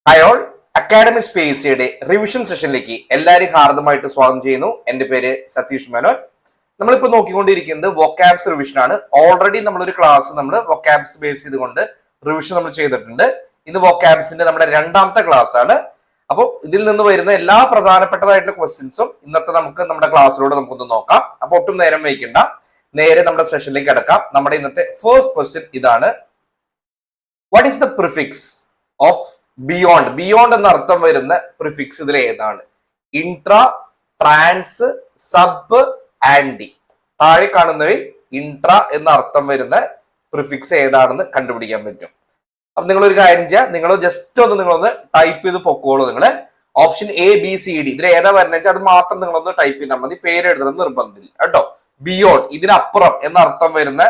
Hi all, academic സ്പേസിയുടെ revision സെഷനിലേക്ക് എല്ലാവരും ഹാർദമായിട്ട് സ്വാഗതം ചെയ്യുന്നു. എന്റെ പേര് സതീഷ് മേനോൻ. നമ്മളിപ്പോൾ നോക്കിക്കൊണ്ടിരിക്കുന്നത് വൊക്കാബ്സ് റിവിഷൻ ആണ്. ഓൾറെഡി നമ്മളൊരു ക്ലാസ് നമ്മൾ വൊക്കാബ്സ് ബേസ് ചെയ്തുകൊണ്ട് റിവിഷൻ നമ്മൾ ചെയ്തിട്ടുണ്ട്. ഇന്ന് വൊക്കാബ്സിന്റെ നമ്മുടെ രണ്ടാമത്തെ ക്ലാസ് ആണ്. അപ്പോൾ ഇതിൽ നിന്ന് വരുന്ന എല്ലാ പ്രധാനപ്പെട്ടതായിട്ടുള്ള ക്വസ്റ്റ്യൻസും ഇന്നത്തെ നമ്മുടെ ക്ലാസ്സിലൂടെ നമുക്കൊന്ന് നോക്കാം. അപ്പോൾ ഒട്ടും നേരം വൈകണ്ട, നേരെ നമ്മുടെ സെഷനിലേക്ക് കിടക്കാം. നമ്മുടെ ഇന്നത്തെ ഫസ്റ്റ് ക്വസ്റ്റ്യൻ ഇതാണ്: what is the prefix of beyond? Beyond എന്ന അർത്ഥം വരുന്ന പ്രിഫിക്സ് ഇതിൽ ഏതാണ്? Intra, trans, sub, anti. താഴെ കാണുന്നവയിൽ ഇൻട്രാ എന്ന അർത്ഥം വരുന്ന പ്രിഫിക്സ് ഏതാണെന്ന് കണ്ടുപിടിക്കാൻ പറ്റും. അപ്പൊ നിങ്ങളൊരു കാര്യം ചെയ്യുക, നിങ്ങൾ ജസ്റ്റ് നിങ്ങളൊന്ന് ടൈപ്പ് ചെയ്ത് പൊക്കോളൂ. നിങ്ങള് option A, B, C, D ഇതിൽ ഏതാ വരുന്നത് അത് മാത്രം നിങ്ങളൊന്ന് ടൈപ്പ് ചെയ്താൽ മതി. പേര് എഴുതുന്നത് നിർബന്ധമില്ല കേട്ടോ. ബിയോണ്ട്, ഇതിനപ്പുറം എന്ന അർത്ഥം വരുന്ന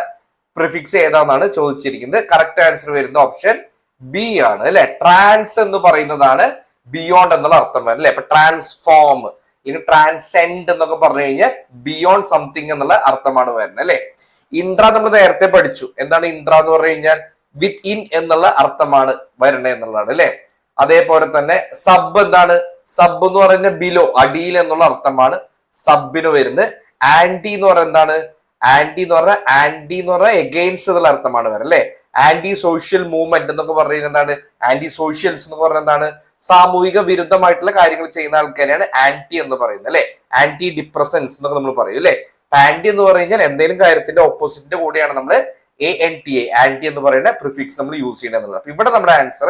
പ്രിഫിക്സ് ഏതാണെന്നാണ് ചോദിച്ചിരിക്കുന്നത്. കറക്റ്റ് ആൻസർ വരുന്ന ഓപ്ഷൻ ബി ആണ് അല്ലെ. ട്രാൻസ് എന്ന് പറയുന്നതാണ് ബിയോണ്ട് എന്നുള്ള അർത്ഥം വരും അല്ലെ. അപ്പൊ ട്രാൻസ്ഫോം, ഇനി ട്രാൻസെൻഡ് എന്നൊക്കെ പറഞ്ഞു കഴിഞ്ഞാൽ ബിയോണ്ട് സംതിങ് എന്നുള്ള അർത്ഥമാണ് വരുന്നത് അല്ലെ. ഇൻട്ര നമ്മൾ നേരത്തെ പഠിച്ചു. എന്താണ് ഇൻട്ര എന്ന് പറഞ്ഞു കഴിഞ്ഞാൽ വിത്ത് ഇൻ എന്നുള്ള അർത്ഥമാണ് വരണേ എന്നുള്ളതാണ് അല്ലെ. അതേപോലെ തന്നെ സബ് എന്താണ്? സബ് എന്ന് പറയുന്നത് ബിലോ, അടിയിൽ എന്നുള്ള അർത്ഥമാണ് സബിന് വരുന്നത്. ആന്റി എന്ന് പറയുന്നത് എന്താണ്? ആന്റി എന്ന് പറഞ്ഞാൽ എഗെയിൻസ്റ്റ് എന്നുള്ള അർത്ഥമാണ് വരുന്നത് അല്ലെ. ആന്റി സോഷ്യൽ മൂവ്മെന്റ് എന്നൊക്കെ പറയുന്നത് എന്താണ്? ആന്റി സോഷ്യൽസ് എന്ന് പറയുന്നത് എന്താണ്? സാമൂഹിക വിരുദ്ധമായിട്ടുള്ള കാര്യങ്ങൾ ചെയ്യുന്ന ആൾക്കാരെയാണ് ആന്റി എന്ന് പറയുന്നത് അല്ലെ. ആന്റി ഡിപ്രസൻസ് എന്നൊക്കെ നമ്മൾ പറയും അല്ലെ. ആന്റി എന്ന് പറഞ്ഞു കഴിഞ്ഞാൽ എന്തെങ്കിലും കാര്യത്തിന്റെ ഓപ്പോസിറ്റിന്റെ കൂടെയാണ് നമ്മൾ ANTA ആന്റി എന്ന് പറയുന്ന പ്രിഫിക്സ് നമ്മൾ യൂസ് ചെയ്യണം എന്നുള്ളത്. അപ്പൊ ഇവിടെ നമ്മുടെ ആൻസർ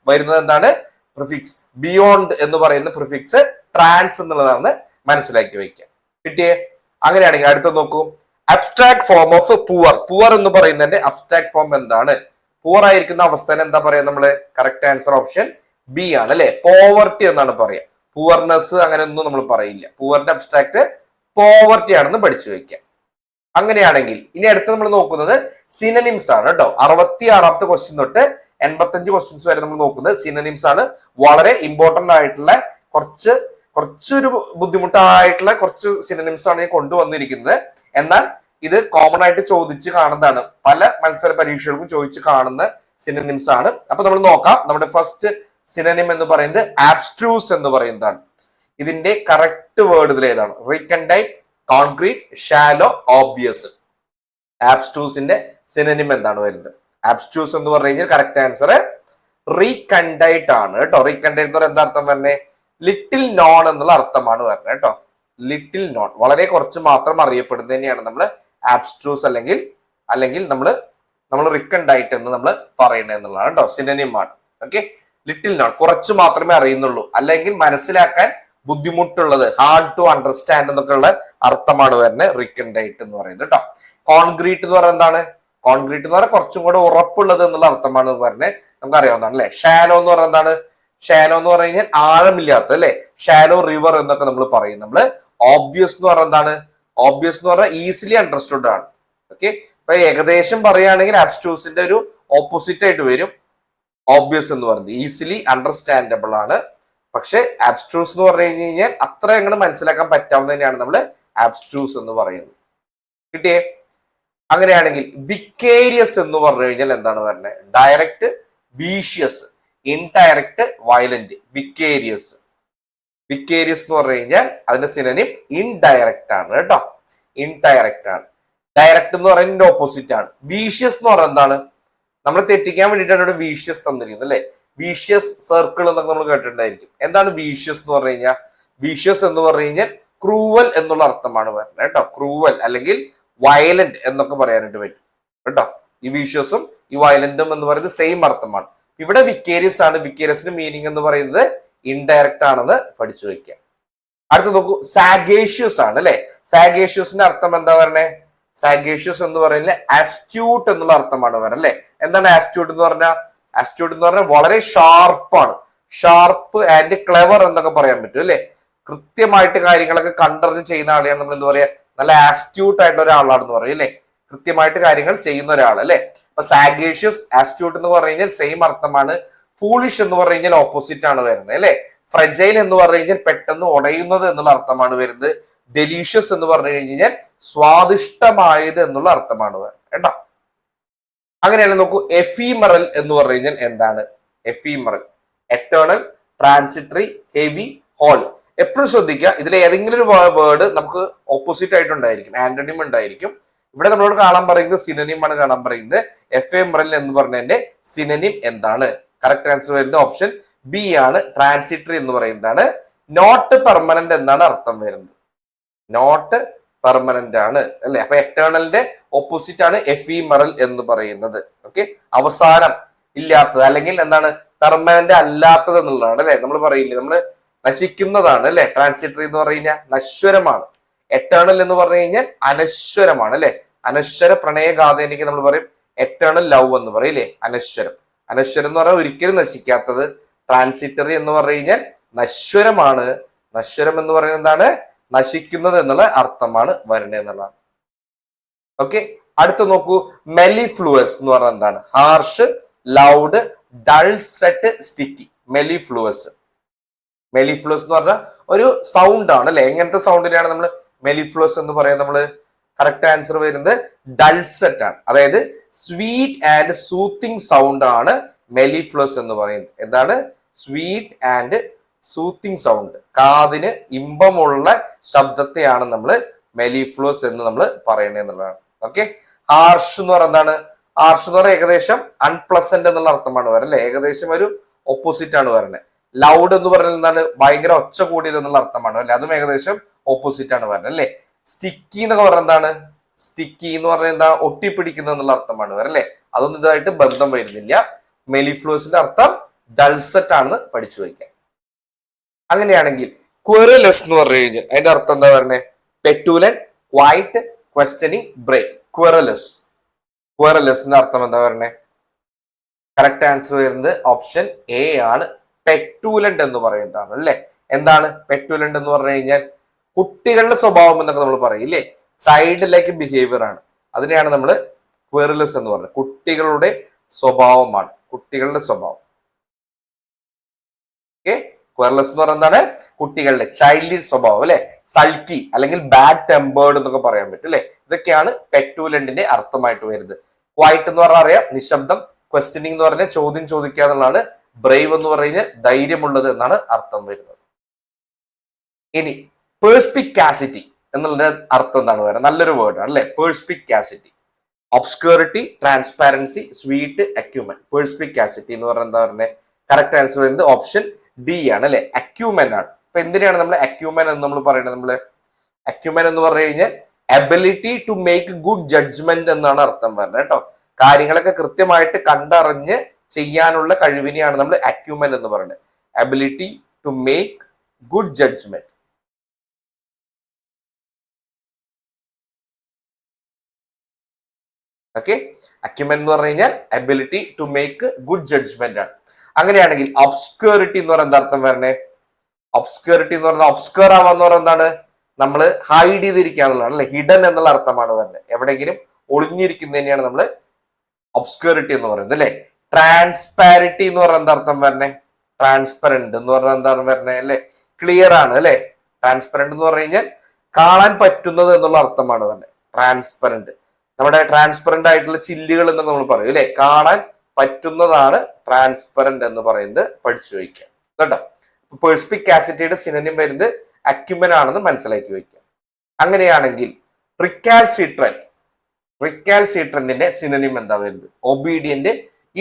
വരുന്നത് എന്താണ്? പ്രിഫിക്സ് ബിയോണ്ട് എന്ന് പറയുന്ന പ്രിഫിക്സ് ട്രാൻസ് എന്നുള്ളതാണ് മനസ്സിലാക്കി വയ്ക്കുക. കിട്ടിയേ? അങ്ങനെയാണെങ്കിൽ അടുത്ത നോക്കൂ. Abstract form of poor. Poor എന്ന് പറയുന്നതിന്റെ അബ്സ്ട്രാക്ട് ഫോം എന്താണ്? പുവർ ആയിരിക്കുന്ന അവസ്ഥ എന്താ പറയാ നമ്മള്? കറക്റ്റ് ആൻസർ ഓപ്ഷൻ ബി ആണ് അല്ലെ. പോവർട്ടി എന്നാണ് പറയാ. പുവർനെസ് അങ്ങനെ ഒന്നും നമ്മൾ പറയില്ല. പുവറിന്റെ അബ്സ്ട്രാക്ട് പോവർട്ടി ആണെന്ന് പഠിച്ചു വെക്കാം. അങ്ങനെയാണെങ്കിൽ ഇനി അടുത്ത് നമ്മൾ നോക്കുന്നത് സിനനിംസ് ആണ് കേട്ടോ. 66ാമത്തെ ക്വസ്റ്റ്യൻ തൊട്ട് 85 ക്വസ്റ്റ്യൻസ് വരെ നമ്മൾ നോക്കുന്നത് സിനനിംസ് ആണ്. വളരെ ഇമ്പോർട്ടന്റ് ആയിട്ടുള്ള കുറച്ചൊരു ബുദ്ധിമുട്ടായിട്ടുള്ള കുറച്ച് സിനനിംസ് ആണ് ഞാൻ കൊണ്ടുവന്നിരിക്കുന്നത്. എന്നാൽ ഇത് കോമൺ ആയിട്ട് ചോദിച്ച് കാണുന്നതാണ്. പല മത്സര പരീക്ഷകൾക്കും ചോദിച്ച് കാണുന്ന സിനനിംസ് ആണ്. അപ്പൊ നമ്മൾ നോക്കാം. നമ്മുടെ ഫസ്റ്റ് സിനനിം എന്ന് പറയുന്നത് ആബ്സ്ട്രൂസ് എന്ന് പറയുന്നതാണ്. ഇതിന്റെ കറക്റ്റ് വേർഡ് ഇതിൽ ഏതാണ്? റീകണ്ടൈറ്റ്, കോൺക്രീറ്റ്, ഷാലോ, ഓബ്വിയസ്. ആബ്സ്ട്രൂസിന്റെ സിനനിം എന്താണ് വരുന്നത്? ആബ്സ്ട്രൂസ് എന്ന് പറഞ്ഞു കഴിഞ്ഞാൽ കറക്റ്റ് ആൻസർ റീകണ്ടൈറ്റ് ആണ് കേട്ടോ. റീകണ്ടൈറ്റ് എന്ന് പറയുന്നത് എന്താ അർത്ഥം വരുന്നത്? ലിറ്റിൽ നോൺ എന്നുള്ള അർത്ഥമാണ് വരുന്നത് കേട്ടോ. ലിറ്റിൽ നോൺ, വളരെ കുറച്ച് മാത്രം അറിയപ്പെടുന്നത് തന്നെയാണ് നമ്മൾ ആബ്സ്ട്രൂസ് അല്ലെങ്കിൽ നമ്മൾ റിക്കണ്ടൈറ്റ് എന്ന് നമ്മൾ പറയുന്നത് എന്നുള്ളതാണ് കേട്ടോ. സിനോണിം ആണ്. ഓക്കെ, ലിറ്റിൽ നോൺ കുറച്ച് മാത്രമേ അറിയുന്നുള്ളൂ, അല്ലെങ്കിൽ മനസ്സിലാക്കാൻ ബുദ്ധിമുട്ടുള്ളത്, ഹാർഡ് ടു അണ്ടർസ്റ്റാൻഡ് എന്നൊക്കെ ഉള്ള അർത്ഥമാണ് വരുന്നത് റിക്കണ്ടൈറ്റ് എന്ന് പറയുന്നത് കേട്ടോ. കോൺക്രീറ്റ് എന്ന് പറയുന്നത് എന്താണ്? കോൺക്രീറ്റ് എന്ന് പറഞ്ഞാൽ കുറച്ചും കൂടെ ഉറപ്പുള്ളത് എന്നുള്ള അർത്ഥമാണ് വരുന്നത്. നമുക്ക് അറിയാവുന്നതാണ് അല്ലെ. ഷാലോ എന്ന് പറയുന്നത് എന്താണ്? ഷാലോ എന്ന് പറഞ്ഞു കഴിഞ്ഞാൽ ആഴമില്ലാത്ത അല്ലെ. ഷാലോ റിവർ എന്നൊക്കെ നമ്മൾ പറയും. നമ്മള് ഓബ്വിയസ് എന്ന് പറഞ്ഞാൽ എന്താണ്? ഓബ്വിയസ് എന്ന് പറഞ്ഞാൽ ഈസിലി അണ്ടർസ്റ്റുഡ് ആണ്. ഓക്കെ, അപ്പൊ ഏകദേശം പറയുകയാണെങ്കിൽ ആബ്സ്ട്രൂസിന്റെ ഒരു ഓപ്പോസിറ്റ് ആയിട്ട് വരും ഓബ്വിയസ് എന്ന് പറയുന്നത്. ഈസിലി അണ്ടർസ്റ്റാൻഡബിൾ ആണ്. പക്ഷെ ആബ്സ്ട്രൂസ് എന്ന് പറഞ്ഞു കഴിഞ്ഞാൽ അത്ര അങ്ങോട്ട് മനസ്സിലാക്കാൻ പറ്റാവുന്ന തന്നെയാണ് നമ്മൾ ആബ്സ്ട്രൂസ് എന്ന് പറയുന്നത്. കിട്ടിയേ? അങ്ങനെയാണെങ്കിൽ വിക്കേരിയസ് എന്ന് പറഞ്ഞു കഴിഞ്ഞാൽ എന്താണ് പറയുന്നത്? Direct, vicious, indirect, violent. Vicarious എന്ന് പറഞ്ഞു കഴിഞ്ഞാൽ അതിന്റെ സിനോണിം ഇൻഡയറക്റ്റ് ആണ് കേട്ടോ. ഇൻഡയറക്റ്റ് ആണ്. ഡയറക്റ്റ് എന്ന് പറയുന്നതിന്റെ ഓപ്പോസിറ്റ് ആണ്. വീഷ്യസ് എന്ന് പറയുന്നത് എന്താണ്? നമ്മൾ തെറ്റിക്കാൻ വേണ്ടിയിട്ടാണ് ഇവിടെ വീഷ്യസ് തന്നിരിക്കുന്നത് അല്ലെ. വീഷ്യസ് സർക്കിൾ എന്നൊക്കെ നമ്മൾ കേട്ടിട്ടുണ്ടായിരിക്കും. എന്താണ് വീഷ്യസ് എന്ന് പറഞ്ഞു കഴിഞ്ഞാൽ? വീഷ്യസ് എന്ന് പറഞ്ഞു കഴിഞ്ഞാൽ ക്രൂവൽ എന്നുള്ള അർത്ഥമാണ് വരുന്നത് കേട്ടോ. ക്രൂവൽ അല്ലെങ്കിൽ വയലന്റ് എന്നൊക്കെ പറയാനായിട്ട് പറ്റും കേട്ടോ. ഈ വീഷ്യസും ഈ വയലന്റും എന്ന് പറയുന്നത് സെയിം അർത്ഥമാണ്. ഇവിടെ വിക്കേരിയസ് ആണ്. വിക്കേരിയസിന്റെ മീനിങ് എന്ന് പറയുന്നത് ഇൻഡയറക്റ്റ് ആണെന്ന് പഠിച്ചു വെക്കുക. അടുത്ത നോക്കൂ, സാഗേഷ്യസ് ആണ് അല്ലെ. സാഗേഷ്യസിന്റെ അർത്ഥം എന്താ പറയണേ? സാഗേഷ്യസ് എന്ന് പറയുന്നത് ആസ്റ്റ്യൂട്ട് എന്നുള്ള അർത്ഥമാണ് പറയുന്നത് അല്ലെ. എന്താണ് ആസ്റ്റ്യൂട്ട് എന്ന് പറഞ്ഞാൽ? ആസ്റ്റ്യൂട്ട് എന്ന് പറഞ്ഞാൽ വളരെ ഷാർപ്പാണ്. ഷാർപ്പ് ആൻഡ് ക്ലെവർ എന്നൊക്കെ പറയാൻ പറ്റും അല്ലെ. കൃത്യമായിട്ട് കാര്യങ്ങളൊക്കെ കണ്ടറിഞ്ഞ് ചെയ്യുന്ന ആളെയാണ് നമ്മൾ എന്താ പറയാ? നല്ല ആസ്റ്റ്യൂട്ട് ആയിട്ടുള്ള ഒരാളാണെന്ന് പറയും അല്ലെ. കൃത്യമായിട്ട് കാര്യങ്ങൾ ചെയ്യുന്ന ഒരാൾ അല്ലെ. അപ്പൊ സാഗേഷ്യസ്, ആസ്റ്റ്യൂട്ട് എന്ന് പറഞ്ഞു കഴിഞ്ഞാൽ സെയിം അർത്ഥമാണ്. ഫൂളിഷ് എന്ന് പറഞ്ഞു കഴിഞ്ഞാൽ ഓപ്പോസിറ്റ് ആണ് വരുന്നത് അല്ലെ. ഫ്രജൈൽ എന്ന് പറഞ്ഞു കഴിഞ്ഞാൽ പെട്ടെന്ന് ഉടയുന്നത് എന്നുള്ള അർത്ഥമാണ് വരുന്നത്. ഡെലീഷ്യസ് എന്ന് പറഞ്ഞു കഴിഞ്ഞാൽ സ്വാദിഷ്ടമായത് എന്നുള്ള അർത്ഥമാണ് വരുന്നത് കേട്ടോ. അങ്ങനെയല്ല നോക്കൂ, എഫീമറൽ എന്ന് പറഞ്ഞു കഴിഞ്ഞാൽ എന്താണ്? എഫീമറൽ എറ്റേണൽ, ട്രാൻസിറ്ററി, ഹെവി, ഹോളി. എപ്പോഴും ശ്രദ്ധിക്കുക, ഇതിൽ ഏതെങ്കിലും ഒരു വേർഡ് നമുക്ക് ഓപ്പോസിറ്റ് ആയിട്ടുണ്ടായിരിക്കും, ആന്റണിം ഉണ്ടായിരിക്കും. ഇവിടെ നമ്മളോട് കാണാൻ പറയുന്നത് സിനോനിം ആണ് കാണാൻ പറയുന്നത്. എഫെമറൽ എന്ന് പറഞ്ഞതിന്റെ സിനോനിം എന്താണ്? കറക്റ്റ് ആൻസർ വരുന്നത് ഓപ്ഷൻ ബി ആണ്, ട്രാൻസിറ്ററി എന്ന് പറയുന്നതാണ്. നോട്ട് പെർമനന്റ് എന്നാണ് അർത്ഥം വരുന്നത്. നോട്ട് പെർമനന്റ് ആണ് അല്ലെ. അപ്പൊ എറ്റേണലിന്റെ ഓപ്പോസിറ്റ് ആണ് എഫീമറൽ എന്ന് പറയുന്നത്. ഓക്കെ, അവസാനം ഇല്ലാത്തത് അല്ലെങ്കിൽ എന്താണ് പെർമനന്റ് അല്ലാത്തത് എന്നുള്ളതാണ് അല്ലെ. നമ്മൾ പറയില്ലേ, നമ്മൾ നശിക്കുന്നതാണ് അല്ലെ. ട്രാൻസിറ്ററി എന്ന് പറഞ്ഞു കഴിഞ്ഞാൽ നശ്വരമാണ്. എറ്റേണൽ എന്ന് പറഞ്ഞു കഴിഞ്ഞാൽ അനശ്വരമാണ് അല്ലെ. അനശ്വര പ്രണയഗാഥേനിക്ക് നമ്മൾ പറയും എറ്റേണൽ ലവ് എന്ന് പറയില്ലേ, അനശ്വരം. അനശ്വരം എന്ന് പറഞ്ഞാൽ ഒരിക്കലും നശിക്കാത്തത്. ട്രാൻസിറ്ററി എന്ന് പറഞ്ഞു കഴിഞ്ഞാൽ നശ്വരമാണ്. നശ്വരം എന്ന് പറയുന്നത് എന്താണ്? നശിക്കുന്നത് എന്നുള്ള അർത്ഥമാണ് വരുന്നത് എന്നുള്ളതാണ്. ഓക്കെ, അടുത്ത് നോക്കൂ. മെലിഫ്ലുവസ് എന്ന് പറഞ്ഞാൽ എന്താണ്? Harsh, loud, dulcet, sticky. Mellifluous. Mellifluous എന്ന് പറഞ്ഞാൽ ഒരു സൗണ്ട് ആണ് അല്ലെ. എങ്ങനത്തെ സൗണ്ടിനെയാണ് നമ്മൾ മെലിഫ്ലുവസ് എന്ന് പറയുന്നത്? നമ്മള് കറക്റ്റ് ആൻസർ വരുന്നത് ഡൾസെറ്റ് ആണ്. അതായത് സ്വീറ്റ് ആൻഡ് സൂത്തിങ് സൗണ്ട് ആണ് മെലിഫ്ലുവസ് എന്ന് പറയുന്നത്. എന്താണ്? സ്വീറ്റ് ആൻഡ് സൂത്തിങ് സൗണ്ട്, കാതിന് ഇമ്പമുള്ള ശബ്ദത്തെയാണ് നമ്മൾ മെലിഫ്ലുവസ് എന്ന് നമ്മൾ പറയുന്നത് എന്നുള്ളതാണ്. ഓക്കെ, ഹാർഷ് എന്ന് പറയുന്നത് എന്താണ്? ഹാർഷ് എന്ന് പറഞ്ഞാൽ ഏകദേശം അൺപ്ലസന്റ് എന്നുള്ള അർത്ഥമാണ് വരുന്നത് അല്ലെ. ഏകദേശം ഒരു ഓപ്പോസിറ്റ് ആണ് വരുന്നത്. ലൗഡ് എന്ന് പറഞ്ഞാൽ എന്താണ്? ഭയങ്കര ഒച്ച കൂടിയത് എന്നുള്ള അർത്ഥമാണ് അല്ലെ. അതും ഏകദേശം ഓപ്പോസിറ്റ് ആണ് വരുന്നത് അല്ലെ. സ്റ്റിക്കി എന്നൊക്കെ പറഞ്ഞാൽ എന്താണ്? സ്റ്റിക്കി എന്ന് പറഞ്ഞാൽ എന്താ? ഒട്ടിപ്പിടിക്കുന്നത് എന്നുള്ള അർത്ഥമാണ് വരുന്നത് അല്ലെ. അതൊന്നും ഇതായിട്ട് ബന്ധം വരുന്നില്ല. മെലിഫ്ലുവസിന്റെ അർത്ഥം ഡൾസെറ്റ് ആണെന്ന് പഠിച്ചു വയ്ക്കാം. അങ്ങനെയാണെങ്കിൽ ക്വെറുലസ് എന്ന് പറഞ്ഞു കഴിഞ്ഞാൽ അതിന്റെ അർത്ഥം എന്താ പറയുന്നത്? പെറ്റൂലൻ, ക്വൈറ്റ്, ക്വസ്റ്റനിങ്, ബ്രെയിൻ. ക്വെറുലസ്. ക്വെറുലസിന്റെ അർത്ഥം എന്താ പറയുന്നത്? കറക്റ്റ് ആൻസർ വരുന്നത് ഓപ്ഷൻ എ ആണ്, പെറ്റൂലന്റ് എന്ന് പറയുന്നതാണ് അല്ലെ. എന്താണ് പെറ്റൂലന്റ് എന്ന് പറഞ്ഞു കഴിഞ്ഞാൽ? കുട്ടികളുടെ സ്വഭാവം എന്നൊക്കെ നമ്മൾ പറയില്ലേ, ചൈൽഡ് ലൈക്ക് ബിഹേവിയർ ആണ്. അതിനെയാണ് നമ്മൾ ക്വെറുലസ് എന്ന് പറയുന്നത്. കുട്ടികളുടെ സ്വഭാവമാണ്, കുട്ടികളുടെ സ്വഭാവം. ഓക്കെ, ക്വെറുലസ് എന്ന് പറയുന്നത് എന്താണ്? കുട്ടികളുടെ ചൈൽഡിഷ് സ്വഭാവം അല്ലെ. സൾക്കി അല്ലെങ്കിൽ ബാഡ് ടെമ്പേർഡ് എന്നൊക്കെ പറയാൻ പറ്റും അല്ലെ. ഇതൊക്കെയാണ് പെറ്റൂലന്റിന്റെ അർത്ഥമായിട്ട് വരുന്നത്. ക്വൈറ്റ് എന്ന് പറഞ്ഞാൽ അറിയാം, നിശബ്ദം. ക്വസ്റ്റ്യനിങ് എന്ന് പറഞ്ഞാൽ ചോദ്യം ചോദിക്കുക എന്നുള്ളതാണ്. ബ്രേവ് എന്ന് പറഞ്ഞാൽ ധൈര്യമുള്ളത് എന്നാണ് അർത്ഥം വരുന്നത്. ഇനി പേഴ്സ്പിക്കാസിറ്റി എന്നുള്ള അർത്ഥം എന്താണ് വരുന്നത്? നല്ലൊരു വേർഡ് ആണ് അല്ലെ, പേഴ്സ്പിക്കാസിറ്റി. ഒബ്സ്ക്യൂരിറ്റി, ട്രാൻസ്പാരൻസി, സ്വീറ്റ്, അക്യൂമൻ. പേഴ്സ്പിക്കാസിറ്റി എന്ന് പറഞ്ഞാൽ എന്താ പറയുന്നത്? കറക്റ്റ് ആൻസർ വരുന്നത് ഓപ്ഷൻ ഡി ആണ് അല്ലെ, അക്യൂമൻ ആണ്. അപ്പൊ എന്തിനാണ് നമ്മൾ അക്യൂമൻ എന്ന് നമ്മൾ പറയുന്നത്? നമ്മള് അക്യൂമൻ എന്ന് പറഞ്ഞു കഴിഞ്ഞാൽ ability to make good judgement എന്നാണ് അർത്ഥം വരുന്നത് കേട്ടോ. കാര്യങ്ങളൊക്കെ കൃത്യമായിട്ട് കണ്ടറിഞ്ഞ് ചെയ്യാനുള്ള കഴിവിനെയാണ് നമ്മൾ അക്യൂമൻ എന്ന് പറയുന്നത്. Ability to make good judgment. Okay, acumen എന്ന് പറഞ്ഞു കഴിഞ്ഞാൽ ability to make good judgment ആണ്. അങ്ങനെയാണെങ്കിൽ ഒബ്സ്ക്യൂരിറ്റി എന്ന് പറയുന്നത് എന്താ അർത്ഥം വരണേ? ഒബ്സ്ക്യൂരിറ്റി എന്ന് പറഞ്ഞാൽ ഒബ്സ്ക്യൂർ ആവാന്ന് പറയുന്നത് എന്താണ്? നമ്മൾ ഹൈഡ് ചെയ്തിരിക്കുക എന്നുള്ളതാണ് അല്ലെ, ഹിഡൻ എന്നുള്ള അർത്ഥമാണ് വരുന്നത്. എവിടെയെങ്കിലും ഒളിഞ്ഞിരിക്കുന്നതിനെയാണ് നമ്മൾ ഒബ്സ്ക്യൂരിറ്റി എന്ന് പറയുന്നത് അല്ലെ. ട്രാൻസ്പാരിറ്റി എന്ന് പറഞ്ഞാൽ എന്താ അർത്ഥം വരണേ? ട്രാൻസ്പെറന്റ് എന്ന് പറഞ്ഞാൽ എന്താണ് വരണേ അല്ലെ, ക്ലിയർ ആണ് അല്ലെ. ട്രാൻസ്പെറന്റ് എന്ന് പറഞ്ഞു കഴിഞ്ഞാൽ കാണാൻ പറ്റുന്നത് എന്നുള്ള അർത്ഥമാണ് വരുന്നത്. ട്രാൻസ്പെറന്റ്, നമ്മുടെ ട്രാൻസ്പെറന്റ് ആയിട്ടുള്ള ചില്ലുകൾ എന്നൊക്കെ നമ്മൾ പറയും അല്ലെ. കാണാൻ പറ്റുന്നതാണ് ട്രാൻസ്പെറന്റ് എന്ന് പറയുന്നത്. പഠിച്ചു വയ്ക്കുക കേട്ടോ. പേഴ്സ്പിക്കാസിറ്റിയുടെ സിനോനിം വരുന്നത് അക്യുമൻ ആണെന്ന് മനസ്സിലാക്കി വയ്ക്കുക. അങ്ങനെയാണെങ്കിൽ റിക്കാൽസിട്രന്റ്, റിക്കാൽസിട്രന്റിന്റെ സിനോനിം എന്താ വരുന്നത്? Obedient,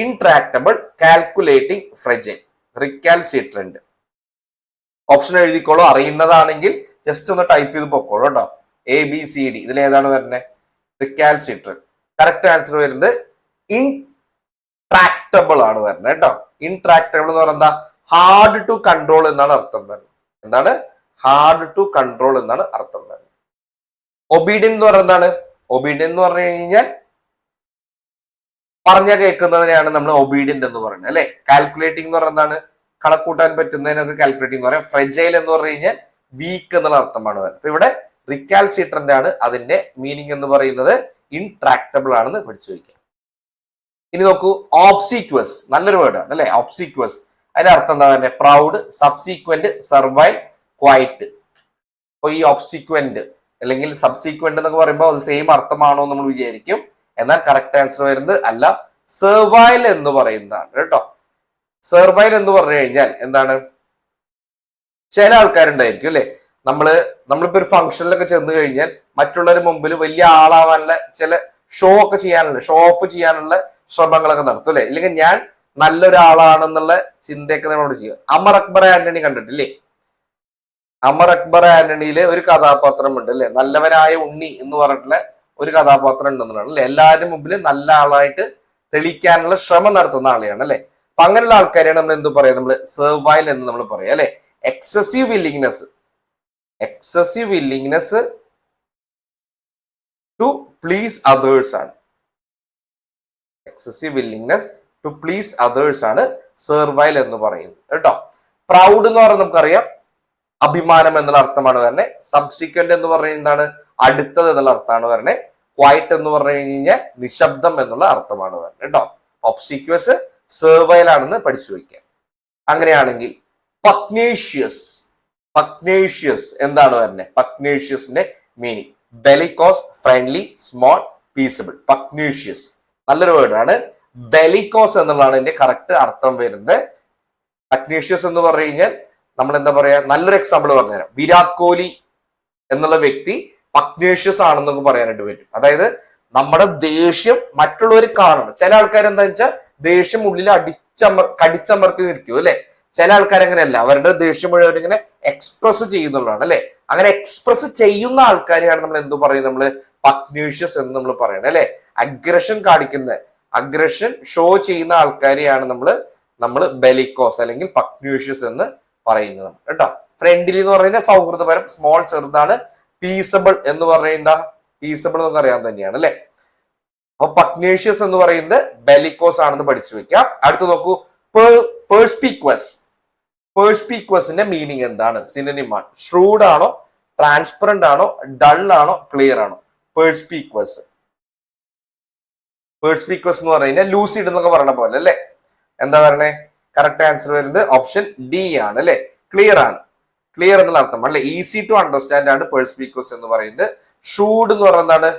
intractable, calculating, fragile. Recalcitrant option എഴുതിക്കോളൂ. അറിയുന്നതാണെങ്കിൽ ജസ്റ്റ് ഒന്ന് ടൈപ്പ് ചെയ്ത് പൊക്കോളൂ കേട്ടോ. ABCD ഇതിൽ ഏതാണ് വരുന്നത്? റിക്കാൽസിട്രന്റ്. കറക്റ്റ് ആൻസർ വരുന്നത് ഇൻട്രാക്ടബിൾ ആണ് വരുന്നത് കേട്ടോ. ഇൻട്രാക്ടബിൾ എന്ന് പറഞ്ഞാൽ ഹാർഡ് ടു കൺട്രോൾ എന്നാണ് അർത്ഥം വരുന്നത്. എന്താണ്? ഹാർഡ് ടു കൺട്രോൾ എന്നാണ് അർത്ഥം വരുന്നത്. ഒബീഡിയൻ എന്ന് പറയുന്നത് എന്താണ്? ഒബീഡിയൻ എന്ന് പറഞ്ഞു കഴിഞ്ഞാൽ പറഞ്ഞ കേൾക്കുന്നതിനെയാണ് നമ്മൾ ഒബീഡിയന്റ് എന്ന് പറയുന്നത് അല്ലെ. കാൽക്കുലേറ്റിംഗ് എന്ന് പറയുന്നത് എന്താണ്? കണക്കൂട്ടാൻ പറ്റുന്നതിനൊക്കെ കാൽക്കുലേറ്റിംഗ് എന്ന് പറയാം. ഫ്രജൈൽ എന്ന് പറഞ്ഞു കഴിഞ്ഞാൽ വീക്ക് എന്നുള്ള അർത്ഥമാണ് വരുന്നത്. അപ്പൊ ഇവിടെ റിക്കാൽസിട്രന്റ് ആണ്, അതിന്റെ മീനിങ് എന്ന് പറയുന്നത് ഇൻട്രാക്ടബിൾ ആണെന്ന് പഠിച്ചു വയ്ക്കുക. ഇനി നോക്കൂ, ഓബ്സീക്വസ്. നല്ലൊരു വേർഡ് ആണ് അല്ലെ, ഓബ്സീക്വസ്. അതിന്റെ അർത്ഥം എന്താ പറയുന്നത്? Proud, subsequent, servile, quiet. അപ്പൊ ഈ ഒബ്സിക്വന്റ് അല്ലെങ്കിൽ സബ്സീക്വന്റ് എന്നൊക്കെ പറയുമ്പോൾ അത് സെയിം അർത്ഥമാണോ നമ്മൾ വിചാരിക്കും. എന്നാൽ കറക്റ്റ് ആൻസർ വരുന്നത് അല്ല, സെർവൈൽ എന്ന് പറയുന്നതാണ് കേട്ടോ. സെർവൈൽ എന്ന് പറഞ്ഞു കഴിഞ്ഞാൽ എന്താണ്? ചില ആൾക്കാരുണ്ടായിരിക്കും അല്ലെ, നമ്മളിപ്പോ ഒരു ഫംഗ്ഷനിലൊക്കെ ചെന്ന് കഴിഞ്ഞാൽ മറ്റുള്ളവരുടെ മുമ്പിൽ വലിയ ആളാവാനുള്ള ചില ഷോ ഒക്കെ ചെയ്യാനുള്ള, ഷോ ഓഫ് ചെയ്യാനുള്ള ശ്രമങ്ങളൊക്കെ നടത്തും അല്ലെ. ഇല്ലെങ്കിൽ ഞാൻ നല്ലൊരാളാണെന്നുള്ള ചിന്തയൊക്കെ നമ്മളോട് ചെയ്യും. അമർ അക്ബർ ആന്റണി കണ്ടിട്ടില്ലേ? അമർ അക്ബർ ആന്റണിയിലെ ഒരു കഥാപാത്രം ഉണ്ട് അല്ലെ, നല്ലവനായ ഉണ്ണി എന്ന് പറഞ്ഞിട്ടുള്ള ഒരു കഥാപാത്രം ഉണ്ടെന്നാണ് അല്ലെ. എല്ലാവരുടെ മുമ്പിൽ നല്ല ആളായിട്ട് തെളിയിക്കാനുള്ള ശ്രമം നടത്തുന്ന ആളെയാണ് അല്ലെ. അപ്പൊ അങ്ങനെയുള്ള ആൾക്കാരെയാണ് നമ്മൾ എന്ത് പറയാം? നമ്മൾ സെർവൈൽ എന്ന് നമ്മൾ പറയാം അല്ലെ. Excessive willingness to please others ആണ്. Excessive willingness to please others ആണ് സെർവൈൽ എന്ന് പറയുന്നത് കേട്ടോ. പ്രൗഡ് എന്ന് പറയുന്നത് നമുക്കറിയാം അഭിമാനം എന്നുള്ള അർത്ഥമാണ് വരുന്നത്. സബ്സിക്വന്റ് എന്ന് പറയുന്നത് എന്താണ്? അടുത്തത് എന്നുള്ള അർത്ഥമാണ് വരുന്നത്. ക്വൈറ്റ് എന്ന് പറഞ്ഞു കഴിഞ്ഞാൽ നിശബ്ദം എന്നുള്ള അർത്ഥമാണ് വരുന്നത് കേട്ടോ. ഒബ്സിക്വസ് സെർവൈൽ ആണെന്ന് പഠിച്ചു വയ്ക്കുക. അങ്ങനെയാണെങ്കിൽ പഗ്നേഷ്യസ് എന്താണ് വരുന്നത്? പഗ്നേഷ്യസിന്റെ മീനിങ് ബെലിക്കോസ്, ഫ്രണ്ട്ലി, സ്മോൾ, പീസബിൾ. പഗ്നേഷ്യസ് നല്ലൊരു വേർഡാണ്. ബെലിക്കോസ് എന്നുള്ളതാണ് ഇതിന്റെ കറക്റ്റ് അർത്ഥം വരുന്നത്. പഗ്നേഷ്യസ് എന്ന് പറഞ്ഞു കഴിഞ്ഞാൽ നമ്മൾ എന്താ പറയാ, നല്ലൊരു എക്സാമ്പിൾ പറഞ്ഞുതരാം. വിരാട് കോഹ്ലി എന്നുള്ള വ്യക്തി പഗ്നേഷ്യസ് ആണെന്നൊക്കെ പറയാനായിട്ട് പറ്റും. അതായത് നമ്മുടെ ദേഷ്യം മറ്റുള്ളവർ കാണണം. ചില ആൾക്കാർ എന്താ വെച്ചാൽ ദേഷ്യം ഉള്ളിൽ കടിച്ചമർത്തി നിൽക്കും അല്ലെ. ചില ആൾക്കാർ അങ്ങനെയല്ല, അവരുടെ ദേഷ്യം മുഴുവൻ ഇങ്ങനെ എക്സ്പ്രസ് ചെയ്യുന്നുള്ളതാണ് അല്ലെ. അങ്ങനെ എക്സ്പ്രസ് ചെയ്യുന്ന ആൾക്കാരെയാണ് നമ്മൾ എന്ത് പറയുന്നത്? നമ്മൾ പഗ്നേഷ്യസ് എന്ന് നമ്മൾ പറയണത് അല്ലെ. അഗ്രഷൻ ഷോ ചെയ്യുന്ന ആൾക്കാരെയാണ് നമ്മൾ ബെലിക്കോസ് അല്ലെങ്കിൽ പഗ്നേഷ്യസ് എന്ന് പറയുന്നത് കേട്ടോ. ഫ്രണ്ട്ലി എന്ന് പറയുന്നത് സൗഹൃദപരം, സ്മോൾ ചെറുതാണ്. പീസബിൾ എന്ന് പറയുന്നത് പീസബിൾ എന്നൊക്കെ അറിയാൻ തന്നെയാണ് അല്ലെ. അപ്പൊ പഗ്നേഷ്യസ് എന്ന് പറയുന്നത് ബെലിക്കോസ് ആണെന്ന് പഠിച്ചു വെക്കാം. അടുത്ത് നോക്കൂ, പേഴ്സ്പീക്വസിന്റെ മീനിങ് എന്താണ്? സിനോണിം ആണ്. ഷ്രൂഡ് ആണോ, ട്രാൻസ്പെറന്റ് ആണോ, ഡൾ ആണോ, ക്ലിയർ ആണോ? പേഴ്സ്പീക്വസ് എന്ന് പറഞ്ഞു കഴിഞ്ഞാൽ ലൂസിഡ് എന്നൊക്കെ പറഞ്ഞ പോലെ അല്ലെ. എന്താ പറയണേ? കറക്റ്റ് ആൻസർ വരുന്നത് ഓപ്ഷൻ ഡി ആണ് അല്ലെ. ക്ലിയർ ആണ്. ക്ലിയർ എന്നുള്ള അർത്ഥം അല്ലെ. ഈസി ടു അണ്ടർസ്റ്റാൻഡ് ആണ് പേഴ്സ്പീക്വസ് എന്ന് പറയുന്നത്. ഷൂഡ് എന്ന് പറയുന്നത്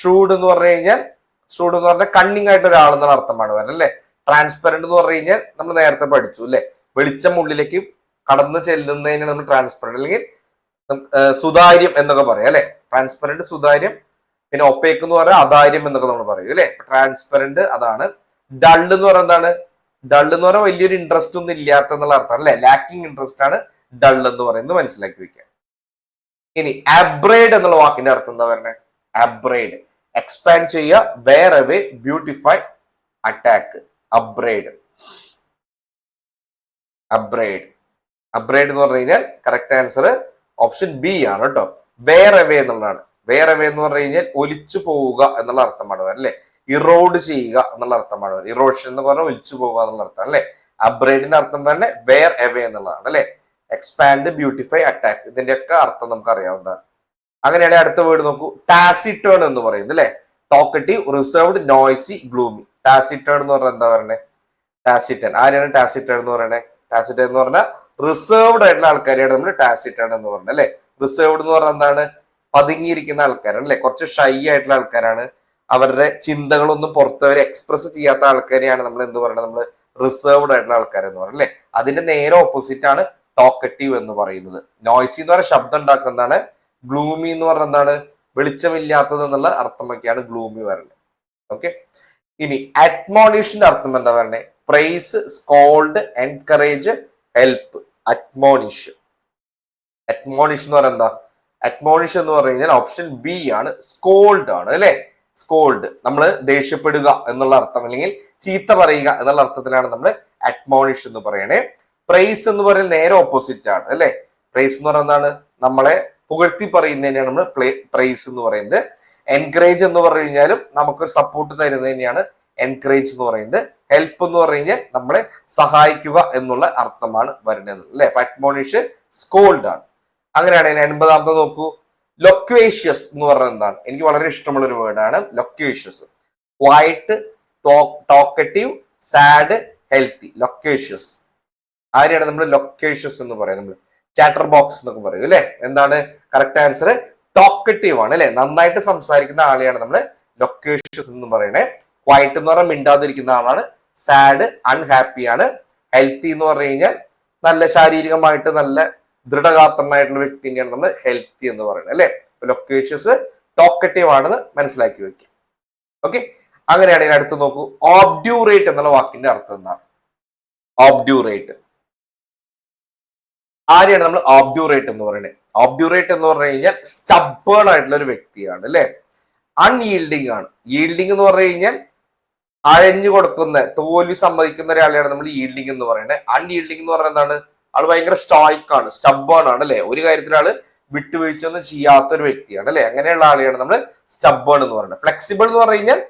ഷൂഡ് എന്ന് പറഞ്ഞാൽ കണ്ണിങ് ആയിട്ട് ഒരാൾ എന്നുള്ള അർത്ഥമാണ് വരുന്നത് അല്ലെ. ട്രാൻസ്പെറന്റ് എന്ന് പറഞ്ഞു കഴിഞ്ഞാൽ നമ്മൾ നേരത്തെ പഠിച്ചു അല്ലെ. വെളിച്ചം ഉള്ളിലേക്ക് കടന്നു ചെല്ലുന്നതിന് നമ്മൾ ട്രാൻസ്പെറന്റ് അല്ലെങ്കിൽ സുതാര്യം എന്നൊക്കെ പറയാം അല്ലെ. ട്രാൻസ്പെറന്റ് സുതാര്യം, പിന്നെ ഒപ്പേക്ക് എന്ന് പറഞ്ഞാൽ അതാര്യം എന്നൊക്കെ നമ്മൾ പറയും അല്ലെ. ട്രാൻസ്പെറന്റ് അതാണ്. ഡൾ എന്ന് പറയുന്നതാണ്, ഡൾ എന്ന് പറഞ്ഞാൽ വലിയൊരു ഇൻട്രസ്റ്റ് ഒന്നും ഇല്ലാത്ത എന്നുള്ള അർത്ഥം അല്ലെ. ലാക്കിംഗ് ഇൻട്രസ്റ്റ് ആണ് ഡൾ എന്ന് പറയുന്നത്, മനസ്സിലാക്കി വെക്കുക. ഇനി അബ്രൈഡ് എന്നുള്ള വാക്കിന്റെ അർത്ഥം എന്താ പറയുന്നത്? അബ്രൈഡ് എക്സ്പാൻഡ് ചെയ്യുക, വെയർ അവേ, ബ്യൂട്ടിഫൈ, അറ്റാക്ക്. അബ്രൈഡ് എന്ന് പറഞ്ഞു കഴിഞ്ഞാൽ കറക്റ്റ് ആൻസർ ഓപ്ഷൻ ബി ആണ് കേട്ടോ. വെയർ അവേ എന്നുള്ളതാണ്. വെയർ അവേ എന്ന് പറഞ്ഞു കഴിഞ്ഞാൽ ഒലിച്ചു പോവുക എന്നുള്ള അർത്ഥമാണ് വരെ അല്ലെ. ഇറോഡ് ചെയ്യുക എന്നുള്ള അർത്ഥമാണ് വരെ. ഇറോഷൻ എന്ന് പറഞ്ഞാൽ ഒലിച്ചു പോവുക എന്നുള്ള അർത്ഥം അല്ലെ. അബ്രൈഡിന്റെ അർത്ഥം തന്നെ വെയർ അവേ എന്നുള്ളതാണ് അല്ലെ. എക്സ്പാൻഡ്, ബ്യൂട്ടിഫൈ, അറ്റാക്ക്, ഇതിന്റെയൊക്കെ അർത്ഥം നമുക്ക് അറിയാവുന്നതാണ്. അങ്ങനെയാണെങ്കിൽ അടുത്ത വേർഡ് നോക്കൂ, ടാസിറ്റേൺ എന്ന് പറയുന്നത് അല്ലെ. Talkative, reserved, noisy, gloomy. Taciturn എന്ന് പറഞ്ഞാൽ എന്താ പറയുന്നത്? ടാസിറ്റേൺ ആരെയാണ് ടാസിറ്റേൺ എന്ന് പറയുന്നത്? ടാസിറ്റേൺ എന്ന് പറഞ്ഞാൽ റിസർവ്ഡ് ആയിട്ടുള്ള ആൾക്കാരെയാണ് നമ്മൾ ടാസിറ്റേൺ എന്ന് പറയുന്നത് അല്ലെ. റിസർവ്ഡ് എന്ന് പറഞ്ഞാൽ എന്താണ്? പതുങ്ങിയിരിക്കുന്ന ആൾക്കാരാണ് അല്ലെ. കുറച്ച് ഷൈ ആയിട്ടുള്ള ആൾക്കാരാണ്. അവരുടെ ചിന്തകളൊന്നും പുറത്തവരെ എക്സ്പ്രസ് ചെയ്യാത്ത ആൾക്കാരെയാണ് നമ്മൾ എന്ത് പറയുന്നത്? നമ്മൾ റിസർവ്ഡ് ആയിട്ടുള്ള ആൾക്കാരെന്ന് പറയുന്നത് അല്ലെ. അതിന്റെ നേരെ ഓപ്പോസിറ്റ് ആണ് ടോക്കറ്റീവ് എന്ന് പറയുന്നത്. നോയ്സി എന്ന് പറഞ്ഞാൽ ശബ്ദം ഉണ്ടാക്കുന്നതാണ്. ഗ്ലൂമി എന്ന് പറഞ്ഞാൽ എന്താണ്? വെളിച്ചമില്ലാത്തത് എന്നുള്ള അർത്ഥമൊക്കെയാണ് ഗ്ലൂമി വരുന്നത്. ഓക്കെ. ഇനി അഡ്മോണിഷിന്റെ അർത്ഥം എന്താ പറയുന്നത്? Praise, scold, encourage, help. Admonish എന്ന് പറഞ്ഞാൽ എന്താ? അഡ്മോണിഷ് എന്ന് പറഞ്ഞു കഴിഞ്ഞാൽ ഓപ്ഷൻ ബി ആണ്, സ്കോൾഡ് ആണ് അല്ലെ. സ്കോൾഡ് നമ്മൾ ദേഷ്യപ്പെടുക എന്നുള്ള അർത്ഥം അല്ലെങ്കിൽ ചീത്ത പറയുക എന്നുള്ള അർത്ഥത്തിലാണ് നമ്മൾ അഡ്മോണിഷ് എന്ന് പറയണേ. പ്രൈസ് എന്ന് പറയുന്നത് നേരെ ഓപ്പോസിറ്റ് ആണ് അല്ലെ. പ്രൈസ് എന്ന് പറയുന്നതാണ് നമ്മളെ പുകഴ്ത്തി പറയുന്നതിനെയാണ് നമ്മൾ പ്രൈസ് എന്ന് പറയുന്നത്. എൻകറേജ് എന്ന് പറഞ്ഞു കഴിഞ്ഞാലും നമുക്ക് സപ്പോർട്ട് തരുന്നതിനെയാണ് എൻകറേജ് എന്ന് പറയുന്നത്. ഹെൽപ്പ് എന്ന് പറഞ്ഞു കഴിഞ്ഞാൽ നമ്മളെ സഹായിക്കുക എന്നുള്ള അർത്ഥമാണ് വരുന്നത് അല്ലെ. അഡ്മോണിഷ് സ്കോൾഡ് ആണ്. അങ്ങനെയാണെങ്കിൽ 80ാമത്തെ നോക്കൂ, ലൊക്വേഷ്യസ് എന്ന് പറഞ്ഞത് എന്താണ്? എനിക്ക് വളരെ ഇഷ്ടമുള്ള ഒരു വേർഡാണ് loquacious. Quiet, talkative, sad, healthy. Loquacious ആരെയാണ് നമ്മൾ ലൊക്വേഷ്യസ് എന്ന് പറയുന്നത്? നമ്മൾ ചാറ്റർ ബോക്സ് എന്നൊക്കെ പറയും അല്ലെ. എന്താണ് കറക്റ്റ് ആൻസർ? ടോക്കറ്റീവ് ആണ് അല്ലെ. നന്നായിട്ട് സംസാരിക്കുന്ന ആളെയാണ് നമ്മൾ ലൊക്വേഷ്യസ് എന്ന് പറയണേ. ക്വൈറ്റ് എന്ന് പറഞ്ഞാൽ മിണ്ടാതിരിക്കുന്ന ആളാണ്. സാഡ് അൺഹാപ്പി ആണ്. ഹെൽത്തി എന്ന് പറഞ്ഞു കഴിഞ്ഞാൽ നല്ല ശാരീരികമായിട്ട് നല്ല ദൃഢഗാത്രനായിട്ടുള്ള വ്യക്തി തന്നെയാണ് നമ്മൾ ഹെൽത്തി എന്ന് പറയുന്നത് അല്ലെ. ലൊക്കേഷ്യസ് ടോക്കറ്റീവ് ആണെന്ന് മനസ്സിലാക്കി വെക്കുക. ഓക്കെ, അങ്ങനെയാണെങ്കിൽ അടുത്ത് നോക്കൂ, ഓബ്ഡ്യൂറേറ്റ് എന്നുള്ള വാക്കിന്റെ അർത്ഥം എന്താണ്? ഓബ്ഡ്യൂറേറ്റ് ആരെയാണ് നമ്മൾ ഓബ്ഡ്യൂറേറ്റ് എന്ന് പറയുന്നത്? ഓബ്ഡ്യൂറേറ്റ് എന്ന് പറഞ്ഞു കഴിഞ്ഞാൽ സ്റ്റബേൺ ആയിട്ടുള്ള ഒരു വ്യക്തിയാണ് അല്ലെ. അൺയീൽഡിങ് ആണ്. ഈൽഡിങ് എന്ന് പറഞ്ഞു കഴിഞ്ഞാൽ അഴഞ്ഞു കൊടുക്കുന്ന, തോൽവി സമ്മതിക്കുന്ന ഒരാളെയാണ് നമ്മൾ ഈൽഡിങ് എന്ന് പറയുന്നത്. അൺയീൽഡിങ് എന്ന് പറയുന്നത് എന്താണ്? ആള് ഭയങ്കര സ്റ്റോയിക് ആണ്, സ്റ്റബേൺ ആണ് അല്ലെ. ഒരു കാര്യത്തിൽ ആള് വിട്ടുവീഴ്ച ഒന്നും ചെയ്യാത്ത ഒരു വ്യക്തിയാണ് അല്ലെ. അങ്ങനെയുള്ള ആളെയാണ് നമ്മൾ സ്റ്റബേൺ എന്ന് പറയുന്നത്. ഫ്ലെക്സിബിൾ എന്ന് പറഞ്ഞു കഴിഞ്ഞാൽ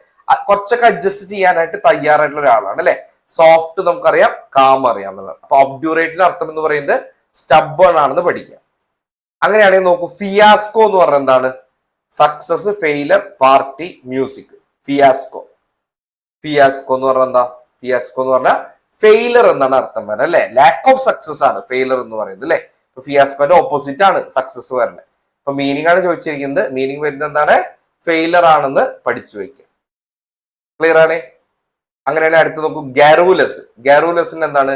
കുറച്ചൊക്കെ അഡ്ജസ്റ്റ് ചെയ്യാനായിട്ട് തയ്യാറായിട്ടുള്ള ഒരാളാണ് അല്ലെ. സോഫ്റ്റ് നമുക്കറിയാം, കാം അറിയാം എന്നുള്ളത്. അപ്പൊ ഒബ്ഡ്യൂറേറ്റിന്റെ അർത്ഥം എന്ന് പറയുന്നത് സ്റ്റബേൺ ആണെന്ന് പഠിക്കാം. അങ്ങനെയാണെങ്കിൽ നോക്കൂ, ഫിയാസ്കോ എന്ന് പറഞ്ഞാൽ എന്താണ്? Success, failure, party, music. Fiasco fiasco എന്ന് പറഞ്ഞാൽ എന്താ? ഫിയാസ്കോ എന്ന് പറഞ്ഞാൽ ഫെയിലർ എന്നാണ് അർത്ഥം വരുന്നത് അല്ലെ. ലാക്ക് ഓഫ് സക്സസ് ആണ് ഫെയിലർ എന്ന് പറയുന്നത് അല്ലെ. ഇപ്പൊ ഫിയാസ്കോന്റെ ഓപ്പോസിറ്റ് ആണ് സക്സസ് വരുന്നത്. ഇപ്പൊ മീനിങ് ആണ് ചോദിച്ചിരിക്കുന്നത്. മീനിങ് വരുന്നത് എന്താണ്? ഫെയിലർ ആണെന്ന് പഠിച്ചു വെക്കുക. ക്ലിയർ ആണ്? അങ്ങനെയാണെങ്കിൽ അടുത്ത് നോക്കൂ, ഗാരൂലസ്. ഗാരൂലസിന് എന്താണ്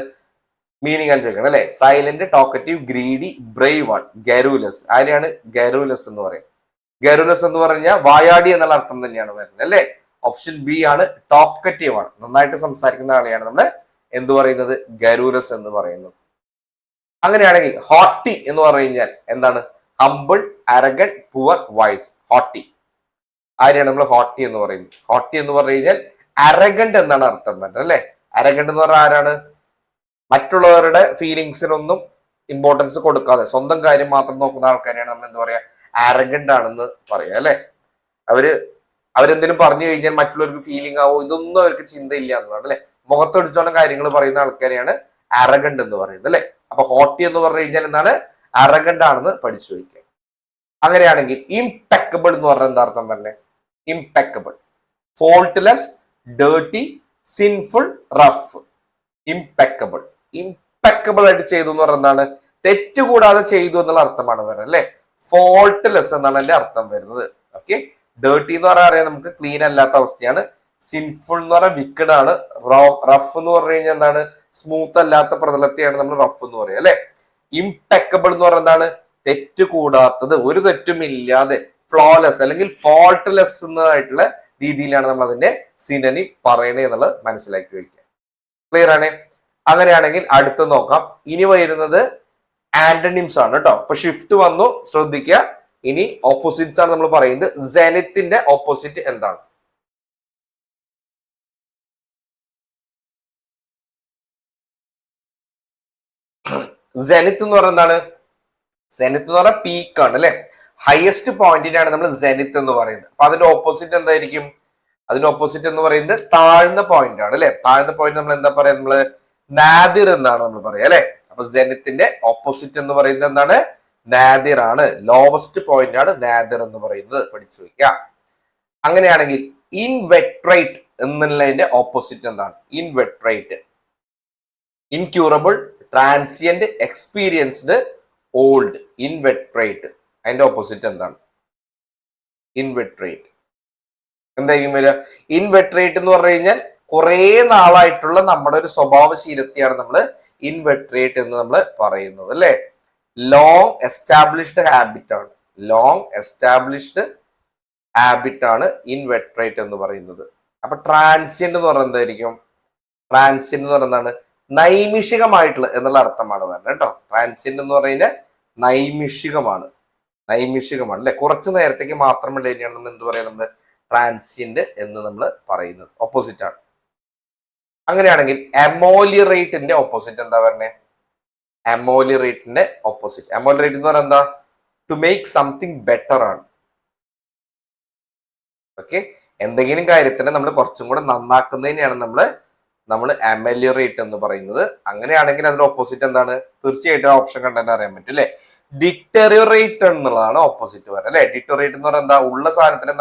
മീനിങ് ആണ് ചോദിക്കണം അല്ലെ. സൈലന്റ്, ടോക്കറ്റീവ്, ഗ്രീഡി, ബ്രേവ് ആണ് ഗാരൂലസ്. ആരെയാണ് ഗാരൂലസ് എന്ന് പറയുന്നത്? ഗാരൂലസ് എന്ന് പറഞ്ഞാൽ വായാടി എന്നുള്ള അർത്ഥം തന്നെയാണ് വരുന്നത് അല്ലെ. ഓപ്ഷൻ ബി ആണ്, ടോക്കറ്റീവ് ആണ്. നന്നായിട്ട് സംസാരിക്കുന്ന ആളെയാണ് നമ്മൾ എന്ത് പറയുന്നത്? ഗാരൂലസ് എന്ന് പറയുന്നത്. അങ്ങനെയാണെങ്കിൽ ഹോട്ടി എന്ന് പറഞ്ഞു കഴിഞ്ഞാൽ എന്താണ്? Humble, arrogant, poor, wise. Haughty ആരെയാണ് നമ്മൾ ഹോട്ടി എന്ന് പറയുന്നത്? ഹോട്ടി എന്ന് പറഞ്ഞു കഴിഞ്ഞാൽ അരഗന്റ് എന്നാണ് അർത്ഥം വരുന്നത് അല്ലെ. അരഗന്റ് എന്ന് പറഞ്ഞാൽ ആരാണ്? മറ്റുള്ളവരുടെ ഫീലിങ്സിനൊന്നും ഇമ്പോർട്ടൻസ് കൊടുക്കാതെ സ്വന്തം കാര്യം മാത്രം നോക്കുന്ന ആൾക്കാരെയാണ് നമ്മൾ എന്താ പറയാ? അരഗന്റ് ആണെന്ന് പറയാ അല്ലെ. അവരെന്തിനും പറഞ്ഞു കഴിഞ്ഞാൽ മറ്റുള്ളവർക്ക് ഫീലിംഗ് ആവോ, ഇതൊന്നും അവർക്ക് ചിന്തയില്ല എന്നുള്ളതാണ് അല്ലെ. മുഖത്തൊടിച്ചോളം കാര്യങ്ങൾ പറയുന്ന ആൾക്കാരെയാണ് അരഗന്റ് എന്ന് പറയുന്നത് അല്ലെ. അപ്പൊ ഹോട്ടി എന്ന് പറഞ്ഞു കഴിഞ്ഞാൽ എന്താണ്? അരഗന്റ് ആണെന്ന് പഠിച്ചു വയ്ക്കുക. അങ്ങനെയാണെങ്കിൽ ഇംപെക്കബിൾ എന്ന് പറഞ്ഞാൽ എന്താ അർത്ഥം തന്നെ? Impeccable, faultless, dirty, sinful, rough. Impeccable impeccable ആയിട്ട് ചെയ്തു എന്ന് പറഞ്ഞാൽ എന്താണ്? തെറ്റുകൂടാതെ ചെയ്തു എന്നുള്ള അർത്ഥമാണ് വരുന്നത് അല്ലെ. ഫോൾട്ട്ലെസ് എന്നാണ് അതിന്റെ അർത്ഥം വരുന്നത്. ഓക്കെ, ഡേർട്ടി എന്ന് പറഞ്ഞാൽ അറിയാം നമുക്ക് ക്ലീൻ അല്ലാത്ത അവസ്ഥയാണ്. സിൻഫുൾ എന്ന് പറഞ്ഞാൽ വിക്കഡ് ആണ്. റഫ് എന്ന് പറഞ്ഞു കഴിഞ്ഞാൽ എന്താണ്? സ്മൂത്ത് അല്ലാത്ത പ്രതലത്തെയാണ് നമ്മൾ റഫ് എന്ന് പറയുക അല്ലെ. ഇംപെക്കബിൾ എന്ന് പറഞ്ഞാൽ എന്താണ്? തെറ്റുകൂടാത്തത്, ഒരു തെറ്റുമില്ലാതെ, ഫ്ലോലെസ് അല്ലെങ്കിൽ ഫോൾട്ട്ലെസ് എന്നായിട്ടുള്ള രീതിയിലാണ് നമ്മൾ അതിന്റെ സിനനി പറയണേ എന്നുള്ളത് മനസ്സിലാക്കി വയ്ക്കുക. ക്ലിയർ ആണ്? അങ്ങനെയാണെങ്കിൽ അടുത്ത് നോക്കാം. ഇനി വരുന്നത് ആന്റണിംസ് ആണ് കേട്ടോ. ഇപ്പൊ ഷിഫ്റ്റ് വന്നു, ശ്രദ്ധിക്കുക. ഇനി ഓപ്പോസിറ്റ്സ് ആണ് നമ്മൾ പറയുന്നത്. സെനിത്തിന്റെ ഓപ്പോസിറ്റ് എന്താണ്? സെനിത്ത് എന്ന് പറഞ്ഞാൽ എന്താണ്? സെനിത്ത് എന്ന് പറഞ്ഞാൽ പീക്ക് ആണ് അല്ലെ. ഹയസ്റ്റ് പോയിന്റിനാണ് നമ്മൾ സെനിത്ത് എന്ന് പറയുന്നത്. അപ്പൊ അതിന്റെ ഓപ്പോസിറ്റ് എന്തായിരിക്കും? അതിന്റെ ഓപ്പോസിറ്റ് എന്ന് പറയുന്നത് താഴ്ന്ന പോയിന്റ് ആണ് അല്ലെ. താഴ്ന്ന പോയിന്റ് നമ്മൾ എന്താ പറയാ? നമ്മള് നാദിർ എന്നാണ് നമ്മൾ പറയാ അല്ലെ. അപ്പൊ സെനിത്തിന്റെ ഓപ്പോസിറ്റ് എന്ന് പറയുന്നത് എന്താണ്? നാദിർ ആണ്. ലോവസ്റ്റ് പോയിന്റ് ആണ് നാദിർ എന്ന് പറയുന്നത്. പഠിച്ചു വയ്ക്കുക. അങ്ങനെയാണെങ്കിൽ ഇൻവെട്രേറ്റ് എന്നുള്ളതിന്റെ ഓപ്പോസിറ്റ് എന്താണ്? ഇൻവെട്രേറ്റ്, ഇൻക്യൂറബിൾ, ട്രാൻസിയന്റ്, എക്സ്പീരിയൻസ്ഡ്, ഓൾഡ്. ഇൻവെട്രേറ്റ് അതിന്റെ ഓപ്പോസിറ്റ് എന്താണ്? ഇൻവെട്രേറ്റ് എന്തായിരിക്കും വരിക? ഇൻവെട്രേറ്റ് എന്ന് പറഞ്ഞു കഴിഞ്ഞാൽ കുറെ നാളായിട്ടുള്ള നമ്മുടെ ഒരു സ്വഭാവശീലത്തെയാണ് നമ്മൾ ഇൻവെട്രേറ്റ് എന്ന് നമ്മൾ പറയുന്നത് അല്ലെ. ലോങ് എസ്റ്റാബ്ലിഷ്ഡ് ഹാബിറ്റ് ആണ്. ലോങ് എസ്റ്റാബ്ലിഷ്ഡ് ഹാബിറ്റ് ആണ് ഇൻവെട്രേറ്റ് എന്ന് പറയുന്നത്. അപ്പൊ ട്രാൻസിയന്റ് എന്ന് പറയുന്നത് എന്തായിരിക്കും? ട്രാൻസിയന്റ് എന്ന് പറയുന്നതാണ് നൈമിഷികമായിട്ടുള്ള എന്നുള്ള അർത്ഥമാണ് വരുന്നത് കേട്ടോ. ട്രാൻസിയന്റ് എന്ന് പറയുന്നത് നൈമിഷികമാണ്. നൈമിഷികമാണ് അല്ലെ. കുറച്ചു നേരത്തേക്ക് മാത്രമുള്ള തന്നെയാണ് നമ്മൾ എന്ത് പറയാ? നമ്മൾ ട്രാൻസിയന്റ് എന്ന് നമ്മൾ പറയുന്നത്. ഓപ്പോസിറ്റ് ആണ്. അങ്ങനെയാണെങ്കിൽ അമോലിറേറ്റിന്റെ ഓപ്പോസിറ്റ് എന്താ പറഞ്ഞേ? അമോലിറേറ്റിന്റെ ഓപ്പോസിറ്റ്, അമോലിറേറ്റ് എന്ന് പറഞ്ഞാൽ എന്താ? ടു മേക്ക് സംതിങ് ബെറ്റർ ആണ്. ഓക്കെ, എന്തെങ്കിലും കാര്യത്തിനെ നമ്മൾ കുറച്ചും കൂടെ നന്നാക്കുന്നതിനെയാണ് നമ്മൾ അമലിറേറ്റ് എന്ന് പറയുന്നത്. അങ്ങനെയാണെങ്കിൽ അതിന്റെ ഓപ്പോസിറ്റ് എന്താണ്? തീർച്ചയായിട്ടും ഓപ്ഷൻ കണ്ടന്റ് അറിയാൻ പറ്റും അല്ലെ. ഡിറ്ററിയറേറ്റ് എന്നുള്ളതാണ് ഓപ്പോസിറ്റ് വരെ അല്ലെ. ഡിറ്ററിയറേറ്റ് എന്ന് പറഞ്ഞാൽ എന്താ? ഉള്ള സാധനത്തിനെ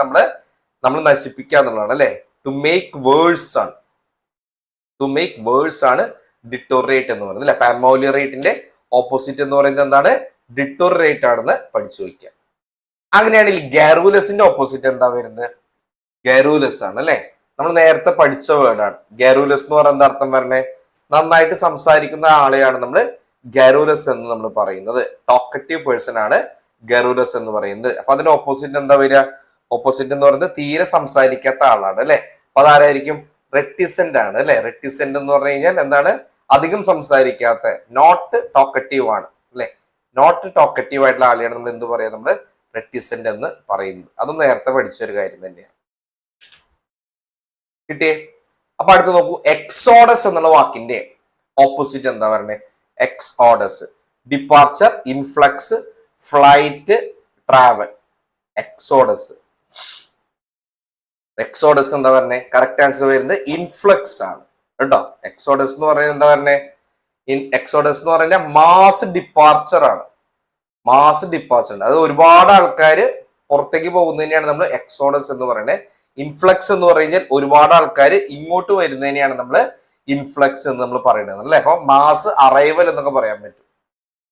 നമ്മൾ നശിപ്പിക്കുക എന്നുള്ളതാണ് അല്ലെ. ടു മേക്ക് വേഴ്സ് ആണ്. ടു മേക്ക് വേഴ്സ് ആണ് ഡിറ്റോറിയേറ്റ് എന്ന് പറയുന്നത് അല്ലെ. അപ്പൊ അമോലിറേറ്റിന്റെ ഓപ്പോസിറ്റ് എന്ന് പറയുന്നത് എന്താണ്? ഡിറ്റോറിയേറ്റ് ആണെന്ന് പഠിച്ചു വയ്ക്കുക. അങ്ങനെയാണെങ്കിൽ ഗാരൂലസിന്റെ ഓപ്പോസിറ്റ് എന്താ വരുന്നത്? ഗാരൂലസ് ആണ് അല്ലെ. നമ്മൾ നേരത്തെ പഠിച്ച വേർഡാണ്. ഗാരൂലസ് എന്ന് പറഞ്ഞാൽ എന്താ അർത്ഥം വരണേ? നന്നായിട്ട് സംസാരിക്കുന്ന ആളെയാണ് നമ്മൾ ഗരൂരസ് എന്ന് നമ്മൾ പറയുന്നത്. ടോക്കറ്റീവ് പേഴ്സൺ ആണ് ഗരൂരസ് എന്ന് പറയുന്നത്. അപ്പൊ അതിന്റെ ഓപ്പോസിറ്റ് എന്താ വരിക? ഓപ്പോസിറ്റ് എന്ന് പറയുന്നത് തീരെ സംസാരിക്കാത്ത ആളാണ് അല്ലെ. അപ്പൊ അതാരായിരിക്കും? റെറ്റിസെന്റ് ആണ് അല്ലെ. റെറ്റിസെന്റ് എന്ന് പറഞ്ഞു കഴിഞ്ഞാൽ എന്താണ്? അധികം സംസാരിക്കാത്ത, നോട്ട് ടോക്കറ്റീവ് ആണ് അല്ലെ. നോട്ട് ടോക്കറ്റീവ് ആയിട്ടുള്ള ആളെയാണ് നമ്മൾ എന്ത് പറയാ? നമ്മള് റെറ്റിസെന്റ് എന്ന് പറയുന്നത്. അതും നേരത്തെ പഠിച്ച ഒരു കാര്യം തന്നെയാണ്. കിട്ടിയേ? അപ്പൊ അടുത്ത് നോക്കൂ, എക്സോഡസ് എന്നുള്ള വാക്കിന്റെ ഓപ്പോസിറ്റ് എന്താ പറഞ്ഞേ? Exodus, departure, influx, flight, travel. Exodus. Exodus എന്താ പറഞ്ഞേ? കറക്റ്റ് ആൻസർ വരുന്നത് ഇൻഫ്ലക്സ് ആണ് കേട്ടോ. എക്സോഡസ് എന്ന് പറയുന്നത് എന്താ പറഞ്ഞേ? എക്സോഡസ് എന്ന് പറഞ്ഞാൽ മാസ് ഡിപ്പാർച്ചർ ആണ്. Mass departure. അത് ഒരുപാട് ആൾക്കാർ പുറത്തേക്ക് പോകുന്നതിനെയാണ് നമ്മൾ എക്സോഡസ് എന്ന് പറയുന്നത്. ഇൻഫ്ലക്സ് എന്ന് പറഞ്ഞാൽ ഒരുപാട് ആൾക്കാർ ഇങ്ങോട്ട് വരുന്നതിനെയാണ് നമ്മൾ ഇൻഫ്ലക്സ് എന്ന് നമ്മൾ പറയുന്നത് അല്ലെ. അപ്പൊ മാസ് അറൈവൽ എന്നൊക്കെ പറയാൻ പറ്റും.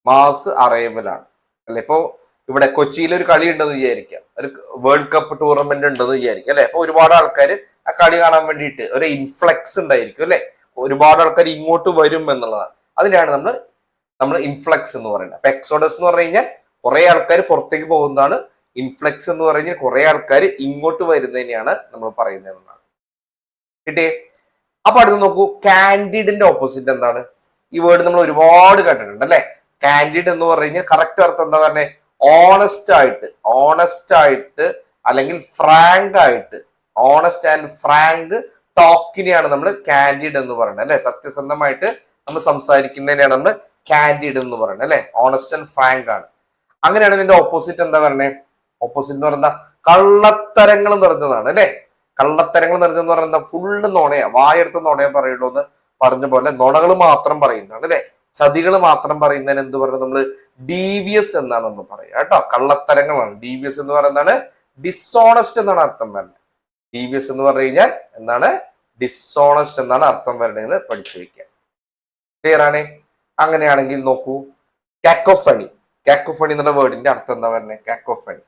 മാസ് അറൈവൽ ആണ് അല്ലെ. ഇപ്പൊ ഇവിടെ കൊച്ചിയിൽ ഒരു കളി ഉണ്ടെന്ന് വിചാരിക്കാം, ഒരു വേൾഡ് കപ്പ് ടൂർണമെന്റ് ഉണ്ടെന്ന് വിചാരിക്കാം അല്ലെ. അപ്പൊ ഒരുപാട് ആൾക്കാർ ആ കളി കാണാൻ വേണ്ടിയിട്ട് ഒരു ഇൻഫ്ലക്സ് ഉണ്ടായിരിക്കും അല്ലെ. ഒരുപാട് ആൾക്കാർ ഇങ്ങോട്ട് വരും എന്നുള്ളതാണ്. അതിനാണ് നമ്മൾ ഇൻഫ്ലക്സ് എന്ന് പറയുന്നത്. അപ്പൊ എക്സോഡസ് എന്ന് പറഞ്ഞു കഴിഞ്ഞാൽ കുറെ ആൾക്കാർ പുറത്തേക്ക് പോകുന്നതാണ്. ഇൻഫ്ലക്സ് എന്ന് പറഞ്ഞാൽ കുറെ ആൾക്കാർ ഇങ്ങോട്ട് വരുന്നതിനെയാണ് നമ്മൾ പറയുന്നത് എന്നാണ്. കിട്ടിയേ? അപ്പൊ അടുത്ത് നോക്കൂ, കാൻഡിഡിന്റെ ഓപ്പോസിറ്റ് എന്താണ്? ഈ വേർഡ് നമ്മൾ ഒരുപാട് കേട്ടിട്ടുണ്ട് അല്ലെ. കാൻഡിഡ് എന്ന് പറഞ്ഞു കഴിഞ്ഞാൽ കറക്റ്റ് അർത്ഥം എന്താ പറഞ്ഞേ? ഓണസ്റ്റ് ആയിട്ട് അല്ലെങ്കിൽ ഫ്രാങ്ക് ആയിട്ട്. ഓണസ്റ്റ് ആൻഡ് ഫ്രാങ്ക് ടോക്കിനെയാണ് നമ്മൾ കാൻഡിഡ് എന്ന് പറയുന്നത് അല്ലെ. സത്യസന്ധമായിട്ട് നമ്മൾ സംസാരിക്കുന്നതിനെയാണ് നമ്മൾ കാൻഡിഡ് എന്ന് പറയുന്നത് അല്ലെ. ഓണസ്റ്റ് ആൻഡ് ഫ്രാങ്ക് ആണ്. അങ്ങനെയാണ് ഇതിന്റെ ഓപ്പോസിറ്റ് എന്താ പറഞ്ഞേ? ഓപ്പോസിറ്റ് എന്ന് പറയുന്നത് കള്ളത്തരങ്ങൾ നിറഞ്ഞതാണ് അല്ലെ. കള്ളത്തരങ്ങൾ നിറഞ്ഞെന്ന് പറയുന്നത് ഫുള്ള് നുണയാ, വായെടുത്ത് നുണയെ പറയുള്ളൂ എന്ന് പറഞ്ഞ പോലെ നുണകൾ മാത്രം പറയുന്നതാണ് അല്ലെ. ചതികൾ മാത്രം പറയുന്നതിന് എന്ത് പറയുന്നത്? നമ്മൾ ഡീവിയസ് എന്നാണ് നമ്മൾ പറയുക കേട്ടോ. കള്ളത്തരങ്ങളാണ്. ഡീവിയസ് എന്ന് പറയുന്നതാണ് ഡിസോണസ്റ്റ് എന്നാണ് അർത്ഥം വരുന്നത്. ഡീവിയസ് എന്ന് പറഞ്ഞു കഴിഞ്ഞാൽ എന്താണ്? ഡിസോണസ്റ്റ് എന്നാണ് അർത്ഥം വരുന്നത്. പഠിച്ചു വയ്ക്കുക. ക്ലിയർ ആണ്? അങ്ങനെയാണെങ്കിൽ നോക്കൂ, കാക്കോഫണി. കാക്കോഫണി എന്നുള്ള വേർഡിന്റെ അർത്ഥം എന്താ പറയുന്നത്? കാക്കോഫണി.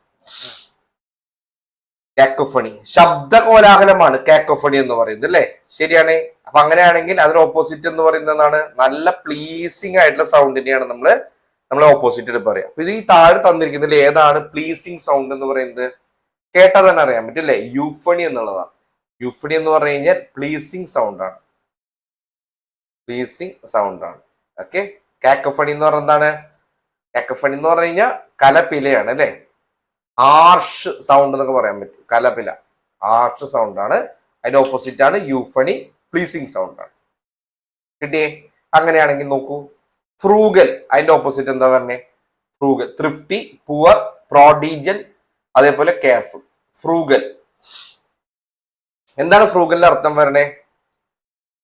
കാക്കോഫണി ശബ്ദ കോലാഹലമാണ് കാക്കോഫണി എന്ന് പറയുന്നത് അല്ലെ. ശരിയാണ്. അപ്പൊ അങ്ങനെയാണെങ്കിൽ അതിന് ഓപ്പോസിറ്റ് എന്ന് പറയുന്നതാണ് നല്ല പ്ലീസിങ് ആയിട്ടുള്ള സൗണ്ടിനെയാണ് നമ്മളെ ഓപ്പോസിറ്റ് പറയാം. അപ്പൊ ഇത് ഈ താഴെ തന്നിരിക്കുന്നതിൽ ഏതാണ് പ്ലീസിങ് സൗണ്ട് എന്ന് പറയുന്നത്? കേട്ടാൽ തന്നെ അറിയാൻ പറ്റും അല്ലെ. യൂഫണി എന്നുള്ളതാണ്. യൂഫണി എന്ന് പറഞ്ഞു കഴിഞ്ഞാൽ പ്ലീസിങ് സൗണ്ട് ആണ്. പ്ലീസിങ് സൗണ്ട് ആണ്. ഓക്കെ. കാക്കോഫണി എന്ന് പറഞ്ഞ എന്താണ്? കാക്കോഫണി എന്ന് പറഞ്ഞു കഴിഞ്ഞാൽ കലപിലയാണ് അല്ലെ. ആർഷ് സൗണ്ട് എന്നൊക്കെ പറയാൻ പറ്റും. കലപില ആർഷ് സൗണ്ട് ആണ്. അതിന്റെ ഓപ്പോസിറ്റ് ആണ് യൂഫണി, പ്ലീസിങ് സൗണ്ട് ആണ്. കിട്ടിയേ? അങ്ങനെയാണെങ്കിൽ നോക്കൂ, ഫ്രൂഗൽ. അതിന്റെ ഓപ്പോസിറ്റ് എന്താ പറഞ്ഞേ? ഫ്രൂഗൽ, ത്രിഫ്റ്റി, പുവർ, പ്രോഡിജൽ, അതേപോലെ കെയർഫുൾ. ഫ്രൂഗൽ. എന്താണ് ഫ്രൂഗലിന്റെ അർത്ഥം വരണേ?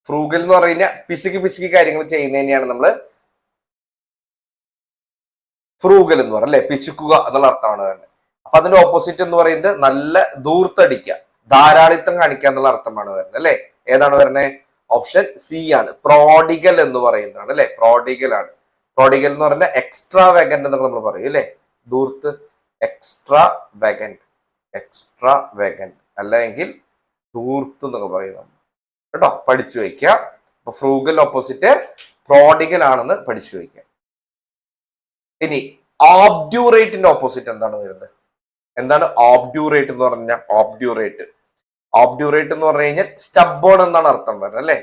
ഫ്രൂഗൽ എന്ന് പറഞ്ഞു കഴിഞ്ഞാൽ പിശുക്കി കാര്യങ്ങൾ ചെയ്യുന്നതിനെയാണ് നമ്മൾ ഫ്രൂഗൽ എന്ന് പറയുന്നത് അല്ലെ. പിശുക്കുക എന്നുള്ള അർത്ഥമാണ് വരുന്നത്. അപ്പൊ അതിന്റെ ഓപ്പോസിറ്റ് എന്ന് പറയുന്നത് നല്ല ധൂർത്തടിക്കുക, ധാരാളിത്തം കാണിക്കുക എന്നുള്ള അർത്ഥമാണ് വരുന്നത് അല്ലെ. ഏതാണ് വരുന്നത്? ഓപ്ഷൻ സി ആണ്. പ്രോഡിഗൽ എന്ന് പറയുന്നതാണ് അല്ലെ. പ്രോഡിഗൽ ആണ്. പ്രോഡിഗൽ എന്ന് പറഞ്ഞാൽ എക്സ്ട്രാ വെഗന്റ് എന്നൊക്കെ നമ്മൾ പറയും അല്ലെ. ധൂർത്ത്, എക്സ്ട്രാ വെഗന്റ് അല്ലെങ്കിൽ ധൂർത്ത് എന്നൊക്കെ പറയുന്നത് കേട്ടോ. പഠിച്ചു വയ്ക്കുക. അപ്പൊ ഫ്രൂഗൽ ഓപ്പോസിറ്റ് പ്രോഡിഗൽ ആണെന്ന് പഠിച്ചു വയ്ക്കുക. ഇനി ഓബ്ഡ്യൂറേറ്റിന്റെ ഓപ്പോസിറ്റ് എന്താണ് വരുന്നത്? എന്താണ് ഓബ്ഡ്യൂറേറ്റ് എന്ന് പറഞ്ഞാൽ? ഓബ്ഡ്യൂറേറ്റ് എന്ന് പറഞ്ഞു കഴിഞ്ഞാൽ സ്റ്റബേൺ എന്നാണ് അർത്ഥം വരുന്നത് അല്ലെ.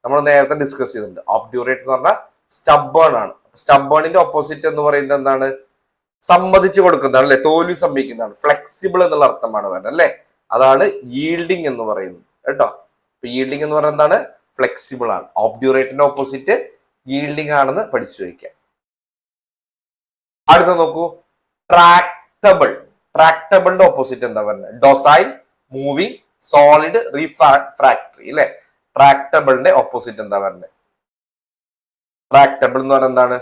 നമ്മൾ നേരത്തെ ഡിസ്കസ് ചെയ്തിട്ടുണ്ട്. ഓബ്ഡ്യൂറേറ്റ് എന്ന് പറഞ്ഞാൽ സ്റ്റബേൺ ആണ്. സ്റ്റബേണിന്റെ ഓപ്പോസിറ്റ് എന്ന് പറയുന്നത് എന്താണ്? സമ്മതിച്ചു കൊടുക്കുന്നതാണ് അല്ലെ. തോൽവി സമ്മതിക്കുന്നതാണ്. ഫ്ലെക്സിബിൾ എന്നുള്ള അർത്ഥമാണ് വരുന്നത് അല്ലെ. അതാണ് yielding എന്ന് പറയുന്നത് കേട്ടോ. yielding എന്ന് പറയുന്നത് എന്താണ്? ഫ്ലെക്സിബിൾ ആണ്. ഓബ്ഡ്യൂറേറ്റിന്റെ ഓപ്പോസിറ്റ് yielding ആണെന്ന് പഠിച്ചു വയ്ക്കാം. അടുത്ത നോക്കൂ, ട്രാക്ടബിൾ. ട്രാക്ടബിളിന്റെ ഓപ്പോസിറ്റ് എന്താ പറയുന്നത്? ഡൊസൈൽ, മൂവിങ്, സോളിഡ്, റീഫ്രാക്ടറി അല്ലെ. ട്രാക്ടബിളിന്റെ ഓപ്പോസിറ്റ് എന്താ പറയുന്നത്? ട്രാക്ടബിൾ എന്ന് പറയുന്നത് എന്താണ്?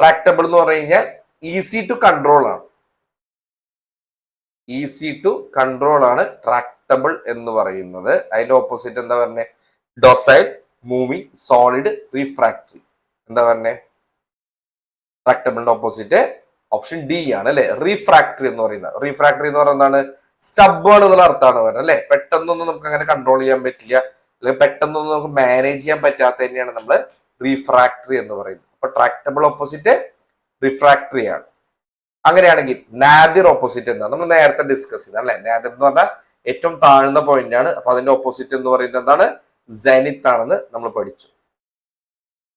ട്രാക്ടബിൾ എന്ന് പറഞ്ഞു കഴിഞ്ഞാൽ ഈസി ടു കൺട്രോൾ ആണ്. ഈസി ടു കൺട്രോൾ ആണ് ട്രാക്ടബിൾ എന്ന് പറയുന്നത്. അതിന്റെ ഓപ്പോസിറ്റ് എന്താ പറയുന്നത്? Docile, moving, solid, refractory. എന്താ പറയുന്നത്? ട്രാക്ടബിളിന്റെ ഓപ്പോസിറ്റ് ഓപ്ഷൻ ഡി ആണ് അല്ലെ. റീഫ്രാക്ടറി എന്ന് പറയുന്നത്. റീഫ്രാക്ടറി എന്ന് പറയുന്നത് എന്താണ്? സ്റ്റബേൺ എന്നുള്ള അർത്ഥമാണ് വരുന്നത് അല്ലെ. പെട്ടെന്നൊന്നും നമുക്ക് അങ്ങനെ കൺട്രോൾ ചെയ്യാൻ പറ്റില്ല. അല്ലെങ്കിൽ പെട്ടെന്നൊന്നും നമുക്ക് മാനേജ് ചെയ്യാൻ പറ്റാത്ത തന്നെയാണ് നമ്മൾ റീഫ്രാക്ടറി എന്ന് പറയുന്നത്. അപ്പൊ ട്രാക്ടബിൾ ഓപ്പോസിറ്റ് റിഫ്രാക്ടറി ആണ്. അങ്ങനെയാണെങ്കിൽ നാദിർ ഓപ്പോസിറ്റ് എന്താ നമ്മൾ നേരത്തെ ഡിസ്കസ് ചെയ്ത അല്ലെ. നാദിർ എന്ന് പറഞ്ഞാൽ ഏറ്റവും താഴ്ന്ന പോയിന്റ് ആണ്. അപ്പൊ അതിന്റെ ഓപ്പോസിറ്റ് എന്ന് പറയുന്നത് എന്താണ്? സെനിത്ത് ആണെന്ന് നമ്മൾ പഠിച്ചു.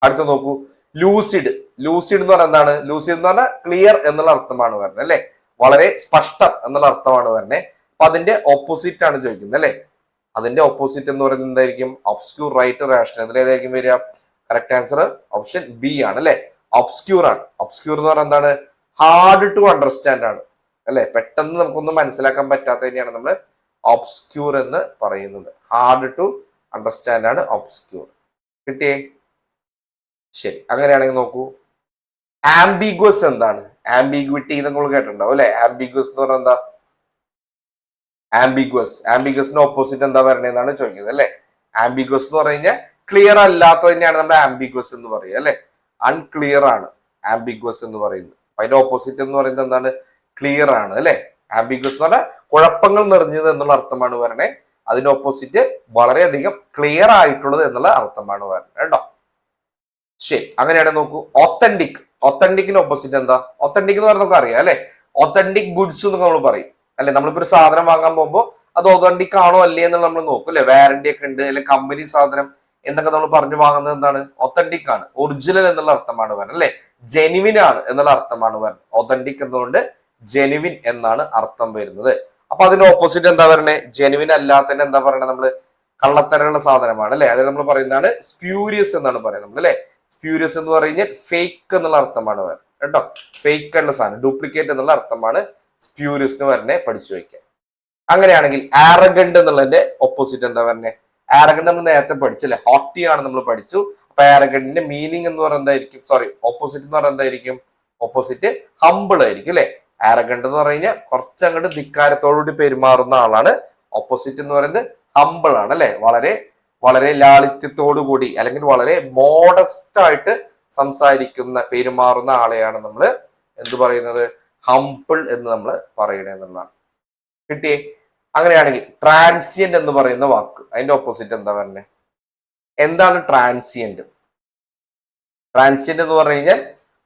അടുത്ത നോക്കൂ, ലൂസിഡ്. ലൂസിഡ് എന്ന് പറഞ്ഞാൽ എന്താണ്? ലൂസിഡ് എന്ന് പറഞ്ഞാൽ ക്ലിയർ എന്നുള്ള അർത്ഥമാണ് വരുന്നത് അല്ലെ, വളരെ സ്പഷ്ടം എന്നുള്ള അർത്ഥമാണ് വരുന്നത്. അപ്പൊ അതിന്റെ ഓപ്പോസിറ്റ് ആണ് ചോദിക്കുന്നത് അല്ലെ. അതിന്റെ ഓപ്പോസിറ്റ് എന്ന് പറയുന്നത് എന്തായിരിക്കും? Obscure, right, rational. ഇതിൽ ഏതായിരിക്കും വരിക? കറക്റ്റ് ആൻസർ ഓപ്ഷൻ ബി ആണ് അല്ലെ, ഒബ്സ്ക്യൂർ ആണ്. ഒബ്സ്ക്യൂർ എന്ന് പറഞ്ഞാൽ എന്താണ്? ഹാർഡ് ടു അണ്ടർസ്റ്റാൻഡ് ആണ് അല്ലെ, പെട്ടെന്ന് നമുക്കൊന്നും മനസ്സിലാക്കാൻ പറ്റാത്ത തന്നെയാണ് നമ്മൾ ഒബ്സ്ക്യൂർ എന്ന് പറയുന്നത്. ഹാർഡ് ടു അണ്ടർസ്റ്റാൻഡ് ആണ് ഒബ്സ്ക്യൂർ. കിട്ടിയേ? ശരി, അങ്ങനെയാണെങ്കിൽ നോക്കൂ, ആംബിഗ്വസ് എന്താണ്? ആംബിഗ്വിറ്റി നമ്മൾ കേട്ടിട്ടുണ്ടാവും അല്ലെ. ആംബിഗ്വസ് എന്ന് പറഞ്ഞാൽ എന്താ? ആംബിഗ്വസിന്റെ ഓപ്പോസിറ്റ് എന്താ വരണേന്നാണ് ചോദിക്കുന്നത് അല്ലെ. ആംബിഗ്വസ് എന്ന് പറഞ്ഞു കഴിഞ്ഞാൽ ക്ലിയർ അല്ലാത്തതിനെയാണ് നമ്മൾ ആംബിഗ്വസ് എന്ന് പറയുക അല്ലെ. അൺക്ലിയർ ആണ് ആംബിഗ്വസ് എന്ന് പറയുന്നത്. അതിന്റെ ഓപ്പോസിറ്റ് എന്ന് പറയുന്നത് എന്താണ്? ക്ലിയർ ആണ് അല്ലെ. ആംബിഗ്വസ് എന്ന് പറഞ്ഞാൽ കുഴപ്പങ്ങൾ നിറഞ്ഞത് എന്നുള്ള അർത്ഥമാണ് വരണേ. അതിന്റെ ഓപ്പോസിറ്റ് വളരെയധികം ക്ലിയർ ആയിട്ടുള്ളത് എന്നുള്ള അർത്ഥമാണ് വരണേ കേട്ടോ. ശരി, അങ്ങനെയാണ് നോക്കൂ, ഒത്തന്റിക്. ഒത്തന്റിക്കിന്റെ ഓപ്പോസിറ്റ് എന്താ? ഒത്തന്റിക് എന്ന് പറഞ്ഞാൽ നമുക്ക് അറിയാം അല്ലെ. ഒത്തന്റിക് ഗുഡ്സ് എന്ന് നമ്മൾ പറയും അല്ലെ. നമ്മളിപ്പോ ഒരു സാധനം വാങ്ങാൻ പോകുമ്പോൾ അത് ഒതന്റിക് ആണോ അല്ലേ എന്ന് നമ്മൾ നോക്കും അല്ലെ. വാറന്റി ഒക്കെ ഉണ്ട് അല്ലെങ്കിൽ കമ്പനി സാധനം എന്നൊക്കെ നമ്മൾ പറഞ്ഞു വാങ്ങുന്നത് എന്താണ്? ഒത്തന്റിക് ആണ്, ഒറിജിനൽ എന്നുള്ള അർത്ഥമാണ് വരുന്നത് അല്ലെ. ജെനുവിൻ ആണ് എന്നുള്ള അർത്ഥമാണ് വരുന്നത്. ഒതന്റിക് എന്നതുകൊണ്ട് ജെനുവിൻ എന്നാണ് അർത്ഥം വരുന്നത്. അപ്പൊ അതിന്റെ ഓപ്പോസിറ്റ് എന്താ പറയണേ? ജെനുവിൻ അല്ലാത്തതിന് എന്താ പറയണത്? നമ്മള് കള്ളത്തരമുള്ള സാധനമാണ് അല്ലെ. അതായത് നമ്മൾ പറയുന്നതാണ് സ്പ്യൂരിയസ് എന്നാണ് പറയുന്നത് നമ്മൾ അല്ലെ. സ്പ്യൂരിയസ് എന്ന് പറഞ്ഞാൽ ഫേക്ക് എന്നുള്ള അർത്ഥമാണ് വരുന്നത് കേട്ടോ. ഫേക്ക് ഉള്ള സാധനം, ഡ്യൂപ്ലിക്കേറ്റ് എന്നുള്ള അർത്ഥമാണ് സ്പ്യൂരിയസിന് വരണേ. പഠിച്ചു വയ്ക്കാൻ. അങ്ങനെയാണെങ്കിൽ ആരഗണ്ട് എന്നുള്ളതിന്റെ ഓപ്പോസിറ്റ് എന്താ പറഞ്ഞേ? ആരഗണ്ട് നമ്മൾ നേരത്തെ പഠിച്ചല്ലേ, ഹോട്ടി ആണ് നമ്മൾ പഠിച്ചു. അപ്പൊ ആരഗണ്ടിന്റെ മീനിങ് എന്ന് പറയുന്നത് എന്തായിരിക്കും? സോറി, ഓപ്പോസിറ്റ് എന്ന് പറയുന്നത് എന്തായിരിക്കും? ഓപ്പോസിറ്റ് ഹമ്പിൾ ആയിരിക്കും അല്ലെ. ആരഗണ്ട് എന്ന് പറഞ്ഞു കഴിഞ്ഞാൽ കുറച്ചങ്ങോട്ട് ധിക്കാരത്തോടുകൂടി പെരുമാറുന്ന ആളാണ്. ഓപ്പോസിറ്റ് എന്ന് പറയുന്നത് ഹമ്പിൾ ആണ് അല്ലെ. വളരെ വളരെ ലാളിത്യത്തോടു കൂടി അല്ലെങ്കിൽ വളരെ മോഡസ്റ്റ് ആയിട്ട് സംസാരിക്കുന്ന പെരുമാറുന്ന ആളെയാണ് നമ്മൾ എന്ത് പറയുന്നത്? ഹംപിൾ എന്ന് നമ്മൾ പറയണേ എന്നുള്ളതാണ്. കിട്ടിയേ? അങ്ങനെയാണെങ്കിൽ ട്രാൻസിയന്റ് എന്ന് പറയുന്ന വാക്ക്, അതിന്റെ ഓപ്പോസിറ്റ് എന്താ പറഞ്ഞേ? എന്താണ് ട്രാൻസിയന്റ്? ട്രാൻസിയന്റ് എന്ന് പറഞ്ഞു കഴിഞ്ഞാൽ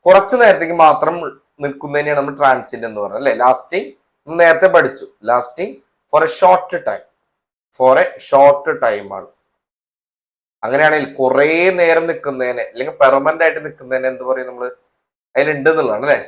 കുറച്ചു നേരത്തേക്ക് മാത്രം നിൽക്കുന്നതിനെയാണ് നമ്മൾ ട്രാൻസിയന്റ് എന്ന് പറയുന്നത് അല്ലെ. ലാസ്റ്റിംഗ് നേരത്തെ പഠിച്ചു, lasting for a short time. For a short time ആണ്. അങ്ങനെയാണെങ്കിൽ കുറെ നേരം നിൽക്കുന്നതിനെ അല്ലെങ്കിൽ പെർമനന്റ് ആയിട്ട് നിൽക്കുന്നതിനെ എന്ത് പറയും നമ്മൾ? അതിലുണ്ട് എന്നുള്ളതാണ് അല്ലെ.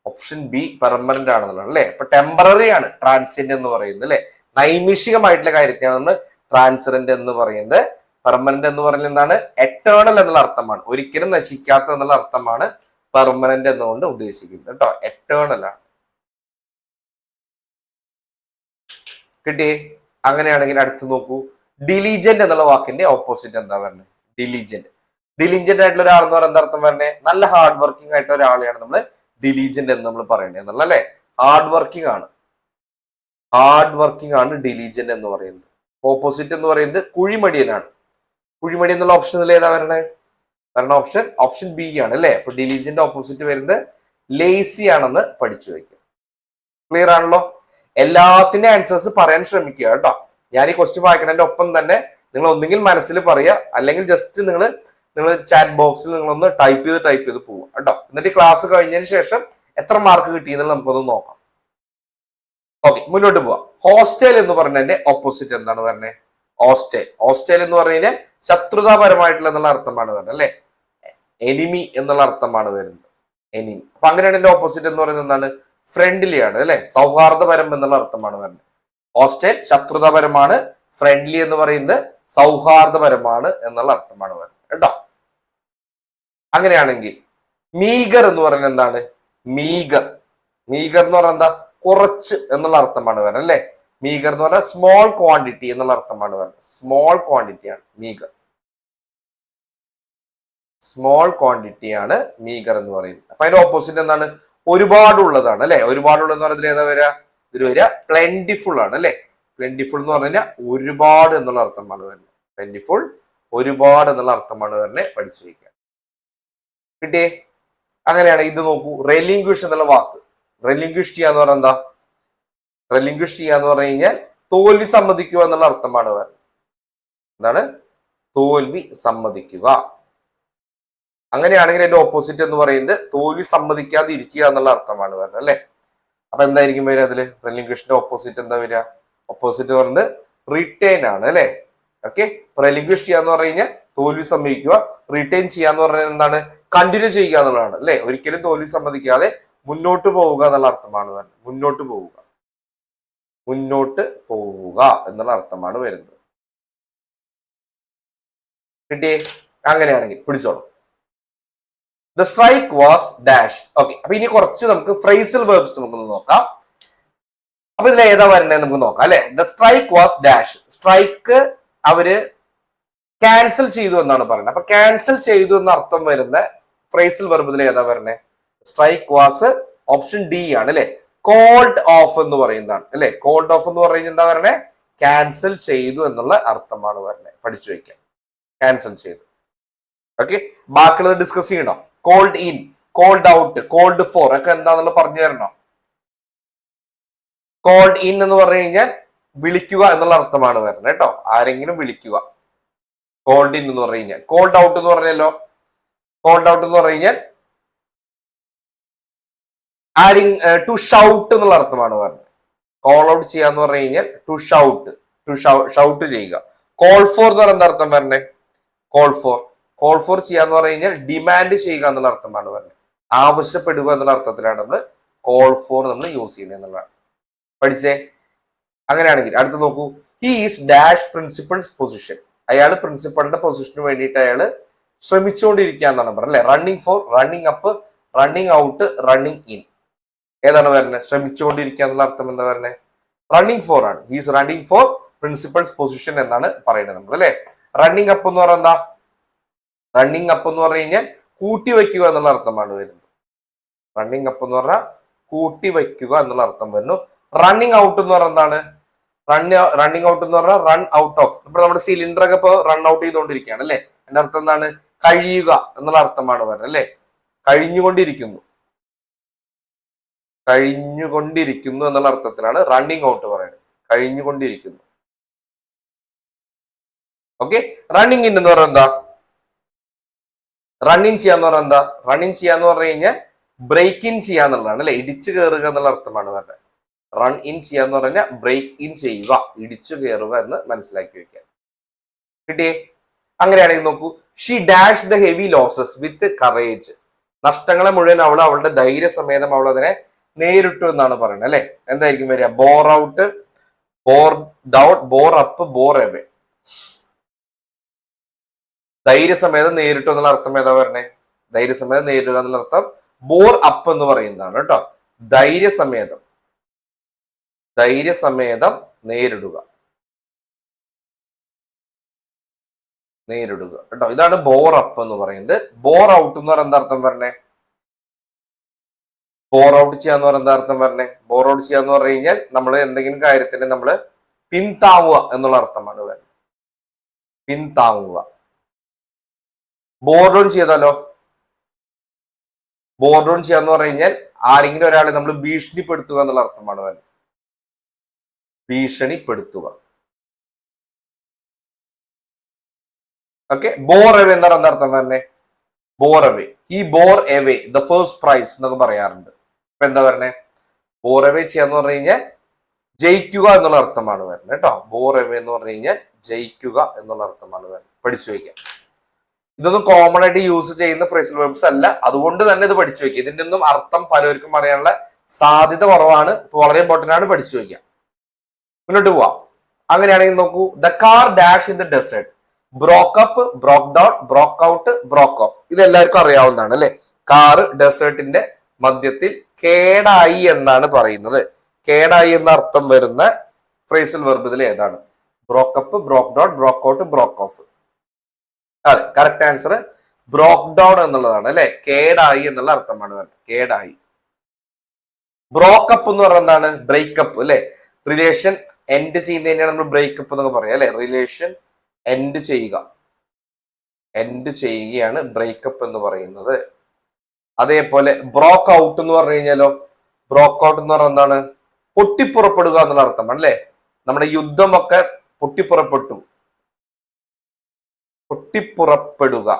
ഓപ്ഷൻ ബി പെർമനന്റ് ആണെന്നുള്ളതാണ് അല്ലെ. അപ്പൊ ടെമ്പററി ആണ് ട്രാൻസിയന്റ് എന്ന് പറയുന്നത് അല്ലെ. നൈമിഷികമായിട്ടുള്ള കാര്യത്തെയാണ് നമ്മൾ ട്രാൻസിയന്റ് എന്ന് പറയുന്നത്. പെർമനന്റ് എന്ന് പറയുന്നത് എന്താണ്? എറ്റേണൽ എന്നുള്ള അർത്ഥമാണ്, ഒരിക്കലും നശിക്കാത്ത എന്നുള്ള അർത്ഥമാണ് പെർമനന്റ് എന്നുകൊണ്ട് ഉദ്ദേശിക്കുന്നത് കേട്ടോ. എറ്റേണൽ ആണ്. കിട്ടിയേ? അങ്ങനെയാണെങ്കിൽ അടുത്ത് നോക്കൂ, ഡിലിജന്റ് എന്നുള്ള വാക്കിന്റെ ഓപ്പോസിറ്റ് എന്താ പറയുന്നത്? ഡിലിജന്റ്. ഡിലിജന്റ് ആയിട്ടുള്ള ഒരാൾ എന്ന് പറയുന്ന അർത്ഥം പറഞ്ഞേ നല്ല ഹാർഡ് വർക്കിംഗ് ആയിട്ടുള്ള ഒരാളെയാണ് നമ്മൾ ഡിലിജന്റ് എന്ന് നമ്മൾ പറയണേ എന്നുള്ള അല്ലെ. ഹാർഡ് വർക്കിംഗ് ആണ്, ഹാർഡ് വർക്കിംഗ് ആണ് ഡിലിജന്റ് എന്ന് പറയുന്നത്. ഓപ്പോസിറ്റ് എന്ന് പറയുന്നത് കുഴിമടിയനാണ്. കുഴിമടി എന്നുള്ള ഓപ്ഷനിൽ ഏതാ വരണേ? വരണ ഓപ്ഷൻ ബി ആണ് അല്ലെ. അപ്പൊ ഡിലിജന്റ് ഓപ്പോസിറ്റ് വരുന്നത് ലേസി ആണെന്ന് പഠിച്ചു വെക്കുക. ക്ലിയർ ആണല്ലോ? എല്ലാത്തിന്റെ ആൻസേഴ്സ് പറയാൻ ശ്രമിക്കുക കേട്ടോ. ഞാൻ ഈ ക്വസ്റ്റ്യൻ വായിക്കുന്നതിന്റെ ഒപ്പം തന്നെ നിങ്ങൾ ഒന്നെങ്കിൽ മനസ്സിൽ പറയുക, അല്ലെങ്കിൽ ജസ്റ്റ് നിങ്ങൾ ചാറ്റ് ബോക്സിൽ നിങ്ങളൊന്ന് ടൈപ്പ് ചെയ്ത് പോവുക കേട്ടോ. എന്നിട്ട് ക്ലാസ് കഴിഞ്ഞതിന് ശേഷം എത്ര മാർക്ക് കിട്ടിയെന്ന് നമുക്കൊന്ന് നോക്കാം. ഓക്കെ, മുന്നോട്ട് പോവാം. ഹോസ്റ്റൽ എന്ന് പറഞ്ഞതിന്റെ ഓപ്പോസിറ്റ് എന്താണ് പറഞ്ഞത്? ഹോസ്റ്റൽ എന്ന് പറഞ്ഞു കഴിഞ്ഞാൽ ശത്രുതാപരമായിട്ടുള്ള എന്നുള്ള അർത്ഥമാണ് വരുന്നത് അല്ലെ. എനിമി എന്നുള്ള അർത്ഥമാണ് വരുന്നത്, എനിമി. അപ്പൊ അങ്ങനെയാണ് എന്റെ ഓപ്പോസിറ്റ് എന്ന് പറയുന്നത് എന്താണ്? ഫ്രണ്ട്ലി ആണ് അല്ലെ. സൗഹാർദ്ദപരം എന്നുള്ള അർത്ഥമാണ് വരുന്നത്. ഹോസ്റ്റൽ ശത്രുതാപരമാണ്, ഫ്രണ്ട്ലി എന്ന് പറയുന്നത് സൗഹാർദ്ദപരമാണ് എന്നുള്ള അർത്ഥമാണ് വരുന്നത് കേട്ടോ. അങ്ങനെയാണെങ്കിൽ മീഗർ എന്ന് പറയുന്നത് എന്താണ്? മീഗർ എന്ന് പറഞ്ഞാൽ എന്താ? കുറച്ച് എന്നുള്ള അർത്ഥമാണ് വരുന്നത് അല്ലെ. മീഗർ എന്ന് പറഞ്ഞാൽ സ്മോൾ ക്വാണ്ടിറ്റി എന്നുള്ള അർത്ഥമാണ് വരുന്നത്. സ്മോൾ ക്വാണ്ടിറ്റി ആണ് മീഗർ. സ്മോൾ ക്വാണ്ടിറ്റി ആണ് മീഗർ എന്ന് പറയുന്നത്. അപ്പൊ അതിന്റെ ഓപ്പോസിറ്റ് എന്താണ്? ഒരുപാടുള്ളതാണ് അല്ലെ. ഒരുപാടുള്ളതെന്ന് പറഞ്ഞാൽ ഏതാ വരിക? ഇതിൽ വരിക പ്ലെന്റിഫുൾ ആണ് അല്ലെ. പ്ലെന്റിഫുൾ എന്ന് പറഞ്ഞു കഴിഞ്ഞാൽ ഒരുപാട് എന്നുള്ള അർത്ഥമാണ് വരുന്നത്. പ്ലെന്റിഫുൾ ഒരുപാട് എന്നുള്ള അർത്ഥമാണ് വരുന്നത്. പഠിച്ചു വയ്ക്കുക. കിട്ടിയേ? അങ്ങനെയാണ് ഇത് നോക്കൂ, റെലിംഗ്വിഷ് എന്നുള്ള വാക്ക്. റെലിംഗ്വിഷ് ചെയ്യാന്ന് പറഞ്ഞാൽ എന്താ? റെലിംഗ്വിഷ് ചെയ്യാന്ന് പറഞ്ഞു കഴിഞ്ഞാൽ തോൽവി സമ്മതിക്കുക എന്നുള്ള അർത്ഥമാണ് വരുന്നത്. എന്താണ്? തോൽവി സമ്മതിക്കുക. അങ്ങനെയാണെങ്കിൽ അതിന്റെ ഓപ്പോസിറ്റ് എന്ന് പറയുന്നത് തോൽവി സമ്മതിക്കാതെ ഇരിക്കുക എന്നുള്ള അർത്ഥമാണ് വരുന്നത് അല്ലെ. അപ്പൊ എന്തായിരിക്കും വരിക അതില്? റിലിംഗ്വിഷിന്റെ ഓപ്പോസിറ്റ് എന്താ വരിക? ഓപ്പോസിറ്റ് പറയുന്നത് റിട്ടേൺ ആണ് അല്ലെ. ഓക്കെ, റിലിംഗ്വിഷ് ചെയ്യാന്ന് പറഞ്ഞു കഴിഞ്ഞാൽ തോൽവി സമ്മതിക്കുക, റിട്ടേൺ ചെയ്യാന്ന് പറഞ്ഞാൽ എന്താണ്? കണ്ടിന്യൂ ചെയ്യുക എന്നുള്ളതാണ് അല്ലെ. ഒരിക്കലും തോൽവി സമ്മതിക്കാതെ മുന്നോട്ട് പോവുക എന്നുള്ള അർത്ഥമാണ് വരുന്നത്. മുന്നോട്ട് പോവുക, മുന്നോട്ട് പോവുക എന്നുള്ള അർത്ഥമാണ് വരുന്നത്. കിട്ടിയേ? അങ്ങനെയാണെങ്കിൽ പിടിച്ചോളൂ. The strike was dash. Okay, അപ്പൊ ഇനി കുറച്ച് നമുക്ക് ഫ്രേസൽ വെർബ്സ് നമുക്കൊന്ന് നോക്കാം. അപ്പൊ ഇതിൽ ഏതാ വരുന്നത് നമുക്ക് നോക്കാം അല്ലെ. The strike was dash. Strike അവര് ക്യാൻസൽ ചെയ്തു എന്നാണ് പറയുന്നത്. അപ്പൊ ക്യാൻസൽ ചെയ്തു എന്ന അർത്ഥം വരുന്ന ഫ്രേസൽ വെർബ് ഇതിൽ ഏതാ വരുന്നത്? സ്ട്രൈക്ക് വാസ് ഓപ്ഷൻ ഡി ആണ് അല്ലെ. കോൾഡ് ഓഫ് എന്ന് പറയുന്നതാണ് അല്ലെ. കോൾഡ് ഓഫ് എന്ന് പറയുന്നത് എന്താ പറയുന്നത്? ക്യാൻസൽ ചെയ്തു എന്നുള്ള അർത്ഥമാണ് വരുന്നത്. പഠിച്ചു വയ്ക്കാം, ക്യാൻസൽ ചെയ്തു. ഓക്കെ, ബാക്കിയുള്ളത് ഡിസ്കസ് ചെയ്യണോ? Called in, called out, called for ഒക്കെ എന്താണെന്നുള്ള പറഞ്ഞു തരണോ? കോൾഡ് ഇൻ എന്ന് പറഞ്ഞു കഴിഞ്ഞാൽ വിളിക്കുക എന്നുള്ള അർത്ഥമാണ് വരുന്നത് കേട്ടോ. ആരെങ്കിലും വിളിക്കുക. കോൾഡ് ഇൻ എന്ന് പറഞ്ഞു കഴിഞ്ഞാൽ. കോൾഡ് ഔട്ട് എന്ന് പറഞ്ഞല്ലോ. കോൾഡ് ഔട്ട് എന്ന് പറഞ്ഞു കഴിഞ്ഞാൽ ടു ഷൗട്ട് എന്നുള്ള അർത്ഥമാണ് പറഞ്ഞത്. കോൾ ഔട്ട് ചെയ്യാന്ന് പറഞ്ഞു കഴിഞ്ഞാൽ ടു ഷൗട്ട്, ഷൗട്ട് ചെയ്യുക. കോൾ ഫോർ എന്ന് പറയുന്ന അർത്ഥം പറഞ്ഞേ. കോൾ ഫോർ, കോൾ ഫോർ ചെയ്യാന്ന് പറഞ്ഞു കഴിഞ്ഞാൽ ഡിമാൻഡ് ചെയ്യുക എന്നുള്ള അർത്ഥമാണ് പറഞ്ഞത്. ആവശ്യപ്പെടുക എന്നുള്ള അർത്ഥത്തിലാണ് നമ്മൾ കോൾ ഫോർ നമ്മൾ യൂസ് ചെയ്യുന്നത് എന്നുള്ളതാണ്. പഠിച്ചേ? അങ്ങനെയാണെങ്കിൽ അടുത്ത് നോക്കൂ. He is dash principal's position. അയാൾ പ്രിൻസിപ്പളിന്റെ പൊസിഷന് വേണ്ടിയിട്ട് അയാൾ ശ്രമിച്ചുകൊണ്ടിരിക്കുക എന്നാണ് പറഞ്ഞത് അല്ലെ. Running for, running up, running out, running in. ഏതാണ് വരുന്നത്? ശ്രമിച്ചുകൊണ്ടിരിക്കുക എന്നുള്ള അർത്ഥം എന്താ പറയുന്നത്? റണ്ണിങ് ഫോർ ആണ്. He's running for principal's position എന്നാണ് പറയുന്നത് നമ്മൾ അല്ലെ. റണ്ണിങ് അപ്പ് എന്ന് പറയുന്ന, റണ്ണിങ് അപ്പ് എന്ന് പറഞ്ഞു കഴിഞ്ഞാൽ കൂട്ടി വയ്ക്കുക എന്നുള്ള അർത്ഥമാണ് വരുന്നത്. റണ്ണിങ് അപ്പ് എന്ന് പറഞ്ഞാൽ കൂട്ടി വയ്ക്കുക എന്നുള്ള അർത്ഥം വരുന്നു. റണ്ണിങ് ഔട്ട് എന്ന് പറഞ്ഞാൽ എന്താണ്? റണ്ണിങ് ഔട്ട് എന്ന് പറഞ്ഞാൽ റൺ ഔട്ട് ഓഫ്. ഇപ്പൊ നമ്മുടെ സിലിണ്ടർ ഒക്കെ ഇപ്പൊ റൺ ഔട്ട് ചെയ്തുകൊണ്ടിരിക്കുകയാണ് അല്ലെ. എന്റെ അർത്ഥം എന്താണ്? കഴിയുക എന്നുള്ള അർത്ഥമാണ് വരുന്നത് അല്ലെ. കഴിഞ്ഞുകൊണ്ടിരിക്കുന്നു, കഴിഞ്ഞുകൊണ്ടിരിക്കുന്നു എന്നുള്ള അർത്ഥത്തിലാണ് റണ്ണിങ് ഔട്ട് പറയുന്നത്. കഴിഞ്ഞുകൊണ്ടിരിക്കുന്നു. ഓക്കെ, റണ്ണിങ് ഇൻ എന്ന് പറഞ്ഞാൽ എന്താ? റണ്ണിങ് ചെയ്യാന്ന് പറഞ്ഞാൽ എന്താ? റണ്ണിങ് ചെയ്യാന്ന് പറഞ്ഞു കഴിഞ്ഞാൽ ബ്രേക്ക് ഇൻ ചെയ്യാന്നുള്ളതാണ് അല്ലെ. ഇടിച്ചു കയറുക എന്നുള്ള അർത്ഥമാണ് പറഞ്ഞത്. റൺ ഇൻ ചെയ്യാന്ന് പറഞ്ഞാൽ ബ്രേക്ക് ഇൻ ചെയ്യുക, ഇടിച്ചു കയറുക എന്ന് മനസ്സിലാക്കി വെക്കുക. കിട്ടിയേ? അങ്ങനെയാണെങ്കിൽ നോക്കൂ. She dash the heavy losses with courage. നഷ്ടങ്ങളെ മുഴുവൻ അവൾ അവളുടെ ധൈര്യസമേതം അവൾ അതിനെ നേരിട്ടു എന്നാണ് പറയുന്നത് അല്ലെ. എന്തായിരിക്കും വരിക? Bore out, bore down, bore up, bore away. ധൈര്യസമേതം നേരിട്ടു എന്നുള്ള അർത്ഥം ഏതാ പറഞ്ഞേ? ധൈര്യസമേതം നേരിടുക എന്നുള്ള അർത്ഥം ബോർ അപ്പ് എന്ന് പറയുന്നതാണ് കേട്ടോ. ധൈര്യസമേതം, ധൈര്യസമേതം നേരിടുക, നേരിടുക കേട്ടോ. ഇതാണ് ബോർ അപ്പ് എന്ന് പറയുന്നത്. ബോർ ഔട്ട് എന്ന് പറയുന്ന അർത്ഥം പറഞ്ഞേ? ബോർ ഔട്ട് ചെയ്യാന്ന് പറയുന്ന അർത്ഥം പറഞ്ഞേ? ബോർ ഔട്ട് ചെയ്യാന്ന് പറഞ്ഞു കഴിഞ്ഞാൽ നമ്മൾ എന്തെങ്കിലും കാര്യത്തിന് നമ്മൾ പിന്താങ്ങുക എന്നുള്ള അർത്ഥമാണ് വരുന്നത്. പിന്താങ്ങുക. ബോർ ഡൗൺ ചെയ്താലോ? ബോർ ഡൗൺ ചെയ്യാന്ന് പറഞ്ഞു കഴിഞ്ഞാൽ ആരെങ്കിലും ഒരാളെ നമ്മൾ ഭീഷണിപ്പെടുത്തുക എന്നുള്ള അർത്ഥമാണ് വരുന്നത്. ഭീഷണിപ്പെടുത്തുക. ഓക്കെ, ബോർ എവേ എന്ന് പറയുന്ന അർത്ഥം തന്നെ? Bore away. ഈ bore away the first prize എന്നൊക്കെ പറയാറുണ്ട്. ഇപ്പൊ എന്താ പറഞ്ഞേ? ബോർ എവേ ചെയ്യാന്ന് പറഞ്ഞു കഴിഞ്ഞാൽ ജയിക്കുക എന്നുള്ള അർത്ഥമാണ് വരുന്നത് കേട്ടോ. ബോർ എവേ എന്ന് പറഞ്ഞു കഴിഞ്ഞാൽ ജയിക്കുക എന്നുള്ള അർത്ഥമാണ് വരുന്നത്. പഠിച്ചു വയ്ക്കാം. ഇതൊന്നും കോമൺ ആയിട്ട് യൂസ് ചെയ്യുന്ന ഫ്രേസൽ വെർബ്സ് അല്ല, അതുകൊണ്ട് തന്നെ ഇത് പഠിച്ചു വയ്ക്കുക. ഇതിന്റെ ഒന്നും അർത്ഥം പലർക്കും അറിയാനുള്ള സാധ്യത കുറവാണ്. വളരെ ഇമ്പോർട്ടന്റ് ആണ്, പഠിച്ചു വയ്ക്കുക. മുന്നോട്ട് പോവാം. അങ്ങനെയാണെങ്കിൽ നോക്കൂ. The car dash in the desert. Broke up, broke down, broke out, broke off. ഇത് എല്ലാവർക്കും അറിയാവുന്നതാണ് അല്ലെ. കാറ് ഡെസേർട്ടിന്റെ മധ്യത്തിൽ കേടായി എന്നാണ് പറയുന്നത്. കേടായി എന്ന അർത്ഥം വരുന്ന ഫ്രേസൽ വെർബ് ഇതിൽ ഏതാണ്? Broke up, broke down, broke out, broke off. അതെ, കറക്റ്റ് ആൻസർ ബ്രോക്ക് ഡൗൺ എന്നുള്ളതാണ് അല്ലെ. കേടായി എന്നുള്ള അർത്ഥമാണ് വരുന്നത്. കേടായി. ബ്രോക്ക് അപ്പ് എന്ന് പറയുന്നത് എന്താണ്? ബ്രേക്കപ്പ് അല്ലെ. റിലേഷൻ എൻഡ് ചെയ്യുന്നതിനാണ് നമ്മൾ ബ്രേക്കപ്പ് എന്നൊക്കെ പറയാം അല്ലെ. റിലേഷൻ എൻഡ് ചെയ്യുക, എൻഡ് ചെയ്യുകയാണ് ബ്രേക്കപ്പ് എന്ന് പറയുന്നത്. അതേപോലെ ബ്രോക്ക് ഔട്ട് എന്ന് പറഞ്ഞു കഴിഞ്ഞാലോ? ബ്രോക്ക് ഔട്ട് എന്ന് പറഞ്ഞാൽ എന്താണ്? പൊട്ടിപ്പുറപ്പെടുക എന്നുള്ള അർത്ഥമാണ് അല്ലെ. നമ്മുടെ യുദ്ധമൊക്കെ പൊട്ടിപ്പുറപ്പെട്ടു, പൊട്ടിപ്പുറപ്പെടുക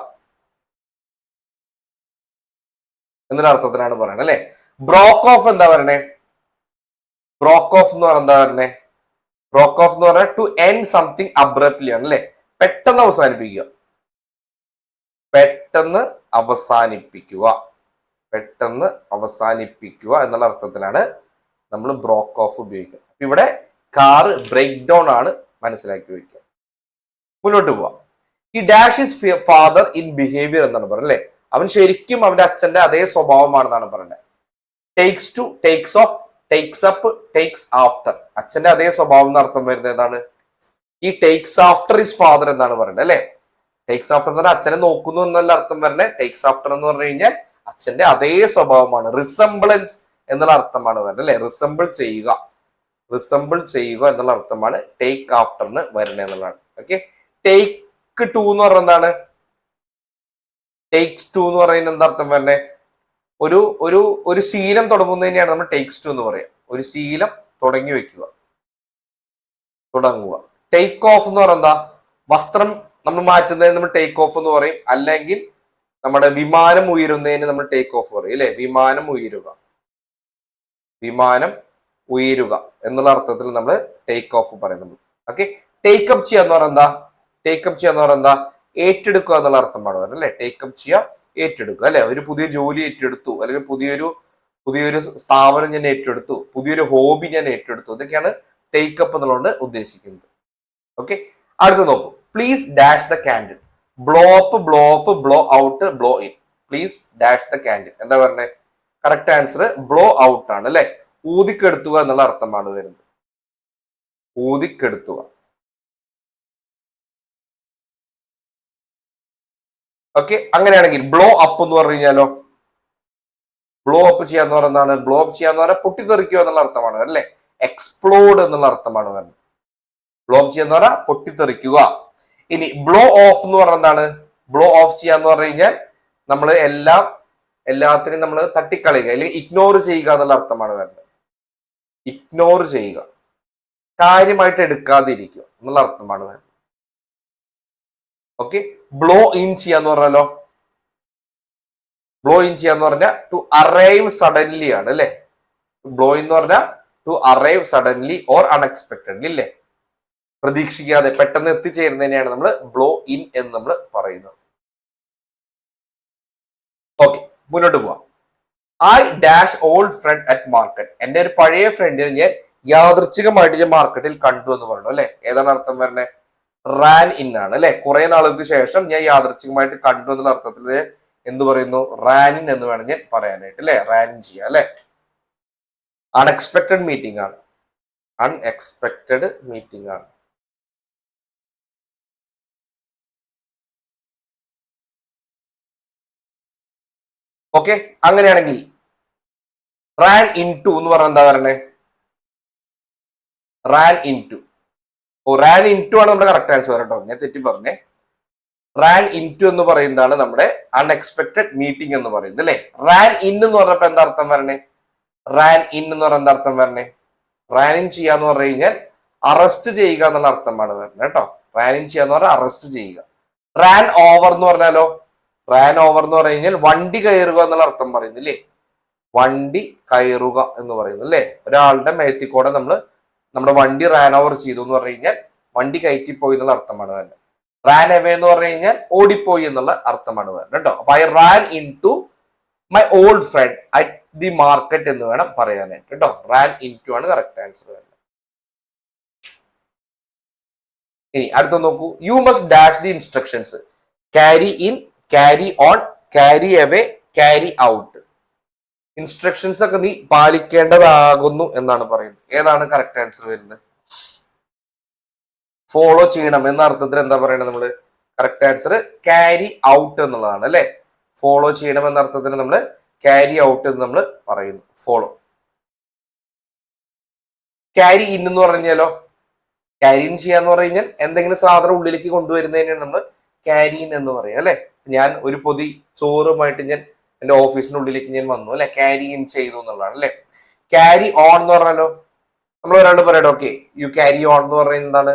എന്നൊരു അർത്ഥത്തിലാണ് പറയുന്നത് അല്ലെ. ബ്രോക്ക് ഓഫ് എന്താ പറയണേ? ബ്രോക്ക് ഓഫ് എന്ന് പറഞ്ഞാൽ എന്താ പറയണേ? ബ്രോക്ക് ഓഫ് എന്ന് പറഞ്ഞാൽ ടു എൻഡ് സംതിങ് അബ്രപ്റ്റ്ലി ആണ് അല്ലെ. പെട്ടെന്ന് അവസാനിപ്പിക്കുക, പെട്ടെന്ന് അവസാനിപ്പിക്കുക, പെട്ടെന്ന് അവസാനിപ്പിക്കുക എന്നുള്ള അർത്ഥത്തിലാണ് നമ്മൾ ബ്രോക്ക് ഓഫ് ഉപയോഗിക്കുക. ഇവിടെ കാറ് ബ്രേക്ക് ഡൗൺ ആണ്, മനസ്സിലാക്കി വെക്കുക. മുന്നോട്ട് പോവാം. ഈ dash is father in behaviour എന്നാണ് പറയുന്നത് അല്ലെ. അവൻ ശരിക്കും അവന്റെ അച്ഛന്റെ അതേ സ്വഭാവമാണെന്നാണ് പറയുന്നത്. Takes to, takes off, takes up, takes after. അച്ഛന്റെ അതേ സ്വഭാവം എന്ന അർത്ഥം വരുന്നത് എന്താണ്? ഈ ടേക്സ് ആഫ്റ്റർ ഇസ് ഫാദർ എന്നാണ് പറയുന്നത് അല്ലെ. ടേക്സ് ആഫ്റ്റർ എന്ന് പറഞ്ഞാൽ അച്ഛനെ നോക്കുന്നു എന്നല്ല അർത്ഥം വരുന്നത്. ടേക്സ് ആഫ്റ്റർ എന്ന് പറഞ്ഞു കഴിഞ്ഞാൽ അച്ഛന്റെ അതേ സ്വഭാവമാണ്, റിസംബ്ലൻസ് എന്നുള്ള അർത്ഥമാണ് വരുന്നത് അല്ലെ. റിസംബിൾ ചെയ്യുക, റിസംബിൾ ചെയ്യുക എന്നുള്ള അർത്ഥമാണ് ടേക്ക് ആഫ്റ്ററിന് വരുന്നത് എന്നുള്ളതാണ്. ഓക്കെ. ടേക്ക് ടു എന്ന് പറഞ്ഞാൽ എന്താണ്? ടേക്സ് ടു എന്ന് പറയുന്നത് എന്താ അർത്ഥം വരുന്നത്? ഒരു ഒരു ഒരു ശീലം തുടങ്ങുന്നതിനെയാണ് നമ്മൾ ടേക്സ് ടു എന്ന് പറയാം. ഒരു ശീലം തുടങ്ങി വെക്കുക, തുടങ്ങുക. ടേക്ക് ഓഫ് എന്ന് പറഞ്ഞാൽ എന്താ? വസ്ത്രം നമ്മൾ മാറ്റുന്നതിന് നമ്മൾ ടേക്ക് ഓഫ് എന്ന് പറയും. അല്ലെങ്കിൽ നമ്മുടെ വിമാനം ഉയരുന്നതിന് നമ്മൾ ടേക്ക് ഓഫ് പറയും അല്ലെ. വിമാനം ഉയരുക, വിമാനം ഉയരുക എന്നുള്ള അർത്ഥത്തിൽ നമ്മൾ ടേക്ക് ഓഫ് പറയുന്നുണ്ട്. ഓക്കെ. ടേക്കപ്പ് ചെയ്യുക എന്ന് പറഞ്ഞാൽ എന്താ? ടേക്കപ്പ് ചെയ്യുക എന്ന് പറഞ്ഞാൽ എന്താ? ഏറ്റെടുക്കുക എന്നുള്ള അർത്ഥമാണ് പറയുന്നത് അല്ലെ. ടേക്കപ്പ് ചെയ്യുക, ഏറ്റെടുക്കുക അല്ലെ. ഒരു പുതിയ ജോലി ഏറ്റെടുത്തു, അല്ലെങ്കിൽ പുതിയൊരു സ്ഥാപനം ഞാൻ ഏറ്റെടുത്തു, പുതിയൊരു ഹോബി ഞാൻ ഏറ്റെടുത്തു. ഇതൊക്കെയാണ് ടേക്കപ്പ് എന്നുള്ളത് ഉദ്ദേശിക്കുന്നത്. ഓക്കെ. അടുത്ത് നോക്കൂ. Please dash the candle. Blow up, blow of, blow out, blow in. Please dash the candle എന്താ പറഞ്ഞത്? കറക്റ്റ് ആൻസർ ബ്ലോ ഔട്ട് ആണ് അല്ലെ. ഊതിക്കെടുത്തുക എന്നുള്ള അർത്ഥമാണ് വരുന്നത്. ഊതിക്കെടുത്തുക. ഓക്കെ. അങ്ങനെയാണെങ്കിൽ ബ്ലോ അപ്പ് എന്ന് പറഞ്ഞു കഴിഞ്ഞാലോ? ബ്ലോ അപ്പ് ചെയ്യാന്ന് പറയുന്നതാണ്. ബ്ലോ അപ്പ് ചെയ്യാന്ന് പറഞ്ഞാൽ പൊട്ടിത്തെറിക്കുക എന്നുള്ള അർത്ഥമാണ് അല്ലെ. എക്സ്പ്ലോഡ് എന്നുള്ള അർത്ഥമാണ് വരുന്നത്. ബ്ലോ അപ്പ് ചെയ്യാന്ന് പറഞ്ഞാൽ പൊട്ടിത്തെറിക്കുക. ഇനി ബ്ലോ ഓഫ് എന്ന് പറഞ്ഞാൽ എന്താണ്? ബ്ലോ ഓഫ് ചെയ്യാന്ന് പറഞ്ഞു കഴിഞ്ഞാൽ നമ്മൾ എല്ലാത്തിനും നമ്മൾ തട്ടിക്കളയുക അല്ലെങ്കിൽ ഇഗ്നോർ ചെയ്യുക എന്നുള്ള അർത്ഥമാണ് വരുന്നത്. ഇഗ്നോർ ചെയ്യുക, കാര്യമായിട്ട് എടുക്കാതിരിക്കുക എന്നുള്ള അർത്ഥമാണ് വരുന്നത്. ഓക്കെ. ബ്ലോ ഇൻ ചെയ്യാന്ന് പറഞ്ഞാലോ? ബ്ലോ ഇൻ ചെയ്യാന്ന് പറഞ്ഞാൽ ടു അറൈവ് സഡൻലി ആണ് അല്ലെ. ബ്ലോ എന്ന് പറഞ്ഞാൽ to arrive suddenly or unexpectedly അല്ലേ. പ്രതീക്ഷിക്കാതെ പെട്ടെന്ന് എത്തിച്ചേരുന്നതിനെയാണ് നമ്മൾ ബ്ലോ ഇൻ എന്ന് നമ്മൾ പറയുന്നത്. ഓക്കെ, മുന്നോട്ട് പോവാം. I dash old friend at market. എന്റെ ഒരു പഴയ ഫ്രണ്ടിനെ ഞാൻ യാദൃച്ഛികമായിട്ട് ഞാൻ മാർക്കറ്റിൽ കണ്ടു എന്ന് പറഞ്ഞു അല്ലെ. ഏതാണ് അർത്ഥം വരുന്നത്? റാൻ ഇൻ ആണ് അല്ലെ. കുറെ നാളുകൾക്ക് ശേഷം ഞാൻ യാദൃച്ഛികമായിട്ട് കണ്ടു എന്നുള്ള അർത്ഥത്തിൽ എന്ത് പറയുന്നു? റാൻ ഇൻ എന്ന് വേണം ഞാൻ പറയാനായിട്ട് അല്ലെ. റാൻ ഇൻ ചെയ്യുക അല്ലെ. അൺഎക്സ്പെക്ടഡ് മീറ്റിംഗ് ആണ്, അൺഎക്സ്പെക്ടഡ് മീറ്റിംഗ് ആണ്. ഓക്കെ. അങ്ങനെയാണെങ്കിൽ റാൻ ഇൻ ടു എന്ന് പറഞ്ഞാൽ എന്താ പറയണേ? Ran into. ഓ, റാൻ ഇൻ ടു ആണ് നമ്മുടെ കറക്റ്റ് ആൻസർ കേട്ടോ. ഞാൻ തെറ്റി പറഞ്ഞേ. റാൻ ഇൻ ടു എന്ന് പറയുന്നതാണ് നമ്മുടെ അൺഎക്സ്പെക്ടഡ് മീറ്റിംഗ് എന്ന് പറയുന്നത് അല്ലെ. റാൻ ഇൻ എന്ന് പറഞ്ഞപ്പോ എന്താ അർത്ഥം വരണേ? റാൻ ഇൻ എന്ന് പറഞ്ഞ എന്താ അർത്ഥം വരണേ? റാൻ ഇൻ ചെയ്യാന്ന് പറഞ്ഞു കഴിഞ്ഞാൽ അറസ്റ്റ് ചെയ്യുക എന്നുള്ള അർത്ഥമാണ് വരുന്നത് കേട്ടോ. റാൻ ഇൻ ചെയ്യാന്ന് പറഞ്ഞാൽ അറസ്റ്റ് ചെയ്യുക. റാൻ ഓവർ എന്ന് പറഞ്ഞാലോ? റാൻ ഓവർ എന്ന് പറഞ്ഞു കഴിഞ്ഞാൽ വണ്ടി കയറുക എന്നുള്ള അർത്ഥം പറയുന്നില്ലേ. വണ്ടി കയറുക എന്ന് പറയുന്നു അല്ലെ. ഒരാളുടെ മേത്തിക്കൂടെ നമ്മുടെ വണ്ടി റാൻ ഓവർ ചെയ്തു എന്ന് പറഞ്ഞു കഴിഞ്ഞാൽ വണ്ടി കയറ്റിപ്പോയി എന്നുള്ള അർത്ഥമാണ് വരുന്നത്. റാൻ അവേ എന്ന് പറഞ്ഞു കഴിഞ്ഞാൽ ഓടിപ്പോയി എന്നുള്ള അർത്ഥമാണ് വരുന്നത് കേട്ടോ. അപ്പൊ I ran into my old friend at the market എന്ന് വേണം പറയാനായിട്ട് കേട്ടോ. റാൻ ഇൻ ടു ആണ് കറക്റ്റ് ആൻസർ വരുന്നത്. ഇനി അടുത്ത നോക്കൂ. You must dash the instructions. Carry in, carry on, carry away, carry out. Instructions ഒക്കെ നീ പാലിക്കേണ്ടതാകുന്നു എന്നാണ് പറയുന്നത്. ഏതാണ് കറക്റ്റ് ആൻസർ വരുന്നത്? ഫോളോ ചെയ്യണം എന്ന അർത്ഥത്തിൽ എന്താ പറയുന്നത് നമ്മള്? കറക്റ്റ് ആൻസർ ക്യാരി ഔട്ട് എന്നുള്ളതാണ് അല്ലെ. ഫോളോ ചെയ്യണം എന്ന അർത്ഥത്തിൽ നമ്മൾ ക്യാരി ഔട്ട് എന്ന് നമ്മൾ പറയുന്നു. ഫോളോ. ക്യാരി ഇൻ എന്ന് പറഞ്ഞാലോ? ക്യാരി ഇൻ ചെയ്യാന്ന് പറഞ്ഞു കഴിഞ്ഞാൽ എന്തെങ്കിലും സാധനം ഉള്ളിലേക്ക് കൊണ്ടുവരുന്നതിനാണ് നമ്മൾ ക്യാരി ഇൻ എന്ന് പറയാം അല്ലെ. ഞാൻ ഒരു പൊതി ചോറുമായിട്ട് ഞാൻ എന്റെ ഓഫീസിന്റെ ഉള്ളിലേക്ക് ഞാൻ വന്നു അല്ലെ. ക്യാരി ഇൻ ചെയ്തു എന്നുള്ളതാണ് അല്ലെ. ക്യാരി ഓൺ എന്ന് പറഞ്ഞാലോ? നമ്മൾ ഒരാളോട് പറയട്ടെ, ഓക്കെ യു ക്യാരി ഓൺ എന്ന് പറയുന്നത് എന്താണ്?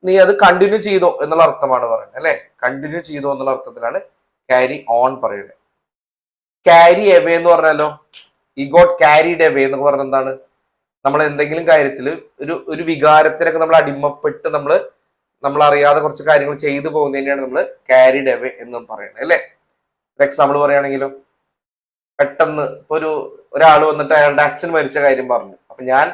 നീ അത് കണ്ടിന്യൂ ചെയ്തോ എന്നുള്ള അർത്ഥമാണ് പറയുന്നത് അല്ലെ. കണ്ടിന്യൂ ചെയ്തോ എന്നുള്ള അർത്ഥത്തിലാണ് ക്യാരി ഓൺ പറയുന്നത്. ക്യാരി എവേ എന്ന് പറഞ്ഞാലോ, ഈ ഗോട്ട് ക്യാരിഡ് എവേ എന്ന് പറഞ്ഞ എന്താണ്, നമ്മൾ എന്തെങ്കിലും കാര്യത്തിൽ ഒരു വികാരത്തിനൊക്കെ നമ്മൾ അടിമപ്പെട്ട് നമ്മൾ അറിയാതെ കുറച്ച് കാര്യങ്ങൾ ചെയ്തു പോകുന്നതിനെയാണ് നമ്മൾ ക്യാരിഡ് എവേ എന്നും പറയുന്നത് അല്ലെ. ഒരു എക്സാമ്പിൾ പറയുകയാണെങ്കിലോ, പെട്ടെന്ന് ഇപ്പൊ ഒരാൾ വന്നിട്ട് അയാളുടെ അച്ഛൻ മരിച്ച കാര്യം പറഞ്ഞു. അപ്പൊ ഞാൻ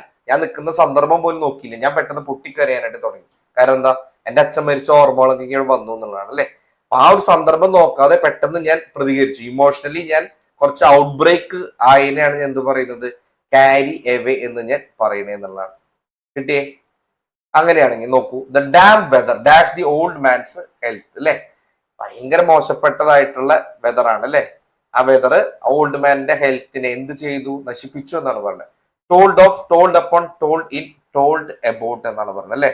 നിൽക്കുന്ന സന്ദർഭം പോലും നോക്കിയില്ല, ഞാൻ പെട്ടെന്ന് പൊട്ടിക്കരയാനായിട്ട് തുടങ്ങി. കാരണം എന്താ, എന്റെ അച്ഛൻ മരിച്ച ഓർമ്മകളൊക്കെ വന്നു എന്നുള്ളതാണ് അല്ലെ. അപ്പൊ ആ ഒരു സന്ദർഭം നോക്കാതെ പെട്ടെന്ന് ഞാൻ പ്രതികരിച്ചു, ഇമോഷണലി ഞാൻ കുറച്ച് ഔട്ട് ബ്രേക്ക് ആയതിനെയാണ് ഞാൻ എന്ത് പറയുന്നത്, ക്യാരി എവേ എന്ന് ഞാൻ പറയണേ എന്നുള്ളതാണ്. കിട്ടിയേ? അങ്ങനെയാണെങ്കിൽ നോക്കൂ, the dam whether dash the old man's health അല്ലെ. ഭയങ്കര മോശപ്പെട്ടതായിട്ടുള്ള വെദർ ആണ് അല്ലെ. ആ വെദർ ഓൾഡ് മാനിന്റെ ഹെൽത്തിനെ എന്ത് ചെയ്തു, നശിപ്പിച്ചു എന്നാണ് പറഞ്ഞത്. Told of, told upon, told in, told about എന്നാണ് പറഞ്ഞത് അല്ലെ.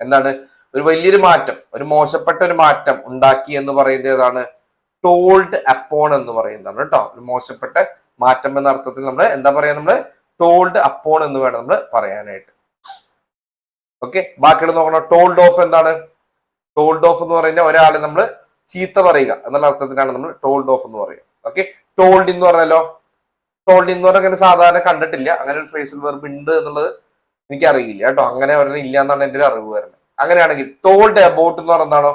എന്താണ്, ഒരു വലിയൊരു മാറ്റം, ഒരു മോശപ്പെട്ട ഒരു മാറ്റം ഉണ്ടാക്കി എന്ന് പറയുന്നത് ഏതാണ്, ടോൾഡ് അപ്പോൺ എന്ന് പറയുന്നതാണ് കേട്ടോ. ഒരു മോശപ്പെട്ട മാറ്റം എന്ന അർത്ഥത്തിൽ നമ്മൾ എന്താ പറയാ, നമ്മള് ടോൾഡ് അപ്പോൺ എന്ന് വേണം നമ്മൾ പറയാനായിട്ട്. ഓക്കെ, ബാക്കിയുള്ള നോക്കണം. ടോൾഡ് ഓഫ് എന്താണ്, ടോൾഡ് ഓഫ് എന്ന് പറയുന്നത് ഒരാളെ നമ്മൾ ചീത്ത പറയുക എന്നുള്ള അർത്ഥത്തിലാണ് നമ്മൾ ടോൾഡ് ഓഫ് എന്ന് പറയുക. ഓക്കെ, ടോൾഡ് എന്ന് പറഞ്ഞാലോ, ടോൾഡ് എന്ന് പറഞ്ഞാൽ അങ്ങനെ സാധാരണ കണ്ടിട്ടില്ല, അങ്ങനെ ഒരു ഫ്രേസൽ വെർബ് ഉണ്ട് എന്നുള്ളത് എനിക്ക് അറിയില്ല കേട്ടോ. അങ്ങനെ ഒരെണ്ണം ഇല്ല എന്നാണ് എന്റെ ഒരു അറിവ് വരുന്നത്. അങ്ങനെയാണെങ്കിൽ ടോൾഡ് അബൌട്ട് എന്ന് പറയുന്നതാണോ,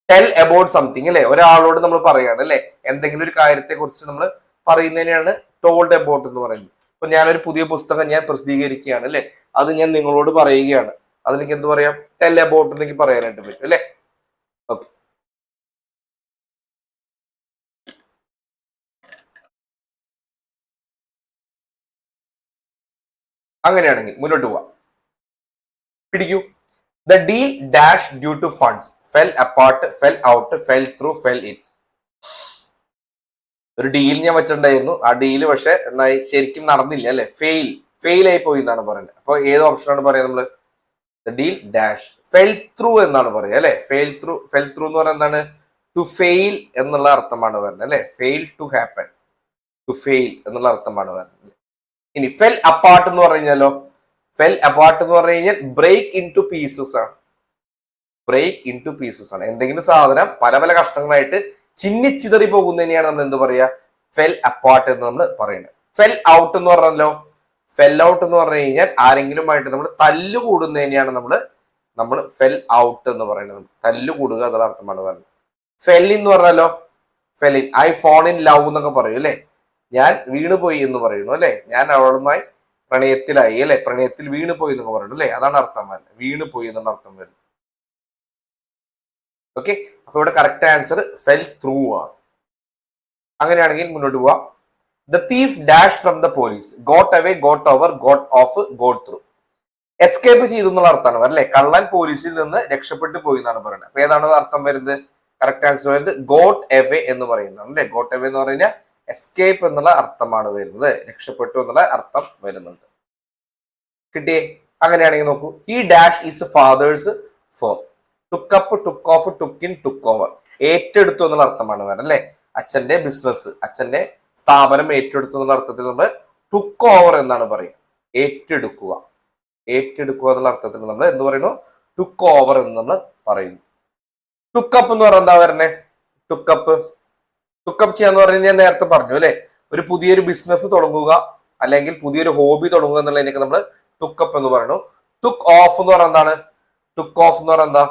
ടെൽ അബൌട്ട് സംതിങ് അല്ലെ. ഒരാളോട് നമ്മൾ പറയാണ് അല്ലെ, എന്തെങ്കിലും ഒരു കാര്യത്തെ കുറിച്ച് നമ്മൾ പറയുന്നതിനെയാണ് ടോൾഡ് അബൌട്ട് എന്ന് പറയുന്നത്. ഇപ്പൊ ഞാനൊരു പുതിയ പുസ്തകം ഞാൻ പ്രസിദ്ധീകരിക്കുകയാണ് അല്ലെ, അത് ഞാൻ നിങ്ങളോട് പറയുകയാണ്, അതിനെനിക്ക് എന്ത് പറയാം, ടെൽ അബൌട്ട് എനിക്ക് പറയാനായിട്ട് പറ്റും അല്ലെ. ഓക്കെ, അങ്ങനെയാണെങ്കിൽ മുന്നോട്ട് പോവാം. പിടിക്കൂ. The deal dash due to funds, fell apart, fell out, fell through, fell in. ഒരു ഡീൽ ഞാൻ വെച്ചിട്ടുണ്ടായിരുന്നു, ആ ഡീല് പക്ഷെ എന്നായി ശരിക്കും നടന്നില്ല അല്ലെ, ഫെയിൽ ആയി പോയി എന്നാണ് പറയുന്നത്. അപ്പൊ ഏത് ഓപ്ഷനാണ് പറയാ നമ്മള്, the deal dash fell through എന്നാണ് പറയുക അല്ലെ. ഫെൽ ത്രൂ എന്ന് പറയുന്നത് എന്താണ്, ടു ഫെയിൽ എന്നുള്ള അർത്ഥമാണ് വരുന്നത് അല്ലെ. Fail to happen, to fail എന്നുള്ള അർത്ഥമാണ് വരുന്നത്. ഇനി ഫെൽ അപ്പാർട്ട് എന്ന് പറഞ്ഞു കഴിഞ്ഞാലോ, ഫെൽ അപ്പാർട്ട് എന്ന് പറഞ്ഞു കഴിഞ്ഞാൽ ബ്രേക്ക് ഇൻ ടു പീസസ് ആണ്. ബ്രേക്ക് ഇൻ ടു പീസസ് ആണ്. എന്തെങ്കിലും സാധനം പല പല കഷ്ണങ്ങളായിട്ട് ചിന്നിച്ചിതറി പോകുന്നതിനെയാണ് നമ്മൾ എന്ത് പറയാ, ഫെൽ അപ്പാർട്ട് എന്ന് നമ്മൾ പറയുന്നത്. ഫെൽ ഔട്ട് എന്ന് പറഞ്ഞല്ലോ, ഫെൽ ഔട്ട് എന്ന് പറഞ്ഞു കഴിഞ്ഞാൽ ആരെങ്കിലുമായിട്ട് നമ്മൾ തല്ലു കൂടുന്നതിനെയാണ് നമ്മൾ ഫെൽ ഔട്ട് എന്ന് പറയുന്നത്. തല്ലു കൂടുക എന്നുള്ള അർത്ഥമാണ് പറയുന്നത്. ഫെൽ എന്ന് പറഞ്ഞാലോ, feline, I phone in love എന്നൊക്കെ പറയും അല്ലെ. ഞാൻ വീണുപോയി എന്ന് പറയുന്നു അല്ലെ, ഞാൻ അവളുമായി പ്രണയത്തിലായി അല്ലെ, പ്രണയത്തിൽ വീണുപോയി എന്നൊക്കെ പറയുന്നു അല്ലെ. അതാണ് അർത്ഥം വരുന്നത്, വീണുപോയി എന്നുള്ള അർത്ഥം വരുന്നത്. ഓക്കെ, അപ്പൊ ഇവിടെ കറക്റ്റ് ആൻസർ ഫെൽ ത്രൂ ആണ്. അങ്ങനെയാണെങ്കിൽ മുന്നോട്ട് പോവാം. The thief dash from the police, got away, got over, got of, got through. Escape ചെയ്തു എന്നുള്ള അർത്ഥമാണ് അല്ലെ. കള്ളൻ പോലീസിൽ നിന്ന് രക്ഷപ്പെട്ടു പോയി എന്നാണ് പറയുന്നത്. അപ്പൊ ഏതാണ് അർത്ഥം വരുന്നത്, കറക്റ്റ് ആൻസർ വരുന്നത് ഗോട്ട് എവേ എന്ന് പറയുന്നതാണ് അല്ലെ. ഗോട്ട് എവേ എന്ന് പറഞ്ഞാൽ എസ്കേപ്പ് എന്നുള്ള അർത്ഥമാണ് വരുന്നത്, രക്ഷപ്പെട്ടു എന്നുള്ള അർത്ഥം വരുന്നുണ്ട്. കിട്ടിയേ? അങ്ങനെയാണെങ്കിൽ നോക്കൂ, he dash his father's firm, took up, took off, took in, took over. ഏറ്റെടുത്തു എന്നുള്ള അർത്ഥമാണ് വരുന്നത് അല്ലെ. അച്ഛന്റെ ബിസിനസ്, അച്ഛന്റെ സ്ഥാപനം ഏറ്റെടുത്തു എന്നുള്ള അർത്ഥത്തിൽ നമ്മൾ ടുക്ക് ഓവർ എന്നാണ് പറയുക. ഏറ്റെടുക്കുക, ഏറ്റെടുക്കുക എന്നുള്ള അർത്ഥത്തിൽ നമ്മൾ എന്ത് പറയുന്നു, ടുക്ക് ഓവർ എന്ന് നമ്മൾ പറയുന്നു. ടുക്കപ്പ് എന്ന് പറഞ്ഞാൽ എന്താ വരണേ, ടുക്കപ്പ് ചെയ്യാന്ന് പറഞ്ഞു ഞാൻ നേരത്തെ പറഞ്ഞു അല്ലെ. ഒരു പുതിയൊരു ബിസിനസ് തുടങ്ങുക അല്ലെങ്കിൽ പുതിയൊരു ഹോബി തുടങ്ങുക എന്നുള്ളതിനൊക്കെ നമ്മൾ ടുക്കപ്പ് എന്ന് പറയുന്നു. ടുക്ക് ഓഫ് എന്ന് പറഞ്ഞാൽ എന്താണ്, ടുക്ക് ഓഫ് എന്ന് പറഞ്ഞാൽ എന്താ,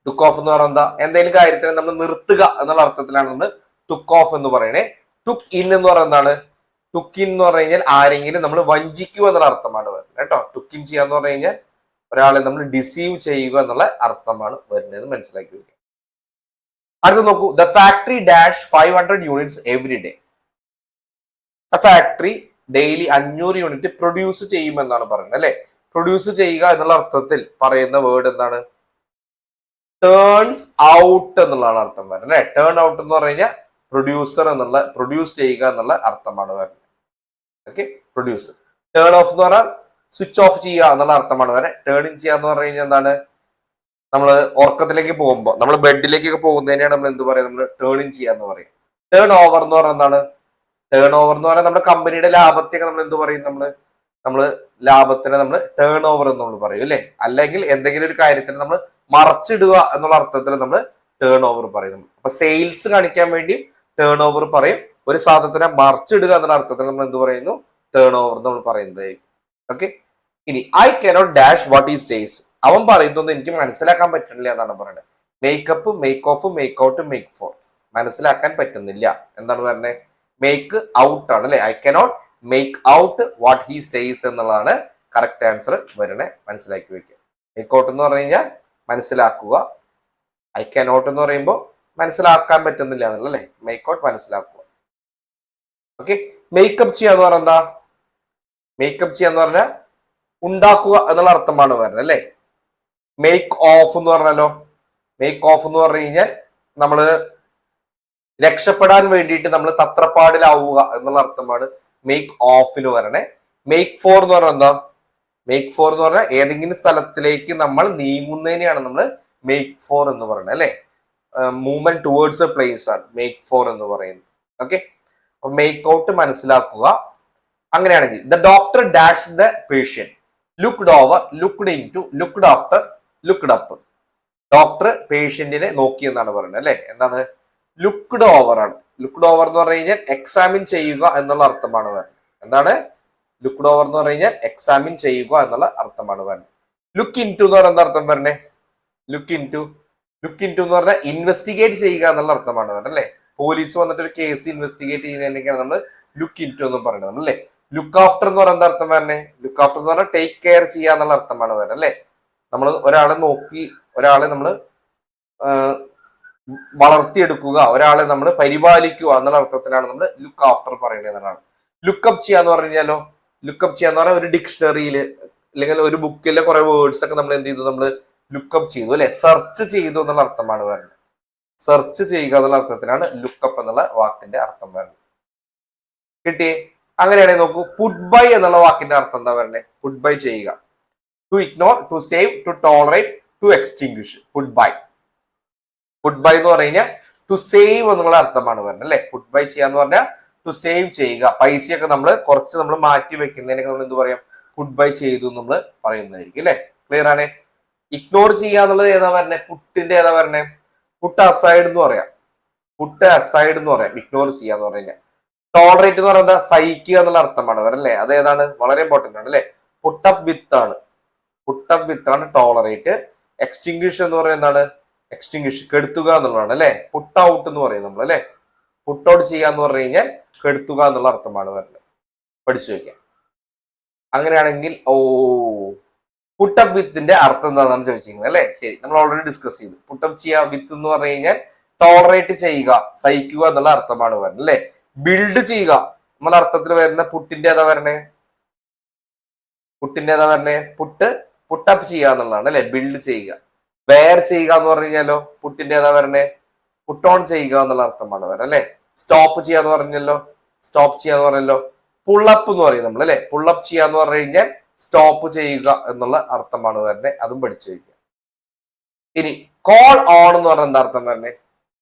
ടുക്ക് ഓഫ് എന്ന് പറഞ്ഞാൽ എന്താ, എന്തെങ്കിലും കാര്യത്തിന് നമ്മൾ നിർത്തുക എന്നുള്ള അർത്ഥത്തിലാണ് നമ്മൾ ടുക്ക് ഓഫ് എന്ന് പറയണേ. ടുക്ക് ഇൻ എന്ന് പറയുന്നത് എന്താണ്, ടുക്ക് ഇൻ എന്ന് പറഞ്ഞു കഴിഞ്ഞാൽ ആരെങ്കിലും നമ്മൾ വഞ്ചിക്കുക എന്നുള്ള അർത്ഥമാണ് വരുന്നത് കേട്ടോ. ടുക്ക് ഇൻ ചെയ്യാന്ന് പറഞ്ഞു കഴിഞ്ഞാൽ ഒരാളെ നമ്മൾ ഡിസീവ് ചെയ്യുക എന്നുള്ള അർത്ഥമാണ് വരുന്നത്, മനസ്സിലാക്കി വയ്ക്കുക. അടുത്ത് നോക്കൂ, the factory dash 500 units every day. Factory daily 500 unit produce ചെയ്യുമെന്നാണ് പറയുന്നത് അല്ലെ. പ്രൊഡ്യൂസ് ചെയ്യുക എന്നുള്ള അർത്ഥത്തിൽ പറയുന്ന വേർഡ് എന്താണ്, ടേൺസ് ഔട്ട് എന്നുള്ളതാണ് അർത്ഥം വരുന്നത് അല്ലെ. ടേൺ ഔട്ട് എന്ന് പറഞ്ഞു കഴിഞ്ഞാൽ പ്രൊഡ്യൂസർ എന്നുള്ള, പ്രൊഡ്യൂസ് ചെയ്യുക എന്നുള്ള അർത്ഥമാണ് വരുന്നത്. Okay, producer. ടേൺ ഓഫ് എന്ന് പറഞ്ഞാൽ സ്വിച്ച് ഓഫ് ചെയ്യുക എന്നുള്ള അർത്ഥമാണ് വരുന്നത്. ടേൺ ഇൻ ചെയ്യുക എന്ന് പറഞ്ഞു കഴിഞ്ഞാൽ എന്താണ്, നമ്മൾ ഉറക്കത്തിലേക്ക് പോകുമ്പോൾ, നമ്മൾ ബെഡിലേക്കൊക്കെ പോകുന്നതിനെയാണ് നമ്മൾ എന്ത് പറയുക, നമ്മൾ ടേൺ ഇൻ ചെയ്യുക എന്ന് പറയും. ടേൺ ഓവർ എന്ന് പറഞ്ഞാൽ എന്താണ്, ടേൺ ഓവർ എന്ന് പറഞ്ഞാൽ നമ്മുടെ കമ്പനിയുടെ ലാഭത്തെയൊക്കെ നമ്മൾ എന്ത് പറയും, നമ്മൾ നമ്മൾ ലാഭത്തിനെ നമ്മൾ ടേൺ ഓവർ എന്ന് നമ്മൾ പറയും അല്ലെ. അല്ലെങ്കിൽ എന്തെങ്കിലും ഒരു കാര്യത്തിന് നമ്മൾ മറച്ചിടുക എന്നുള്ള അർത്ഥത്തിൽ നമ്മൾ ടേൺ ഓവർ പറയും. അപ്പൊ സെയിൽസ് കാണിക്കാൻ വേണ്ടി ടേൺ ഓവർ പറയും. ഒരു സാധനത്തിനെ മറച്ചിടുക എന്നുള്ള അർത്ഥത്തിൽ നമ്മൾ എന്ത് പറയുന്നു? ടേൺ ഓവർ നമ്മൾ പറയുന്നത്. ഓക്കെ. ഇനി I cannot dash what he says. അവൻ പറയുന്നതൊന്നും എനിക്ക് മനസ്സിലാക്കാൻ പറ്റുന്നില്ല എന്നാണ് പറയുന്നത്. Make up, make of, make out, make for. മനസ്സിലാക്കാൻ പറ്റുന്നില്ല എന്താണ് പറയുന്നത്? മേക്ക് ഔട്ട് ആണ് അല്ലെ. I cannot make out what he says എന്നുള്ളതാണ് കറക്റ്റ് ആൻസർ വരണേ. മനസ്സിലാക്കി വെക്കുക. മേക്ക് ഔട്ട് എന്ന് പറഞ്ഞു കഴിഞ്ഞാൽ മനസ്സിലാക്കുക. ഐ കനോട്ട് എന്ന് പറയുമ്പോൾ മനസ്സിലാക്കാൻ പറ്റുന്നില്ല എന്നുള്ള അല്ലെ. മേക്ക് ഔട്ട് മനസ്സിലാക്കുക. ഓക്കെ. മേക്കപ്പ് ചെയ്യാന്ന് പറഞ്ഞാൽ എന്താ? മേക്കപ്പ് ചെയ്യാന്ന് പറഞ്ഞാൽ ഉണ്ടാക്കുക എന്നുള്ള അർത്ഥമാണ് വരുന്നത് അല്ലെ. മേക്ക് ഓഫ് എന്ന് പറഞ്ഞാലോ, മേക്ക് ഓഫ് എന്ന് പറഞ്ഞു കഴിഞ്ഞാൽ നമ്മള് രക്ഷപ്പെടാൻ വേണ്ടിയിട്ട് നമ്മൾ തത്രപ്പാടിലാവുക എന്നുള്ള അർത്ഥമാണ് മേക്ക് ഓഫിന് വരണേ. മേക്ക് ഫോർ എന്ന് പറഞ്ഞാൽ എന്താ? മേക്ക് ഫോർ എന്ന് പറഞ്ഞാൽ ഏതെങ്കിലും സ്ഥലത്തിലേക്ക് നമ്മൾ നീങ്ങുന്നതിനെയാണ് നമ്മൾ മേക്ക് ഫോർ എന്ന് പറയുന്നത് അല്ലെ. മൂവ്മെന്റ് ടുവേർഡ്സ് എ പ്ലേസ് ആണ് മേക്ക് ഫോർ എന്ന് പറയുന്നത്. ഓക്കെ. അപ്പൊ മേക്ക് ഔട്ട് മനസ്സിലാക്കുക. അങ്ങനെയാണെങ്കിൽ the doctor dash the patient, looked over, looked into, looked after, looked up. Doctor പേഷ്യന്റിനെ നോക്കി എന്നാണ് പറയുന്നത് അല്ലെ. എന്താണ്? ലുക്ക്ഡ് ഓവർ ആണ്. ലുക്ക്ഡ് ഓവർ എന്ന് പറഞ്ഞു കഴിഞ്ഞാൽ എക്സാമിൻ ചെയ്യുക എന്നുള്ള അർത്ഥമാണ് വരുന്നത്. എന്താണ്? ലുക്ക്ഡ് ഓവർ എന്ന് പറഞ്ഞു കഴിഞ്ഞാൽ എക്സാമിൻ ചെയ്യുക എന്നുള്ള അർത്ഥമാണ് വരുന്നത്. ലുക്ക് ഇൻ ടു എന്ന് പറഞ്ഞാൽ എന്താ അർത്ഥം വരണേ? Look into, look into എന്ന് പറഞ്ഞാൽ ഇൻവെസ്റ്റിഗേറ്റ് ചെയ്യുക എന്നുള്ള അർത്ഥമാണ് വരുന്നത് അല്ലെ. പോലീസ് വന്നിട്ട് ഒരു കേസ് ഇൻവെസ്റ്റിഗേറ്റ് ചെയ്യുന്നതിനൊക്കെയാണ് നമ്മൾ ലുക്ക് ഇൻ ടു എന്ന് പറയുന്നത് അല്ലെ. ലുക്ക് ആഫ്റ്റർ എന്ന് പറഞ്ഞാൽ എന്താ അർത്ഥം വരണേ? ലുക്ക് ആഫ്റ്റർ എന്ന് പറഞ്ഞാൽ ടേക്ക് കെയർ ചെയ്യുക എന്നുള്ള അർത്ഥമാണ് വരുന്നത് അല്ലെ. നമ്മൾ ഒരാളെ നോക്കി, ഒരാളെ നമ്മൾ വളർത്തിയെടുക്കുക, ഒരാളെ നമ്മൾ പരിപാലിക്കുക എന്നുള്ള അർത്ഥത്തിലാണ് നമ്മൾ ലുക്ക് ആഫ്റ്റർ പറയുന്നത് എന്നാണ്. ലുക്കപ്പ് ചെയ്യാന്ന് പറഞ്ഞു കഴിഞ്ഞാലോ, ലുക്കപ്പ് ചെയ്യാന്ന് പറഞ്ഞാൽ ഒരു ഡിക്ഷണറിയിൽ അല്ലെങ്കിൽ ഒരു ബുക്കിലെ കുറെ വേർഡ്സ് ഒക്കെ നമ്മൾ എന്ത് ചെയ്തു? നമ്മൾ ലുക്കപ്പ് ചെയ്തു അല്ലെ. സെർച്ച് ചെയ്തു എന്നുള്ള അർത്ഥമാണ് വരുന്നത്. സെർച്ച് ചെയ്യുക എന്നുള്ള അർത്ഥത്തിലാണ് ലുക്കപ്പ് എന്നുള്ള വാക്കിന്റെ അർത്ഥം വരുന്നത്. കിട്ടിയേ? അങ്ങനെയാണെങ്കിൽ നോക്കൂ, പുട്ട് ബൈ എന്നുള്ള വാക്കിന്റെ അർത്ഥം എന്താ വരണേ? പുട്ട് ബൈ ചെയ്യുക. To ignore, to save, to tolerate, to extinguish. Put by. Put by എന്ന് പറഞ്ഞു കഴിഞ്ഞാൽ ടു സേവ് എന്നുള്ള അർത്ഥമാണ് വരുന്നത് അല്ലെ. പുട്ട് ബൈ ചെയ്യാന്ന് പറഞ്ഞാൽ ടു സേവ് ചെയ്യുക. പൈസയൊക്കെ നമ്മൾ കുറച്ച് നമ്മൾ മാറ്റി വെക്കുന്നതിനൊക്കെ നമ്മൾ എന്ത് പറയാം? പുട്ട് ബൈ ചെയ്തു നമ്മൾ പറയുന്നതായിരിക്കും അല്ലെ. ക്ലിയർ ആണ്. ഇഗ്നോർ ചെയ്യുക എന്നുള്ളത് ഏതാ വരണേ? പുട്ടിന്റെ ഏതാ വരണേ? പുട്ട് അസൈഡ് എന്ന് പറയാം. പുട്ട് അസൈഡ് എന്ന് പറയാം ഇഗ്നോർ ചെയ്യാന്ന് പറഞ്ഞു കഴിഞ്ഞാൽ. ടോളറേറ്റ് എന്ന് പറയുന്നത് സഹിക്കുക എന്നുള്ള അർത്ഥമാണ് വരല്ലേ. അത് ഏതാണ്? വളരെ ഇമ്പോർട്ടന്റ് ആണ് അല്ലെ. പുട്ടപ്പ് വിത്ത് ആണ്. പുട്ടപ്പ് വിത്ത് ആണ് ടോളറേറ്റ്. എക്സ്റ്റിംഗ്വിഷ് എന്ന് പറയുന്നത് എന്താണ്? എക്സ്റ്റിംഗ്വിഷ് കെടുത്തുക എന്നുള്ളതാണ് അല്ലെ. പുട്ട് ഔട്ട് എന്ന് പറയും നമ്മൾ അല്ലെ. പുട്ട് ഔട്ട് ചെയ്യാന്ന് പറഞ്ഞു കഴിഞ്ഞാൽ കെടുത്തുക എന്നുള്ള അർത്ഥമാണ് വരുന്നത്. പഠിച്ചു വെക്കാം. അങ്ങനെയാണെങ്കിൽ പുട്ടപ്പ് വിത്തിന്റെ അർത്ഥം എന്താണെന്ന് ചോദിച്ചിരിക്കുന്നത് അല്ലെ. ശരി, നമ്മൾ ഓൾറെഡി ഡിസ്കസ് ചെയ്തു. പുട്ടപ്പ് ചെയ്യുക വിത്ത് എന്ന് പറഞ്ഞു കഴിഞ്ഞാൽ ടോളറേറ്റ് ചെയ്യുക, സഹിക്കുക എന്നുള്ള അർത്ഥമാണ് വരുന്നത് അല്ലെ. ബിൽഡ് ചെയ്യുക എന്നുള്ള അർത്ഥത്തിൽ വരുന്ന പുട്ടിന്റെ ഏതാ വരണേ? പുട്ടിന്റെ ഏതാ വരണേ? പുട്ടപ്പ് ചെയ്യുക എന്നുള്ളതാണ് അല്ലെ. ബിൽഡ് ചെയ്യുക. വെയർ ചെയ്യുക എന്ന് പറഞ്ഞു കഴിഞ്ഞാലോ പുട്ടിന്റെ ഏതാ വരണേ? പുട്ട് ഓൺ ചെയ്യുക എന്നുള്ള അർത്ഥമാണ് വരണേ അല്ലെ. സ്റ്റോപ്പ് ചെയ്യാന്ന് പറഞ്ഞല്ലോ, സ്റ്റോപ്പ് ചെയ്യാന്ന് പറഞ്ഞല്ലോ. പുള്ളപ്പ് എന്ന് പറയും നമ്മൾ അല്ലെ. പുള്ളപ്പ് ചെയ്യാന്ന് പറഞ്ഞു കഴിഞ്ഞാൽ സ്റ്റോപ്പ് ചെയ്യുക എന്നുള്ള അർത്ഥമാണ് വരണേ. അതും പഠിച്ചു വയ്ക്കുക. ഇനി കോൾ ഓൺ എന്ന് പറഞ്ഞ എന്താ അർത്ഥം വരണേ?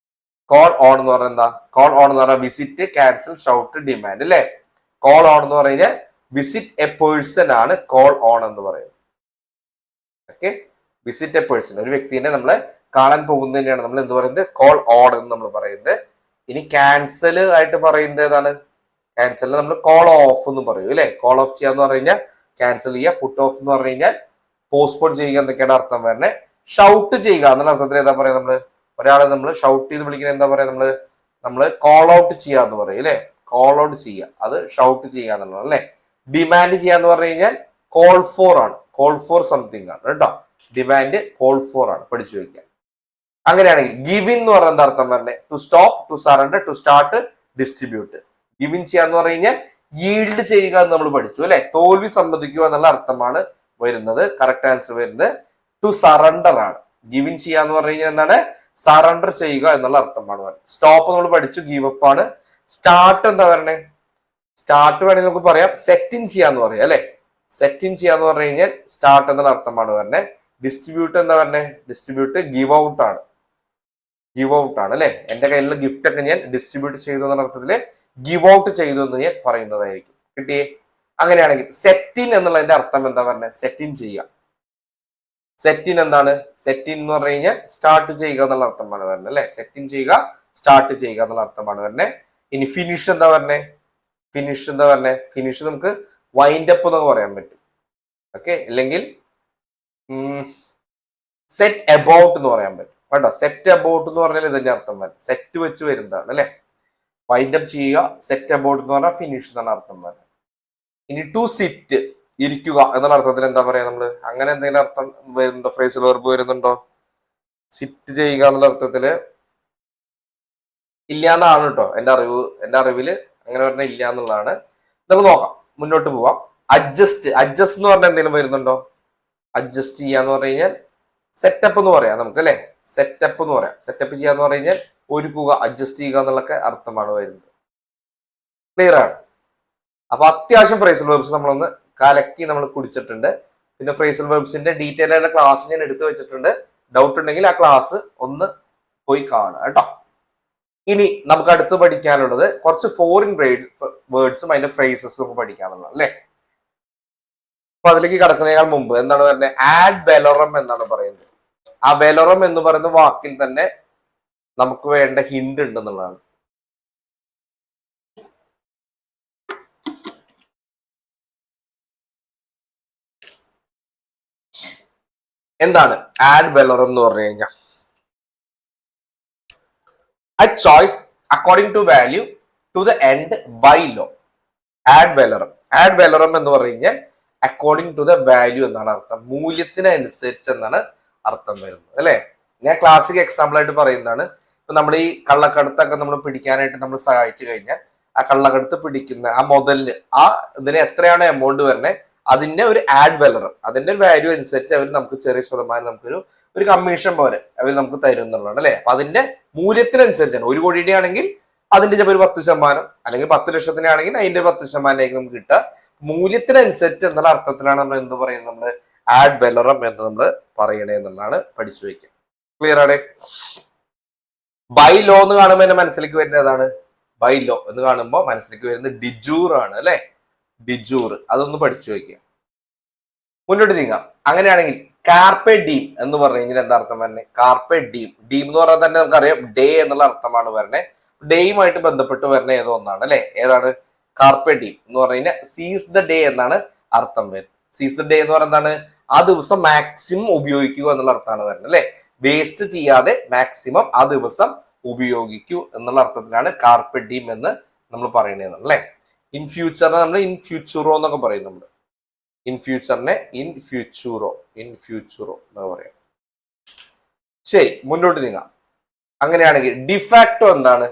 കോൾ ഓൺ എന്ന് പറഞ്ഞാൽ എന്താ? കോൾ ഓൺ എന്ന് പറഞ്ഞാൽ വിസിറ്റ്, ക്യാൻസൽ, ഷൗട്ട്, ഡിമാൻഡ് അല്ലെ. കോൾ ഓൺ എന്ന് പറഞ്ഞാൽ വിസിറ്റ് എ പേഴ്സൺ ആണ് കോൾ ഓൺ എന്ന് പറയുന്നത്. ഓക്കെ. വിസിറ്റ് എ പേഴ്സൺ, ഒരു വ്യക്തിനെ നമ്മൾ കാണാൻ പോകുന്നതിനെയാണ് നമ്മൾ എന്ത് പറയുന്നത്? കോൾ ഓൺ എന്ന് നമ്മൾ പറയുന്നത്. ഇനി ക്യാൻസൽ ആയിട്ട് പറയുന്നത് ഏതാണ്? ക്യാൻസലിന് നമ്മൾ കോൾ ഓഫ് എന്ന് പറയും അല്ലെ. കോൾ ഓഫ് ചെയ്യാന്ന് പറഞ്ഞു കഴിഞ്ഞാൽ ക്യാൻസൽ ചെയ്യുക. പുട്ട് ഓഫ് എന്ന് പറഞ്ഞു കഴിഞ്ഞാൽ പോസ്റ്റ്പോൺ ചെയ്യുക എന്നൊക്കെയാണ് അർത്ഥം വരുന്നത്. ഷൗട്ട് ചെയ്യുക എന്നുള്ള അർത്ഥത്തിൽ ഏതാ പറയാ? നമ്മള് ഒരാളെ നമ്മൾ ഷൗട്ട് ചെയ്ത് വിളിക്കുന്നത് എന്താ പറയാ? നമ്മള് കോൾ ഔട്ട് ചെയ്യുക എന്ന് പറയും അല്ലെ. കോൾ ഔട്ട് ചെയ്യുക, അത് ഷൗട്ട് ചെയ്യുക എന്നുള്ളത് അല്ലെ. ഡിമാൻഡ് ചെയ്യാന്ന് പറഞ്ഞു കഴിഞ്ഞാൽ കോൾ ഫോർ ആണ്. കോൾ ഫോർ സംതിങ് ആണ് കേട്ടോ. ഡിമാൻഡ് കോൾ ഫോർ ആണ്. പഠിച്ചു വെക്കുക. അങ്ങനെയാണെങ്കിൽ ഗിവിൻ എന്ന് പറഞ്ഞ എന്താ അർത്ഥം വരണേ? To stop, to surrender, to start, distribute. Give in ചെയ്യാന്ന് പറഞ്ഞു കഴിഞ്ഞാൽ ഈൽഡ് ചെയ്യുക എന്ന് നമ്മൾ പഠിച്ചു അല്ലെ. തോൽവി സമ്മതിക്കുക എന്നുള്ള അർത്ഥമാണ് വരുന്നത്. കറക്റ്റ് ആൻസർ വരുന്നത് ടു സറണ്ടർ ആണ്. ഗിവിൻ ചെയ്യാന്ന് പറഞ്ഞു കഴിഞ്ഞാൽ എന്താണ്? സറണ്ടർ ചെയ്യുക എന്നുള്ള അർത്ഥമാണ് വരുന്നത്. സ്റ്റോപ്പ് നമ്മൾ പഠിച്ചു, ഗീവ് അപ്പ് ആണ്. സ്റ്റാർട്ട് എന്താ പറയണേ? സ്റ്റാർട്ട് വേണമെങ്കിൽ നമുക്ക് പറയാം സെറ്റ് ഇൻ ചെയ്യാന്ന് പറയാം അല്ലെ. സെറ്റ് ഇൻ ചെയ്യാന്ന് പറഞ്ഞു കഴിഞ്ഞാൽ സ്റ്റാർട്ട് എന്നുള്ള അർത്ഥമാണ് വരുന്നത്. ഡിസ്ട്രിബ്യൂട്ട് എന്താ പറഞ്ഞേ? ഡിസ്ട്രിബ്യൂട്ട് ഗിവ് ഔട്ട് ആണ്. ഗിവ് ഔട്ട് ആണ് അല്ലെ. എന്റെ കയ്യിലുള്ള ഗിഫ്റ്റ് ഒക്കെ ഞാൻ ഡിസ്ട്രിബ്യൂട്ട് ചെയ്തു എന്നുള്ള അർത്ഥത്തില് ഗിവ് ഔട്ട് ചെയ്തു എന്ന് ഞാൻ പറയുന്നതായിരിക്കും. കിട്ടിയേ? അങ്ങനെയാണെങ്കിൽ സെറ്റിൻ എന്നുള്ളതിന്റെ അർത്ഥം എന്താ പറഞ്ഞത്? സെറ്റിൻ ചെയ്യുക. സെറ്റിൻ എന്താണ്? സെറ്റിൻ എന്ന് പറഞ്ഞു കഴിഞ്ഞാൽ സ്റ്റാർട്ട് ചെയ്യുക എന്നുള്ള അർത്ഥമാണ് വരുന്നത് അല്ലെ. സെറ്റിൻ ചെയ്യുക, സ്റ്റാർട്ട് ചെയ്യുക എന്നുള്ള അർത്ഥമാണ് വരുന്നത്. ഇനി ഫിനിഷ് എന്താ പറഞ്ഞേ? ഫിനിഷ് എന്താ പറഞ്ഞേ? ഫിനിഷ് നമുക്ക് വൈൻഡ് അപ്പ് എന്നൊക്കെ പറയാൻ പറ്റും. ഓക്കെ, അല്ലെങ്കിൽ സെറ്റ് അബൌട്ട് എന്ന് പറയാൻ പറ്റും കേട്ടോ. സെറ്റ് അബൌട്ട് എന്ന് പറഞ്ഞാൽ ഇതിന്റെ അർത്ഥം വരും, സെറ്റ് വെച്ച് വരുന്നതാണ് അല്ലെ. വൈൻഡ് അപ്പ് ചെയ്യുക, സെറ്റ് അബൌട്ട് എന്ന് പറഞ്ഞാൽ ഫിനിഷ് എന്നാണ് അർത്ഥം വരുന്നത്. ഇനി ടു സിറ്റ്, ഇരിക്കുക എന്നുള്ള അർത്ഥത്തിൽ എന്താ പറയാ നമ്മള്? അങ്ങനെ എന്തെങ്കിലും അർത്ഥം വരുന്നുണ്ടോ? ഫ്രേസിൽ വെർബ് വരുന്നുണ്ടോ? സിറ്റ് ചെയ്യുക എന്നുള്ള അർത്ഥത്തില് ഇല്ല എന്നാണ് കേട്ടോ എന്റെ അറിവില് അങ്ങനെ പറഞ്ഞാൽ ഇല്ല എന്നുള്ളതാണ്. നമുക്ക് നോക്കാം, മുന്നോട്ട് പോവാം. അഡ്ജസ്റ്റ് എന്ന് പറഞ്ഞാൽ എന്തെങ്കിലും വരുന്നുണ്ടോ? അഡ്ജസ്റ്റ് ചെയ്യാന്ന് പറഞ്ഞു കഴിഞ്ഞാൽ സെറ്റപ്പ് എന്ന് പറയാം നമുക്ക് അല്ലെ. സെറ്റപ്പ് എന്ന് പറയാം. സെറ്റപ്പ് ചെയ്യാന്ന് പറഞ്ഞു കഴിഞ്ഞാൽ ഒരുക്കുക, അഡ്ജസ്റ്റ് ചെയ്യുക എന്നുള്ളൊക്കെ അർത്ഥമാണ് വരുന്നത്. ക്ലിയർ ആണ്? അപ്പൊ അത്യാവശ്യം ഫ്രേസൽ വെർബ്സ് നമ്മളൊന്ന് കലക്കി നമ്മൾ കുടിച്ചിട്ടുണ്ട്. പിന്നെ ഫ്രേസൽ വെർബ്സിന്റെ ഡീറ്റെയിൽ ആയിട്ടുള്ള ക്ലാസ് ഞാൻ എടുത്തു വെച്ചിട്ടുണ്ട്. ഡൗട്ട് ഉണ്ടെങ്കിൽ ആ ക്ലാസ് ഒന്ന് പോയി കാണുക കേട്ടോ. ഇനി നമുക്ക് അടുത്ത് പഠിക്കാനുള്ളത് കുറച്ച് ഫോറിൻ വേർഡ്സും അതിന്റെ ഫ്രേസസും പഠിക്കാനുള്ളത് അല്ലെ. അപ്പൊ അതിലേക്ക് കടക്കുന്നതിനേക്കാൾ മുമ്പ് എന്താണ് പറയുന്നത്? ആഡ് വെലോറം എന്നാണ് പറയുന്നത്. ആ വെലോറം എന്ന് പറയുന്ന വാക്കിൽ തന്നെ നമുക്ക് വേണ്ട ഹിന്റ് ഉണ്ടെന്നുള്ളതാണ്. എന്താണ് ആഡ് വെലോറം എന്ന് പറഞ്ഞു കഴിഞ്ഞാൽ? A choice according to value to the end by law. Ad valorem. Ad valorem എന്ന് പറഞ്ഞു കഴിഞ്ഞാൽ അക്കോർഡിംഗ് ടു ദ വാല്യൂ എന്നാണ് അർത്ഥം. മൂല്യത്തിനനുസരിച്ച് എന്നാണ് അർത്ഥം വരുന്നത് അല്ലെ. ഞാൻ ക്ലാസിക് എക്സാമ്പിൾ ആയിട്ട് പറയുന്നതാണ്. ഇപ്പൊ നമ്മൾ ഈ കള്ളക്കടത്തൊക്കെ നമ്മൾ പിടിക്കാനായിട്ട് നമ്മൾ സഹായിച്ചു കഴിഞ്ഞാൽ ആ കള്ളക്കടത്ത് പിടിക്കുന്ന ആ മുതലിന് ആ ഇതിന് എത്രയാണ് എമൗണ്ട് വരുന്നത്, അതിന്റെ ഒരു ആഡ് വെലറം, അതിന്റെ ഒരു വാല്യൂ അനുസരിച്ച് അവർ നമുക്ക് ചെറിയ ശതമാനം നമുക്കൊരു കമ്മീഷൻ പോലെ അവർ നമുക്ക് തരും എന്നുള്ളതാണ് അല്ലെ. അപ്പൊ അതിന്റെ മൂല്യത്തിനനുസരിച്ചാണ്. 1 കോടിയുടെ ആണെങ്കിൽ അതിന്റെ ചിലപ്പോൾ ഒരു 10%, അല്ലെങ്കിൽ 10 ലക്ഷത്തിനാണെങ്കിൽ അതിന്റെ 10% നമുക്ക് കിട്ടുക. മൂല്യത്തിനനുസരിച്ച് എന്നുള്ള അർത്ഥത്തിലാണ് നമ്മൾ എന്ത് പറയുന്നത്? നമ്മൾ ആഡ് വെലറം എന്ന് നമ്മൾ പറയണേ എന്നുള്ളതാണ്. പഠിച്ചു വയ്ക്കുക. ക്ലിയർ ആണ്? ബൈ ലോ എന്ന് കാണുമ്പോൾ എന്റെ മനസ്സിലേക്ക് വരുന്നത് ഏതാണ്? ബൈ ലോ എന്ന് കാണുമ്പോൾ മനസ്സിലേക്ക് വരുന്നത് ഡിജൂർ ആണ് അല്ലെ. ഡിജൂർ, അതൊന്ന് പഠിച്ചു വയ്ക്കുക. മുന്നോട്ട് നീങ്ങാം. അങ്ങനെയാണെങ്കിൽ കാർപ്പെ ഡീം എന്ന് പറഞ്ഞു കഴിഞ്ഞാൽ എന്താ അർത്ഥം വരുന്നത്? Carpe deem. ഡീം എന്ന് പറഞ്ഞാൽ തന്നെ നമുക്കറിയാം ഡേ എന്നുള്ള അർത്ഥമാണ് വരുന്നത്. ഡേയുമായിട്ട് ബന്ധപ്പെട്ട് വരുന്ന ഏതോ ഒന്നാണ് അല്ലെ. ഏതാണ്? കാർപ്പെ ഡീം എന്ന് പറഞ്ഞു കഴിഞ്ഞാൽ സീസ് ദ ഡേ എന്നാണ് അർത്ഥം വരുന്നത്. സീസ് ദ ഡേ എന്ന് പറയുന്നത് എന്താണ്? ആ ദിവസം മാക്സിമം ഉപയോഗിക്കുക എന്നുള്ള അർത്ഥമാണ് വരുന്നത് അല്ലെ. വേസ്റ്റ് ചെയ്യാതെ മാക്സിമം ആ ദിവസം ഉപയോഗിക്കൂ എന്നുള്ള അർത്ഥത്തിലാണ് കാർപ്പെ ഡീം എന്ന് നമ്മൾ പറയുന്നത് അല്ലെ. ഇൻ ഫ്യൂച്ചറിനെ നമ്മൾ ഇൻ ഫ്യൂച്ചറോ എന്നൊക്കെ പറയും. നമ്മൾ ഇൻ ഫ്യൂച്ചറിനെ ഇൻ ഫ്യൂച്ചറോ എന്ന് പറയാം. ശരി, മുന്നോട്ട് നീങ്ങാം. അങ്ങനെയാണെങ്കിൽ ഡിഫാക്ടോ എന്താണ്?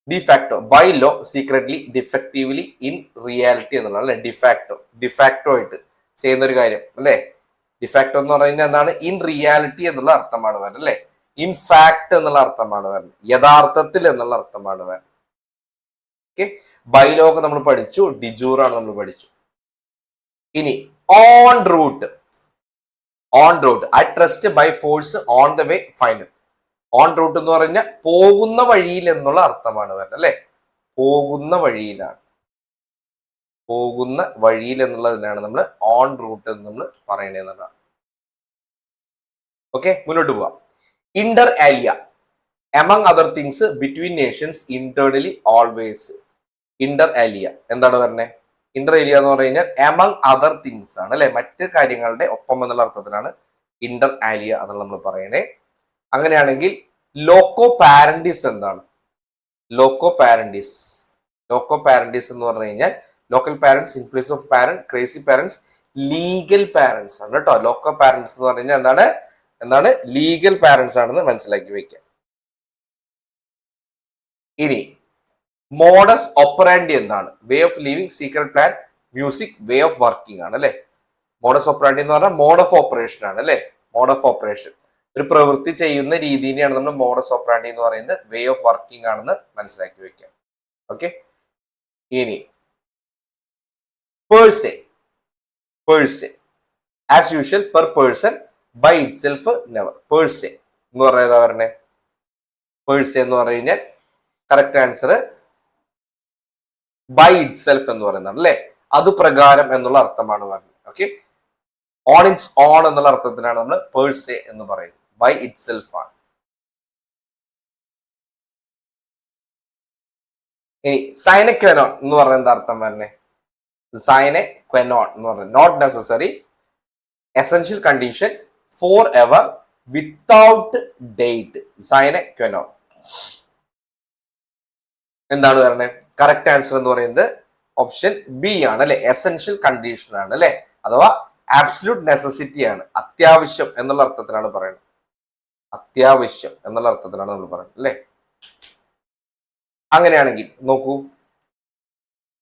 De facto by law secretly defectively in reality എന്നുള്ളത് അല്ലെ. ഡിഫാക്ടോ ആയിട്ട് ചെയ്യുന്ന ഒരു കാര്യം അല്ലെ. ഡിഫാക്ടോ എന്ന് പറയുന്നത് എന്താണ്? ഇൻ റിയാലിറ്റി എന്നുള്ള അർത്ഥമാണ് വരുന്നത് അല്ലെ. ഇൻ ഫാക്ട് എന്നുള്ള അർത്ഥമാണ് വരുന്നത്. യഥാർത്ഥത്തിൽ എന്നുള്ള അർത്ഥമാണ് വരുന്നത്. ഓക്കെ, ബൈ ലോ ഒക്കെ നമ്മൾ പഠിച്ചു. ഡിജൂർ ആണ് നമ്മൾ പഠിച്ചു. ഇനി en route. At rest by force on the way final. En route എന്ന് പറഞ്ഞാൽ പോകുന്ന വഴിയിൽ എന്നുള്ള അർത്ഥമാണ് വരുന്നത് അല്ലെ. പോകുന്ന വഴിയിൽ എന്നുള്ളതിനാണ് നമ്മൾ ഓൺ റൂട്ട് എന്ന് നമ്മൾ പറയണേ എന്നുള്ളതാണ്. ഓക്കെ, മുന്നോട്ട് പോവാം. Inter alia among other things between nations internally always. Inter alia എന്താണ് പറഞ്ഞത്? ഇന്റർ ഏലിയ എന്ന് പറഞ്ഞു കഴിഞ്ഞാൽ എമംഗ് അതർ തിങ്സ് ആണ് അല്ലെ. മറ്റ് കാര്യങ്ങളുടെ ഒപ്പം എന്നുള്ള അർത്ഥത്തിലാണ് ഇന്റർ ആലിയ എന്നുള്ള നമ്മൾ പറയണേ. അങ്ങനെയാണെങ്കിൽ ലോക്കോ പാരന്റിസ് എന്താണ്? ലോക്കോ പാരന്റിസ് എന്ന് പറഞ്ഞു കഴിഞ്ഞാൽ local parents, influence of parent, crazy parents, legal parents ആണ് കേട്ടോ. ലോക്കോ പാരന്റ്സ് എന്ന് പറഞ്ഞു കഴിഞ്ഞാൽ എന്താണ്? ലീഗൽ പാരന്റ്സ് ആണെന്ന് മനസ്സിലാക്കി വെക്കുക. ഇനി മോഡസ് ഓപ്പറാൻഡി എന്താണ്? Way of living, secret plan, music, way of working ആണ് അല്ലെ. മോഡസ് ഓപ്പറാൻഡി എന്ന് പറഞ്ഞാൽ മോഡ് ഓഫ് ഓപ്പറേഷൻ ആണ് അല്ലെ. മോഡ് ഓഫ് ഓപ്പറേഷൻ, ഒരു പ്രവൃത്തി ചെയ്യുന്ന രീതിയാണ് നമ്മൾ മോഡസ് ഓപ്പറാൻഡി എന്ന് പറയുന്നത്. വേ ഓഫ് വർക്കിംഗ് ആണെന്ന് മനസ്സിലാക്കി വെക്കാം. ഓക്കെ, ഇനി per se as usual, per person, by itself, never. Per se എന്ന് പറയുന്നത് പറഞ്ഞേ. പേഴ്സെ എന്ന് പറഞ്ഞു കഴിഞ്ഞാൽ correct answer by itself എന്ന് പറയുന്നത് അല്ലെ. അത് പ്രകാരം എന്നുള്ള അർത്ഥമാണ് പറഞ്ഞത്. ഓക്കെ, ഓൺ ഇറ്റ്സ് ഓൺ എന്നുള്ള അർത്ഥത്തിനാണ് നമ്മൾ പേഴ്സെ എന്ന് പറയുന്നത്. ബൈ ഇറ്റ് സെൽഫ് ആണ്. ഇനി സൈന ക്വെനോൺ എന്ന് പറഞ്ഞ എന്താ അർത്ഥം പറഞ്ഞേ? സൈന ക്വെനോൺ എന്ന് പറഞ്ഞത് not necessary, essential condition, for ever, without date. Sine qua non എന്താണ് പറയുന്നത്? കറക്റ്റ് ആൻസർ എന്ന് പറയുന്നത് ഓപ്ഷൻ ബി ആണ് അല്ലെ, എസെൻഷ്യൽ കണ്ടീഷൻ ആണ് അല്ലെ, അഥവാ ആബ്സല്യൂട്ട് നെസസിറ്റി ആണ്, അത്യാവശ്യം എന്നുള്ള അർത്ഥത്തിലാണ് പറയുന്നത്. അത്യാവശ്യം എന്നുള്ള അർത്ഥത്തിലാണ് നമ്മൾ പറയുന്നത് അല്ലെ. അങ്ങനെയാണെങ്കിൽ നോക്കൂ,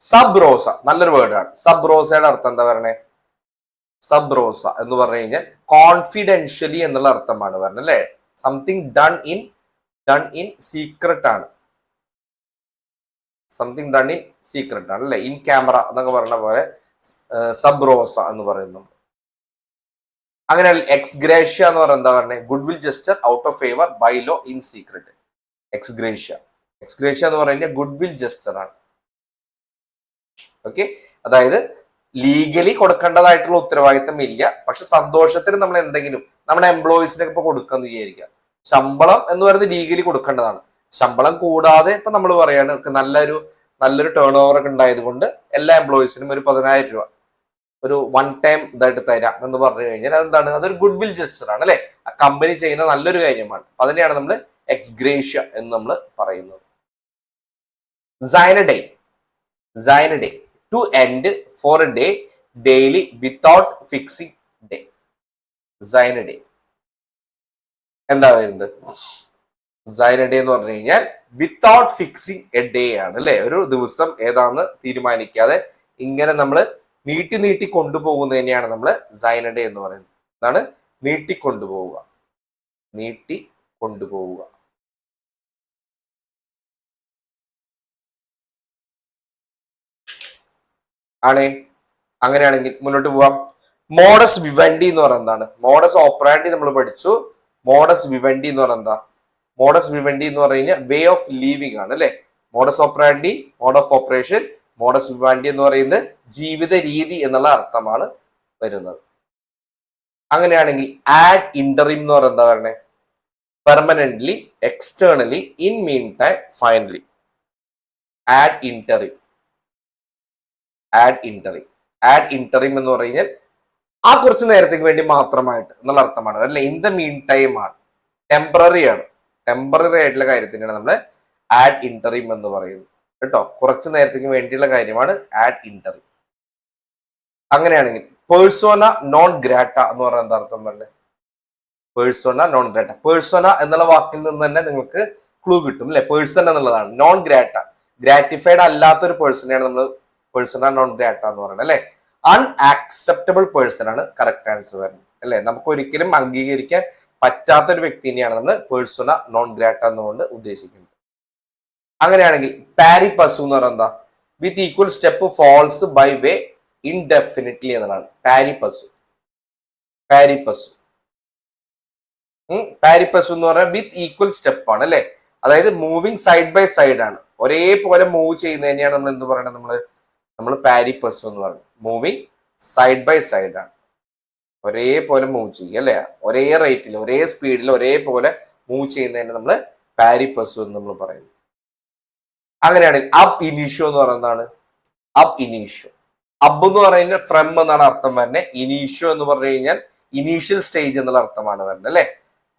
സബ് റോസ നല്ലൊരു വേർഡാണ്. സബ് റോസയുടെ അർത്ഥം എന്താ പറയണേ? സബ് റോസ എന്ന് പറഞ്ഞു കഴിഞ്ഞാൽ കോൺഫിഡൻഷ്യലി എന്നുള്ള അർത്ഥമാണ് പറഞ്ഞത് അല്ലെ. സംതിങ് ഡൺ ഇൻ സീക്രട്ട് ആണ്, സംതിങ് ഡൺ ഇൻ സീക്രട്ട് ആണ് അല്ലെ, ഇൻ ക്യാമറ എന്നൊക്കെ പറഞ്ഞ പോലെ സബ് റോസ എന്ന് പറയുന്നു. അങ്ങനെ എക്സ്ഗ്രേഷ്യ എന്ന് പറയുന്നത് എന്താ പറഞ്ഞത്? Good will gesture out of favour by law in secret. Ex gratia എന്ന് പറയുന്നത് ഗുഡ് വിൽ ജസ്റ്റർ ആണ്. ഓക്കെ, അതായത് ലീഗലി കൊടുക്കേണ്ടതായിട്ടുള്ള ഉത്തരവാദിത്തം ഇല്ല, പക്ഷെ സന്തോഷത്തിന് നമ്മൾ എന്തെങ്കിലും നമ്മുടെ എംപ്ലോയീസിനൊക്കെ ഇപ്പൊ കൊടുക്കാന്ന് വിചാരിക്കുക. ശമ്പളം എന്ന് പറയുന്നത് ലീഗലി കൊടുക്കേണ്ടതാണ്. ശമ്പളം കൂടാതെ ഇപ്പൊ നമ്മൾ പറയാണ് നല്ലൊരു ടേൺ ഓവർ ഒക്കെ ഉണ്ടായത് കൊണ്ട് എല്ലാ എംപ്ലോയീസിനും ഒരു 10,000 രൂപ ഒരു വൺ ടൈം ഇതായിട്ട് തരാം എന്ന് പറഞ്ഞു കഴിഞ്ഞാൽ അതെന്താണ്? അതൊരു ഗുഡ് വിൽ ജസ്റ്റർ ആണ് അല്ലെ, ആ കമ്പനി ചെയ്യുന്ന നല്ലൊരു കാര്യമാണ്. അതിനെയാണ് നമ്മൾ എക്സ്ഗ്രേഷ്യ എന്ന് നമ്മൾ പറയുന്നത്. Sine die to end for a day daily without fixing day. Sine die എന്താ വരുന്നത്? സൈനഡേ എന്ന് പറഞ്ഞു കഴിഞ്ഞാൽ വിത്തൗട്ട് ഫിക്സിംഗ് എ ഡേ ആണ് അല്ലെ, ഒരു ദിവസം ഏതാന്ന് തീരുമാനിക്കാതെ ഇങ്ങനെ നമ്മൾ നീട്ടി കൊണ്ടുപോകുന്നതിനെയാണ് നമ്മൾ സൈനഡേ എന്ന് പറയുന്നത്. അതാണ് നീട്ടിക്കൊണ്ടുപോവുക. ആണേ. അങ്ങനെയാണെങ്കിൽ മുന്നോട്ട് പോവാം. മോഡസ് വിവൻഡി എന്ന് പറയുന്നത് എന്താണ്? മോഡസ് ഓപ്പറാൻഡി നമ്മൾ പഠിച്ചു. മോഡസ് വിവൻഡി എന്ന് പറയുന്നത് എന്താ? മോഡസ് വിവൻഡി എന്ന് പറഞ്ഞു കഴിഞ്ഞാൽ വേ ഓഫ് ലീവിംഗ് ആണ് അല്ലെ. Modus operandi, mode of operation. Modus vivendi എന്ന് പറയുന്നത് ജീവിത രീതി എന്നുള്ള അർത്ഥമാണ് വരുന്നത്. അങ്ങനെയാണെങ്കിൽ ആഡ് ഇന്ററിം എന്ന് പറയുന്നത് എന്താ പറയണേ? Permanently, externally, in mean time, finally. Add interim എന്ന് പറഞ്ഞാൽ ആ കുറച്ച് നേരത്തേക്ക് വേണ്ടി മാത്രമായിട്ട് എന്നുള്ള അർത്ഥമാണ് അല്ലെ. ഇൻ ദ മീൻ ടൈം ആണ്, ടെമ്പററി ആണ്. ടെമ്പററി ആയിട്ടുള്ള കാര്യത്തിനാണ് നമ്മൾ ആഡ് ഇന്ററിം എന്ന് പറയുന്നത് കേട്ടോ. കുറച്ച് നേരത്തേക്ക് വേണ്ടിയുള്ള കാര്യമാണ് ആഡ് ഇന്ററിം. അങ്ങനെയാണെങ്കിൽ പേഴ്സോന നോൺ ഗ്രാറ്റ എന്ന് പറയുന്നത് എന്താ അർത്ഥം പറഞ്ഞത്? പേഴ്സോന നോൺ ഗ്രാറ്റ. പേഴ്സോന എന്നുള്ള വാക്കിൽ നിന്ന് തന്നെ നിങ്ങൾക്ക് ക്ലൂ കിട്ടും അല്ലെ. പേഴ്സൺ എന്നുള്ളതാണ്. നോൺ ഗ്രാറ്റ, ഗ്രാറ്റിഫൈഡ് അല്ലാത്തൊരു പേഴ്സണെയാണ് നമ്മൾ പേഴ്സണ നോൺ ഗ്രാറ്റ എന്ന് പറയുന്നത് അല്ലെ. അൺആക്സെപ്റ്റബിൾ പേഴ്സൺ ആണ് കറക്റ്റ് ആൻസർ വരുന്നത് അല്ലെ. നമുക്ക് ഒരിക്കലും അംഗീകരിക്കാൻ പറ്റാത്തൊരു വ്യക്തിനെയാണ് നമ്മൾ പേഴ്സണ നോൺ ഗ്രാറ്റ എന്നുകൊണ്ട് ഉദ്ദേശിക്കുന്നത്. അങ്ങനെയാണെങ്കിൽ പാരിപ്പസു എന്ന് പറയുന്നത് എന്താ? With equal step falls by way indefinitely എന്നതാണ് പാരിപ്പസു എന്ന് പറഞ്ഞാൽ വിത്ത് ഈക്വൽ സ്റ്റെപ്പ് ആണ് അല്ലെ. അതായത് മൂവിങ് സൈഡ് ബൈ സൈഡ് ആണ്, ഒരേപോലെ മൂവ് ചെയ്യുന്നതിനെയാണ് നമ്മൾ എന്ത് പറയുന്നത്? നമ്മൾ പാരിപ്പസു എന്ന് പറയുന്നത്. മൂവിങ് സൈഡ് ബൈ സൈഡ് ആണ്, ഒരേപോലെ മൂവ് ചെയ്യുക അല്ലെ. ഒരേ റേറ്റിൽ, ഒരേ സ്പീഡിൽ, ഒരേപോലെ മൂവ് ചെയ്യുന്നതിന് നമ്മൾ പാരിപ്പസു എന്ന് നമ്മൾ പറയുന്നത്. അങ്ങനെയാണെങ്കിൽ അബ് ഇനീഷ്യോ എന്ന് പറയുന്നതാണ്. അബ് ഇനീഷ്യോ, അബ് എന്ന് പറയുന്നത് ഫ്രം എന്നാണ് അർത്ഥം വരുന്നത്. ഇനീഷ്യോ എന്ന് പറഞ്ഞു കഴിഞ്ഞാൽ ഇനീഷ്യൽ സ്റ്റേജ് എന്നുള്ള അർത്ഥമാണ് വരുന്നത് അല്ലെ.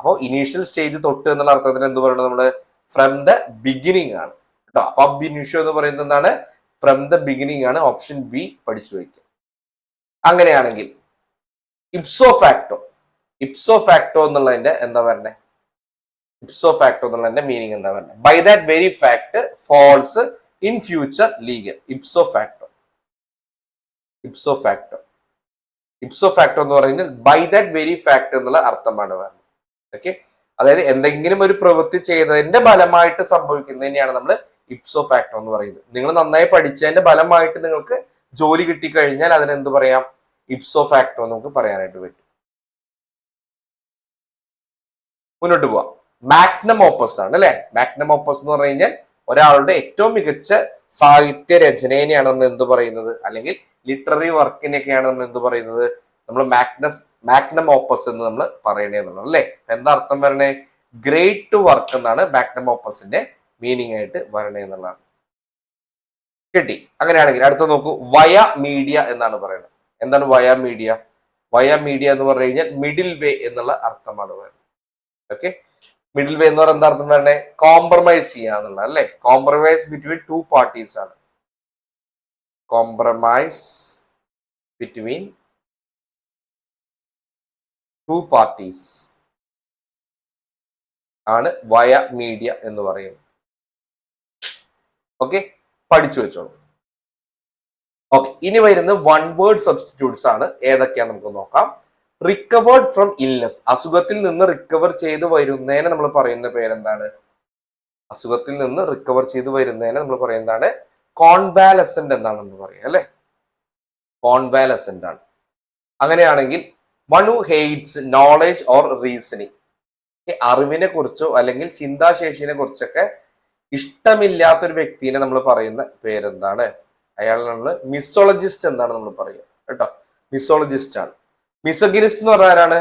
അപ്പോൾ ഇനീഷ്യൽ സ്റ്റേജ് തൊട്ട് എന്നുള്ള അർത്ഥത്തിന് എന്ത് പറയുന്നത്? നമ്മള് ഫ്രം ദ ബിഗിനിങ് ആണ് കേട്ടോ. അപ്പൊ അബ് ഇനീഷ്യോ എന്ന് പറയുന്നത് എന്താണ്? ഫ്രം ദ ബിഗിനിങ് ആണ്. ഓപ്ഷൻ ബി പഠിച്ചു വയ്ക്കുക. അങ്ങനെയാണെങ്കിൽ ഇപ്സോ ഫാക്ടോ എന്നുള്ളതിന്റെ എന്താ പറഞ്ഞേ? ഇപ്സോ ഫാക്ടോ എന്നുള്ളതിന്റെ മീനിങ് എന്താ പറഞ്ഞത്? By that very fact falls in future legal. Ipso facto എന്ന് പറയുന്നത് ബൈ ദാറ്റ് വെരി ഫാക്ട് എന്നുള്ള അർത്ഥമാണ് വരുന്നത്. ഓക്കെ, അതായത് എന്തെങ്കിലും ഒരു പ്രവൃത്തി ചെയ്തതിന്റെ ഫലമായിട്ട് സംഭവിക്കുന്നതിനെയാണ് നമ്മൾ ഇപ്സോ ഫാക്ടോ എന്ന് പറയുന്നത്. നിങ്ങൾ നന്നായി പഠിച്ചതിന്റെ ഫലമായിട്ട് നിങ്ങൾക്ക് ജോലി കിട്ടിക്കഴിഞ്ഞാൽ അതിനെന്ത് പറയാം? ഇപ്സോ ഫാക്ടോ നമുക്ക് പറയാനായിട്ട് പറ്റും. മുന്നോട്ട് പോവാം. മാഗ്നം ഓപ്പസ് ആണ് അല്ലെ. മാഗ്നം ഓപ്പസ് എന്ന് പറഞ്ഞു കഴിഞ്ഞാൽ ഒരാളുടെ ഏറ്റവും മികച്ച സാഹിത്യ രചനേനെയാണ് നമ്മൾ എന്ത് പറയുന്നത്, അല്ലെങ്കിൽ ലിറ്റററി വർക്കിനെയൊക്കെയാണ് നമ്മൾ എന്ത് പറയുന്നത്, നമ്മൾ മാഗ്നം ഓപ്പസ് എന്ന് നമ്മൾ പറയണേ എന്നുള്ളത് അല്ലേ. എന്താ അർത്ഥം വരണേ? ഗ്രേറ്റ് വർക്ക് എന്നാണ് മാഗ്നം ഓപ്പസിന്റെ മീനിങ് ആയിട്ട് വരണേ എന്നുള്ളതാണ്. കിട്ടി. അങ്ങനെയാണെങ്കിൽ അടുത്ത നോക്കൂ, വയ മീഡിയ എന്നാണ് പറയുന്നത്. എന്താണ് വയ മീഡിയ? വയ മീഡിയ എന്ന് പറഞ്ഞു കഴിഞ്ഞാൽ മിഡിൽ വേ എന്നുള്ള അർത്ഥമാണ് വരുന്നത്. ഓക്കെ, മിഡിൽ വേ എന്ന് പറഞ്ഞാൽ എന്താ അർത്ഥം വരണേ? കോംപ്രമൈസ് ചെയ്യാന്നുള്ള അല്ലെ. കോംപ്രമൈസ് ബിറ്റ്വീൻ ടു പാർട്ടീസ് ആണ്. കോംപ്രമൈസ് ബിറ്റ്വീൻ ടു പാർട്ടീസ് ആണ് വയ മീഡിയ എന്ന് പറയുന്നത്. ഓക്കെ, പഠിച്ചു വെച്ചോളൂ. ഓക്കെ, ഇനി വരുന്ന വൺ വേർഡ് സബ്സ്റ്റിറ്റ്യൂട്ട്സ് ആണ്. ഏതൊക്കെയാ നമുക്ക് നോക്കാം. റിക്കവേർഡ് ഫ്രം ഇൽനെസ്, അസുഖത്തിൽ നിന്ന് റിക്കവർ ചെയ്ത് വരുന്നതിനെ നമ്മൾ പറയുന്ന പേരെന്താണ്? അസുഖത്തിൽ നിന്ന് റിക്കവർ ചെയ്ത് വരുന്നതിനെ നമ്മൾ പറയുന്നതാണ് കോൺവാലസെന്റ് എന്നാണ് നമ്മൾ പറയുക അല്ലെ. കോൺവാലസെന്റ് ആണ്. അങ്ങനെയാണെങ്കിൽ one who hates knowledge or reasoning, അറിവിനെ കുറിച്ചോ അല്ലെങ്കിൽ ചിന്താശേഷിനെ കുറിച്ചൊക്കെ ഇഷ്ടമില്ലാത്തൊരു വ്യക്തിനെ നമ്മൾ പറയുന്ന പേരെന്താണ്? അയാളാണ് മിസോളജിസ്റ്റ് എന്നാണ് നമ്മൾ പറയുക കേട്ടോ. മിസോളജിസ്റ്റ് ആണ്. മിസോഗിനിസ്റ്റ് എന്ന് പറഞ്ഞാൽ ആരാണ്?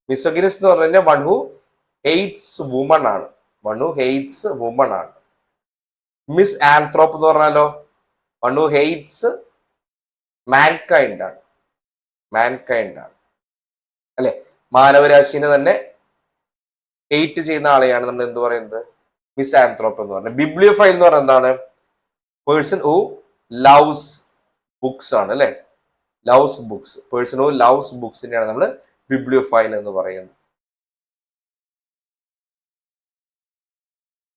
മിസോഗിനിസ്റ്റ് എന്ന് പറഞ്ഞു കഴിഞ്ഞാൽ വൺ ഹു ഹെയ്റ്റ്സ് വുമൺ ആണ്. വൺ ഹു ഹെയ്റ്റ്സ് വുമൺ ആണ്. മിസ് ആന്ത്രോപ്പ് എന്ന് പറഞ്ഞാലോ വൺ ഹു ഹെയ്റ്റ്സ് മാൻകൈൻഡ് ആണ്. മാൻകൈൻഡ് ആണ് അല്ലെ. മാനവരാശിനെ തന്നെ ഹെയ്റ്റ് ചെയ്യുന്ന ആളെയാണ് നമ്മൾ എന്ത് പറയുന്നത്? മിസ് ആന്ത്രോപ്പ് എന്ന് പറയുന്നത്. ബിബ്ലിയോഫൈൽ എന്ന് പറയുന്നത് എന്താണ്? പേഴ്സൺ ഹു ലവ്സ് ബുക്സ് ആണ് അല്ലെ. Loves books. Person who loves ബുക്സിനെയാണ് നമ്മൾ ബിബ്ലിയോഫൈൽ എന്ന് പറയുന്നത്.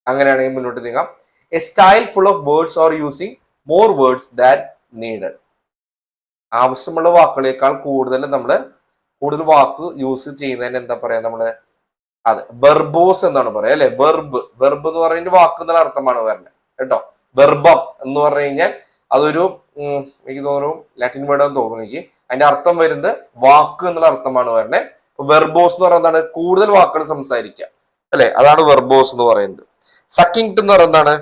അങ്ങനെയാണെങ്കിൽ മുന്നോട്ട് നീങ്ങാം. A style full of words or using more words that needed, ആവശ്യമുള്ള വാക്കുകളേക്കാൾ കൂടുതൽ വാക്ക് യൂസ് ചെയ്യുന്നതിന് എന്താ പറയാ നമ്മള്? അതെ, വെർബോസ് എന്നാണ് പറയാ അല്ലെ. വെർബ് എന്ന് പറയുന്നത് വാക്ക് എന്നുള്ള അർത്ഥമാണ് വരുന്നത് കേട്ടോ. വെർബം എന്ന് പറഞ്ഞു കഴിഞ്ഞാൽ അതൊരു എനിക്ക് തോന്നുന്നു ലാറ്റിൻ വേർഡ് എന്ന് തോന്നുന്നു എനിക്ക്. അതിന്റെ അർത്ഥം വരുന്നത് വാക്ക് എന്നുള്ള അർത്ഥമാണ് വരുന്നത്. വെർബോസ് എന്ന് പറയുന്നത് എന്താണ്? കൂടുതൽ വാക്കുകൾ സംസാരിക്കുക അല്ലെ, അതാണ് വെർബോസ് എന്ന് പറയുന്നത്. സക്കിങ്ട് എന്ന് പറയുന്നത് എന്താണ്?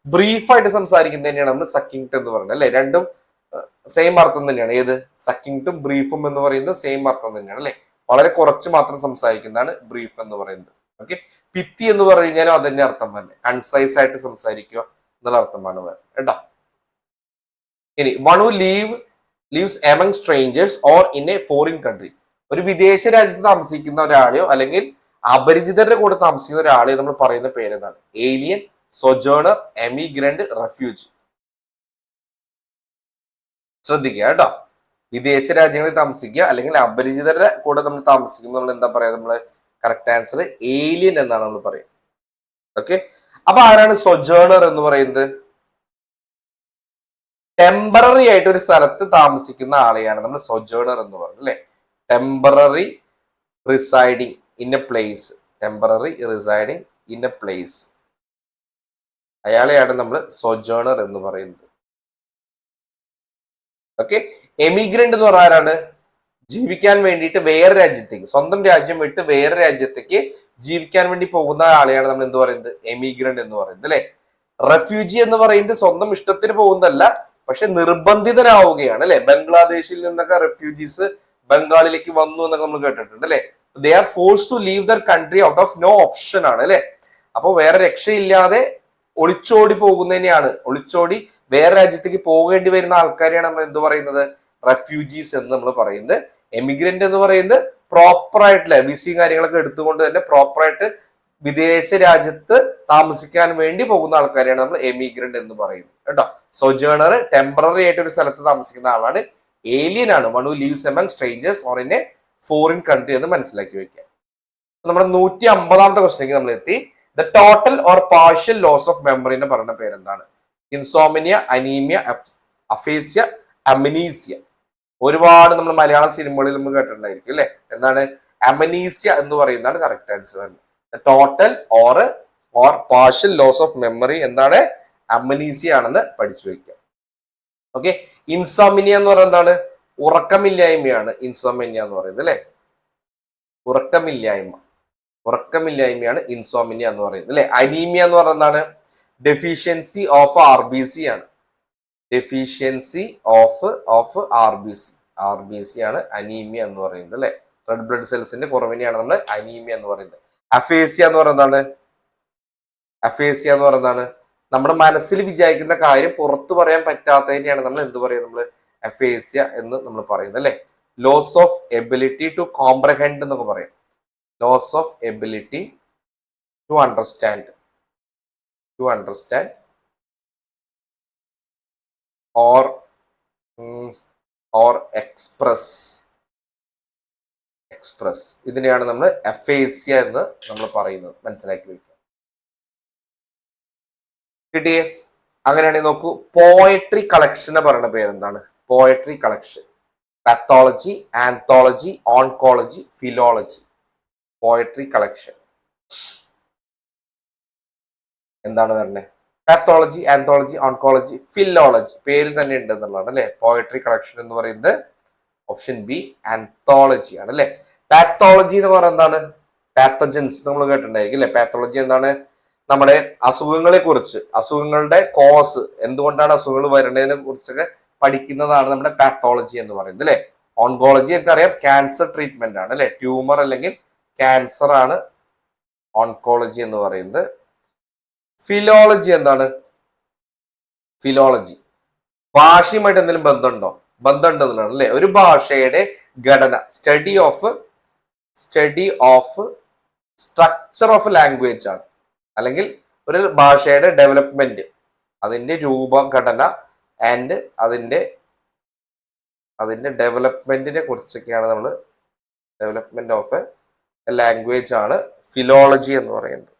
ബ്രീഫായിട്ട് സംസാരിക്കുന്നതിനെയാണ് നമ്മൾ സക്കിങ്ട് എന്ന് പറയുന്നത് അല്ലെ. രണ്ടും സെയിം അർത്ഥം തന്നെയാണ്. ഏത്? സക്കിങ്ട്ടും ബ്രീഫും എന്ന് പറയുന്നത് സെയിം അർത്ഥം തന്നെയാണ് അല്ലെ. വളരെ കുറച്ച് മാത്രം സംസാരിക്കുന്നതാണ് ബ്രീഫ് എന്ന് പറയുന്നത്. ഓക്കെ, പിത്തി എന്ന് പറഞ്ഞു കഴിഞ്ഞാലും അതന്നെ അർത്ഥം തന്നെ, കൺസൈസ് ആയിട്ട് സംസാരിക്കുക എന്നുള്ള അർത്ഥമാണ് വരുന്നത് കേട്ടോ. ഇനി one who lives among strangers or in a foreign country, ഒരു വിദേശ രാജ്യത്ത് താമസിക്കുന്ന ഒരാളെയോ അല്ലെങ്കിൽ അപരിചിതരുടെ കൂടെ താമസിക്കുന്ന ഒരാളെയോ നമ്മൾ പറയുന്ന പേരെന്താണ്? Alien, sojourner, emigrant, refugee. ശ്രദ്ധിക്കുക കേട്ടോ. വിദേശ രാജ്യങ്ങളിൽ താമസിക്കുക അല്ലെങ്കിൽ അപരിചിതരുടെ കൂടെ നമ്മൾ താമസിക്കുമ്പോൾ നമ്മൾ എന്താ പറയാ? നമ്മള് കറക്റ്റ് ആൻസർ ഏലിയൻ എന്നാണ് നമ്മൾ പറയുന്നത്. ഓക്കെ, അപ്പൊ ആരാണ് സൊജേണർ എന്ന് പറയുന്നത്? ടെമ്പററി ആയിട്ട് ഒരു സ്ഥലത്ത് താമസിക്കുന്ന ആളെയാണ് നമ്മൾ സൊജേണർ എന്ന് പറയുന്നത് അല്ലെ. Temporary residing in a place. Temporary residing in a place, അയാളെയാണ് നമ്മൾ സൊജേണർ എന്ന് പറയുന്നത്. ഓക്കെ, എമിഗ്രന്റ് എന്ന് പറഞ്ഞ ആരാണ്? ജീവിക്കാൻ വേണ്ടിയിട്ട് വേറെ രാജ്യത്തേക്ക്, സ്വന്തം രാജ്യം വിട്ട് വേറെ രാജ്യത്തേക്ക് ജീവിക്കാൻ വേണ്ടി പോകുന്ന ആളെയാണ് നമ്മൾ എന്ത് പറയുന്നത്? എമിഗ്രന്റ് എന്ന് പറയുന്നത് അല്ലെ. റെഫ്യൂജി എന്ന് പറയുന്നത് സ്വന്തം ഇഷ്ടത്തിന് പോകുന്നതല്ല, പക്ഷെ നിർബന്ധിതനാവുകയാണ് അല്ലെ. ബംഗ്ലാദേശിൽ നിന്നൊക്കെ റെഫ്യൂജീസ് ബംഗാളിലേക്ക് വന്നു എന്നൊക്കെ നമ്മൾ കേട്ടിട്ടുണ്ട് അല്ലെ. They are force to leave their country out of no option ആണ് അല്ലെ. അപ്പൊ വേറെ രക്ഷയില്ലാതെ ഒളിച്ചോടി പോകുന്നതിനെയാണ്, ഒളിച്ചോടി വേറെ രാജ്യത്തേക്ക് പോകേണ്ടി വരുന്ന ആൾക്കാരെയാണ് നമ്മൾ എന്ത് പറയുന്നത്? റെഫ്യൂജീസ് എന്ന് നമ്മൾ പറയുന്നത്. എമിഗ്രന്റ് എന്ന് പറയുന്നത് പ്രോപ്പർ ആയിട്ടുള്ള വിസയും കാര്യങ്ങളൊക്കെ എടുത്തുകൊണ്ട് തന്നെ പ്രോപ്പറായിട്ട് വിദേശ രാജ്യത്ത് താമസിക്കാൻ വേണ്ടി പോകുന്ന ആൾക്കാരെയാണ് നമ്മൾ എമിഗ്രന്റ് എന്ന് പറയുന്നത് കേട്ടോ. സൊജേണർ ടെമ്പററി ആയിട്ട് ഒരു സ്ഥലത്ത് താമസിക്കുന്ന ആളാണ്. ഏലിയൻ ആണ് one who lives among strangers or in a foreign country എന്ന് മനസ്സിലാക്കി വെക്കുക. നമ്മുടെ 150ാമത്തെ ക്വസ്റ്റ്യനിലേക്ക് നമ്മൾ എത്തി. The total or partial loss of മെമ്മറിനെ പറയുന്ന പേരെന്താണ്? Insomnia, anaemia, aphasia, amnesia. ഒരുപാട് നമ്മൾ മലയാള സിനിമകളിൽ നമ്മൾ കേട്ടിട്ടുണ്ടായിരിക്കും അല്ലെ. എന്താണ്? അമനീസിയ എന്ന് പറയുന്നതാണ് correct answer. Total or partial loss of memory എന്താണ്? അമനീസിയ ആണെന്ന് പഠിച്ചു വെക്കുക. ഓക്കെ, ഇൻസോമിനിയ എന്ന് പറയുന്നത് എന്താണ്? ഉറക്കമില്ലായ്മയാണ് ഇൻസോമിനിയ എന്ന് പറയുന്നത് അല്ലെ. ഉറക്കമില്ലായ്മയാണ് ഇൻസോമിനിയ എന്ന് പറയുന്നത് അല്ലെ. അനീമിയ എന്ന് പറയുന്നത് എന്താണ്? ഡെഫിഷ്യൻസി ഓഫ് RBC ആണ്. ഡെഫിഷ്യൻസി ഓഫ് RBC ആണ് അനീമിയ എന്ന് പറയുന്നത് അല്ലെ. റെഡ് ബ്ലഡ് സെൽസിന്റെ കുറവിനെയാണ് നമ്മൾ അനീമിയ എന്ന് പറയുന്നത്. അഫേസിയ എന്ന് പറയുന്നതാണ് നമ്മുടെ മനസ്സിൽ വിചാരിക്കുന്ന കാര്യം പുറത്തു പറയാൻ പറ്റാത്തതിനെയാണ് നമ്മൾ എന്ത് പറയുന്നത്, നമ്മൾ അഫേസിയ എന്ന് നമ്മൾ പറയുന്നത് അല്ലെ. Loss of ability to comprehend എന്നൊക്കെ പറയും. Loss of ability to understand or express ഇതിനെയാണ് നമ്മൾ അഫേസിയ എന്ന് നമ്മൾ പറയുന്നത്. മനസ്സിലാക്കി വെക്കുക. കിട്ടിയേ? അങ്ങനെയാണെങ്കിൽ നോക്കൂ, പോയട്രി കളക്ഷനെ പറയുന്ന പേരെന്താണ്? Poetry collection, pathology, anthology, oncology, philology. Poetry collection എന്താണ് പറഞ്ഞത്? Pathology, anthology, oncology, philology. പേരിൽ തന്നെ ഉണ്ട് എന്നുള്ളതാണ് അല്ലെ. പോയട്രി കളക്ഷൻ എന്ന് പറയുന്നത് ഓപ്ഷൻ ബി ആന്തോളജി ആണ് അല്ലെ. പാത്തോളജി എന്ന് പറയുന്നത് എന്താണ്? പാത്തോജൻസ് നമ്മൾ കേട്ടിട്ടുണ്ടായിരിക്കും അല്ലെ. പാത്തോളജി എന്താണ്? നമ്മുടെ അസുഖങ്ങളെ കുറിച്ച്, അസുഖങ്ങളുടെ കോസ്, എന്തുകൊണ്ടാണ് അസുഖങ്ങൾ വരുന്നതിനെ കുറിച്ചൊക്കെ പഠിക്കുന്നതാണ് നമ്മുടെ പാത്തോളജി എന്ന് പറയുന്നത് അല്ലെ. ഓൺകോളജി എനിക്കറിയാം, ക്യാൻസർ ട്രീറ്റ്മെന്റ് ആണ് അല്ലെ. ട്യൂമർ അല്ലെങ്കിൽ ക്യാൻസർ ആണ് ഓൺകോളജി എന്ന് പറയുന്നത്. ഫിലോളജി എന്താണ്? ഫിലോളജി ഭാഷയുമായിട്ട് എന്തെങ്കിലും ബന്ധമുണ്ടെന്നാണ് അല്ലെ. ഒരു ഭാഷയുടെ ഘടന, study of structure of language ആണ്. അല്ലെങ്കിൽ ഒരു ഭാഷയുടെ ഡെവലപ്മെന്റ്, അതിന്റെ രൂപഘടന ആൻഡ് അതിന്റെ ഡെവലപ്മെന്റിനെ കുറിച്ചൊക്കെയാണ് നമ്മൾ, ഡെവലപ്മെന്റ് ഓഫ് എ ലാംഗ്വേജ് ആണ് ഫിലോളജി എന്ന് പറയുന്നത്.